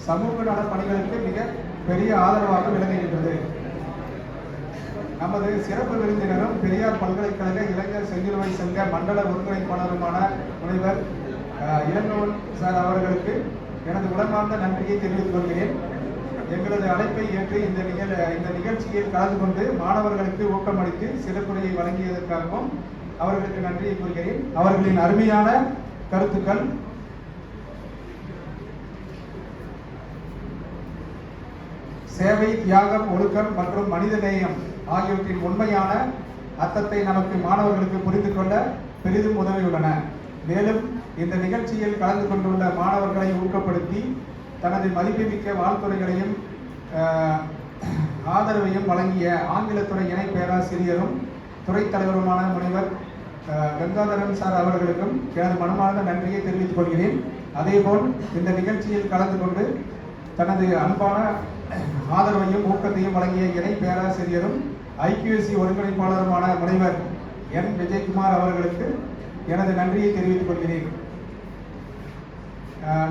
சமூக நல பணிகளுக்கு மிக பெரிய ஆதரவாக விளங்குகின்றது. நமது சிறப்பு விருந்தினரும் பெரியார் பல்கலைக்கழக இளைஞர் செஞ்சிலுவை சங்க மண்டல ஒருங்கிணைப்பாளருமான முனைவர் இளங்கோவன் சார் அவர்களுக்கு எனது உளமார்ந்த நன்றியை தெரிவித்துக் கொள்கிறேன். எங்களது அழைப்பை ஏற்று இந்த நிகழ்ச்சியில் கலந்து கொண்டு மாணவர்களுக்கு ஊக்கமளித்து சிறப்புரையை வழங்கியதற்காகவும் அவர்களுக்கு நன்றியை கூறுகிறேன். அவர்களின் அருமையான கருத்துக்கள் சேவை, தியாகம், ஒழுக்கம் மற்றும் மனிதநேயம் ஆகியவற்றின் உண்மையான அர்த்தத்தை நமக்கு மாணவர்களுக்கு புரிந்து கொள்ள பெரிதும் உதவியுள்ளன. மேலும் இந்த நிகழ்ச்சியில் கலந்து கொண்டுள்ள மாணவர்களை ஊக்கப்படுத்தி தனது மதிப்புமிக்க வாழ்த்துறைகளையும் ஆதரவையும் வழங்கிய ஆங்கிலத்துறை இணை பேராசிரியரும் துறை தலைவருமான முனைவர் கங்காதரன் சார் அவர்களுக்கும் எனது மனமார்ந்த நன்றியை தெரிவித்துக் கொள்கிறேன். அதேபோல் இந்த நிகழ்ச்சியில் கலந்து கொண்டு தனது அன்பான ஆதரவையும் ஊக்கத்தையும் வழங்கிய இணை பேராசிரியரும் IQSC ஒருங்கிணைப்பாளருமான முனைவர் N. விஜயகுமார் அவர்களுக்கு எனது நன்றியை தெரிவித்துக் கொள்கிறேன்.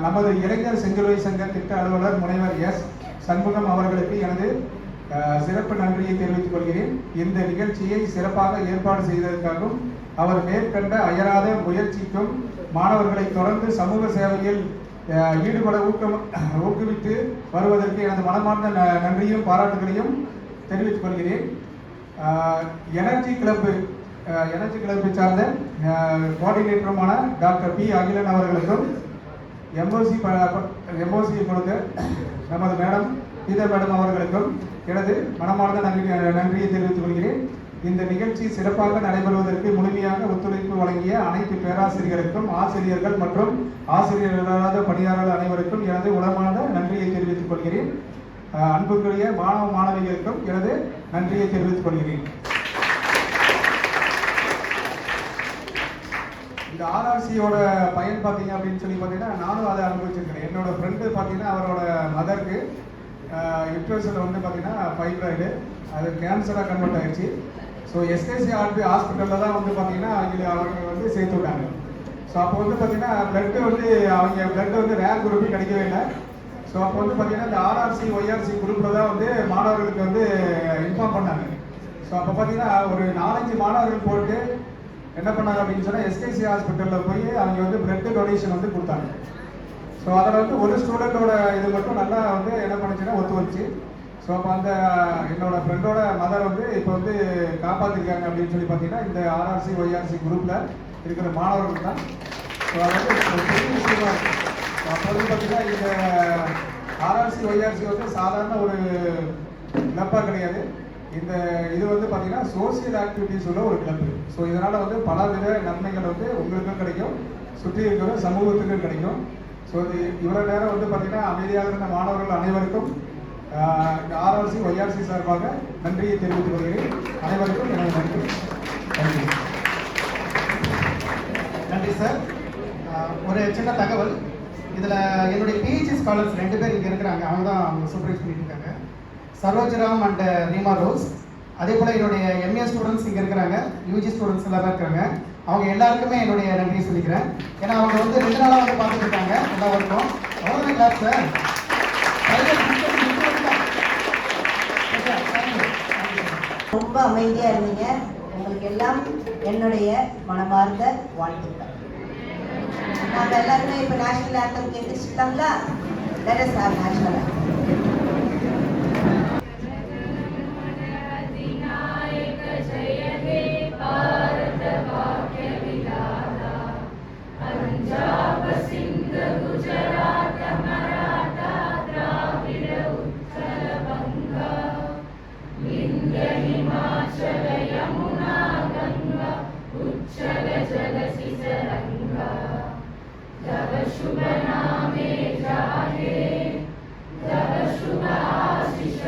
நமது இளைஞர் செஞ்சிலுவை சங்க திட்ட அலுவலர் முனைவர் S. சண்முகம் அவர்களுக்கு எனது சிறப்பு நன்றியை தெரிவித்துக் கொள்கிறேன். இந்த நிகழ்ச்சியை சிறப்பாக ஏற்பாடு செய்ததற்காகவும் அவர் மேற்கண்ட அயராத முயற்சிக்கும் மாணவர்களை தொடர்ந்து சமூக சேவையில் ஈடுபட ஊக்குவித்து வருவதற்கு எனது மனமார்ந்த நன்றியும் பாராட்டுகளையும் தெரிவித்துக் கொள்கிறேன். எனர்ஜி கிளப்பை சார்ந்த கோஆர்டினேட்டருமான டாக்டர் பி. அகிலன் அவர்களுக்கும் எம்ஓசி கொடுத்த நமது மேடம் கீதா மேடம் அவர்களுக்கும் எனது மனமார்ந்த நன்றியை தெரிவித்துக் கொள்கிறேன். இந்த நிகழ்ச்சி சிறப்பாக நடைபெறுவதற்கு முழுமையாக ஒத்துழைப்பு வழங்கிய அனைத்து பேராசிரியர்களுக்கும், ஆசிரியர்கள் மற்றும் ஆசிரியர் இல்லாத பணியாளர்கள் அனைவருக்கும் எனது உளமார்ந்த நன்றியை தெரிவித்துக் கொள்கிறேன். அன்புக்குரிய மாணவ மாணவிகளுக்கும் எனது நன்றியை தெரிவித்துக் கொள்கிறேன். இந்த RRCயோட பயன் பார்த்தீங்க அப்படின்னு சொல்லி பார்த்தீங்கன்னா நானும் அதை அனுபவிச்சிருக்கிறேன். என்னோட ஃப்ரெண்டு பார்த்தீங்கன்னா அவரோட மதருக்கு யுட்ரஸில் வந்து பார்த்தீங்கன்னா ஃபைப்ராய்டு அது கேன்சராக கன்வெர்ட் ஆகிடுச்சு. ஸோ SKCRB ஹாஸ்பிட்டலில் தான் வந்து பார்த்தீங்கன்னா அவங்க வந்து சேர்த்து விட்டாங்க. ஸோ அப்போ வந்து பார்த்தீங்கன்னா அவங்க பிளட்டு வந்து ரேர் குரூப்பு கிடைக்கவே இல்லை. ஸோ அப்போ வந்து பார்த்தீங்கன்னா இந்த RRC YRC குரூப்பில் தான் வந்து மாணவர்களுக்கு வந்து இன்ஃபார்ம் பண்ணாங்க. ஸோ அப்போ பார்த்தீங்கன்னா ஒரு 4-5 மாணவர்கள் போட்டு என்ன பண்ணாங்க அப்படின்னு சொன்னால் SKC ஹாஸ்பிட்டலில் போய் அவங்க வந்து பிளட் டொனேஷன் வந்து கொடுத்தாங்க. ஸோ அதில் வந்து ஒரு ஸ்டூடெண்டோட இது மட்டும் நல்லா வந்து என்ன பண்ணுச்சுன்னா ஒத்து வந்துச்சு. ஸோ அப்போ அந்த என்னோட ஃப்ரெண்டோட மதர் வந்து இப்போ வந்து காப்பாற்றிருக்காங்க அப்படின்னு சொல்லி பார்த்தீங்கன்னா இந்த RRC YRC குரூப்பில் இருக்கிற மாணவர்கள் தான். ஸோ அது வந்து பெரிய விஷயமா இருக்குது. அப்போ வந்து பார்த்தீங்கன்னா இந்த RRC YRC வந்து சாதாரண ஒரு கிளப்பாக கிடையாது. இது வந்து பார்த்தீங்கன்னா சோசியல் ஆக்டிவிட்டிஸ் உள்ள ஒரு கிளப்பு. ஸோ இதனால் வந்து பலவித நன்மைகள் வந்து உங்களுக்கும் கிடைக்கும், சுற்றி இருக்கிற சமூகத்துக்கும் கிடைக்கும். ஸோ இது இவ்வளோ நேரம் வந்து பார்த்தீங்கன்னா அமைதியாக இருந்த மாணவர்கள் அனைவருக்கும் RRC YRC சார்பாக நன்றியை தெரிவித்துக் கொள்கிறேன். அனைவருக்கும் எனது நன்றி. நன்றி.
நன்றி சார். ஒரு சின்ன தகவல், இதில் என்னுடைய PhD ஸ்காலர்ஸ் 2 பேர் இங்கே இருக்கிறாங்க. அவங்க தான் அவங்க சூப்பர்வைஸ் பண்ணிட்டு இருக்காங்க, சரோஜராம் அண்ட் ரீமா ரோஸ். அதே போல் என்னுடைய MA ஸ்டூடெண்ட்ஸ் இங்கே இருக்கிறாங்க, UG ஸ்டூடெண்ட்ஸ் எல்லாமே இருக்காங்க. அவங்க எல்லாருக்குமே என்னுடைய நன்றியை சொல்லிக்கிறேன். ஏன்னா அவங்க வந்து 2 நாளாக வந்து பார்த்துட்டு இருக்காங்க எல்லா ஒர்க்கும். அவ்வளோதான் கிளாஸ் சார்.
ரொம்ப அமைதியா இருந்தீங்க. உங்களுக்கு எல்லாம் என்னுடைய மனமார்ந்த வாழ்த்துக்கள். நாம எல்லாருமே இப்ப நேஷனல் ஆந்தம் கேட்டுச்சுட்டாங்களா? Let us have national anthem.
चल जलसि तरंगा तव शुभ नामे जाहे तव शुभ आशीष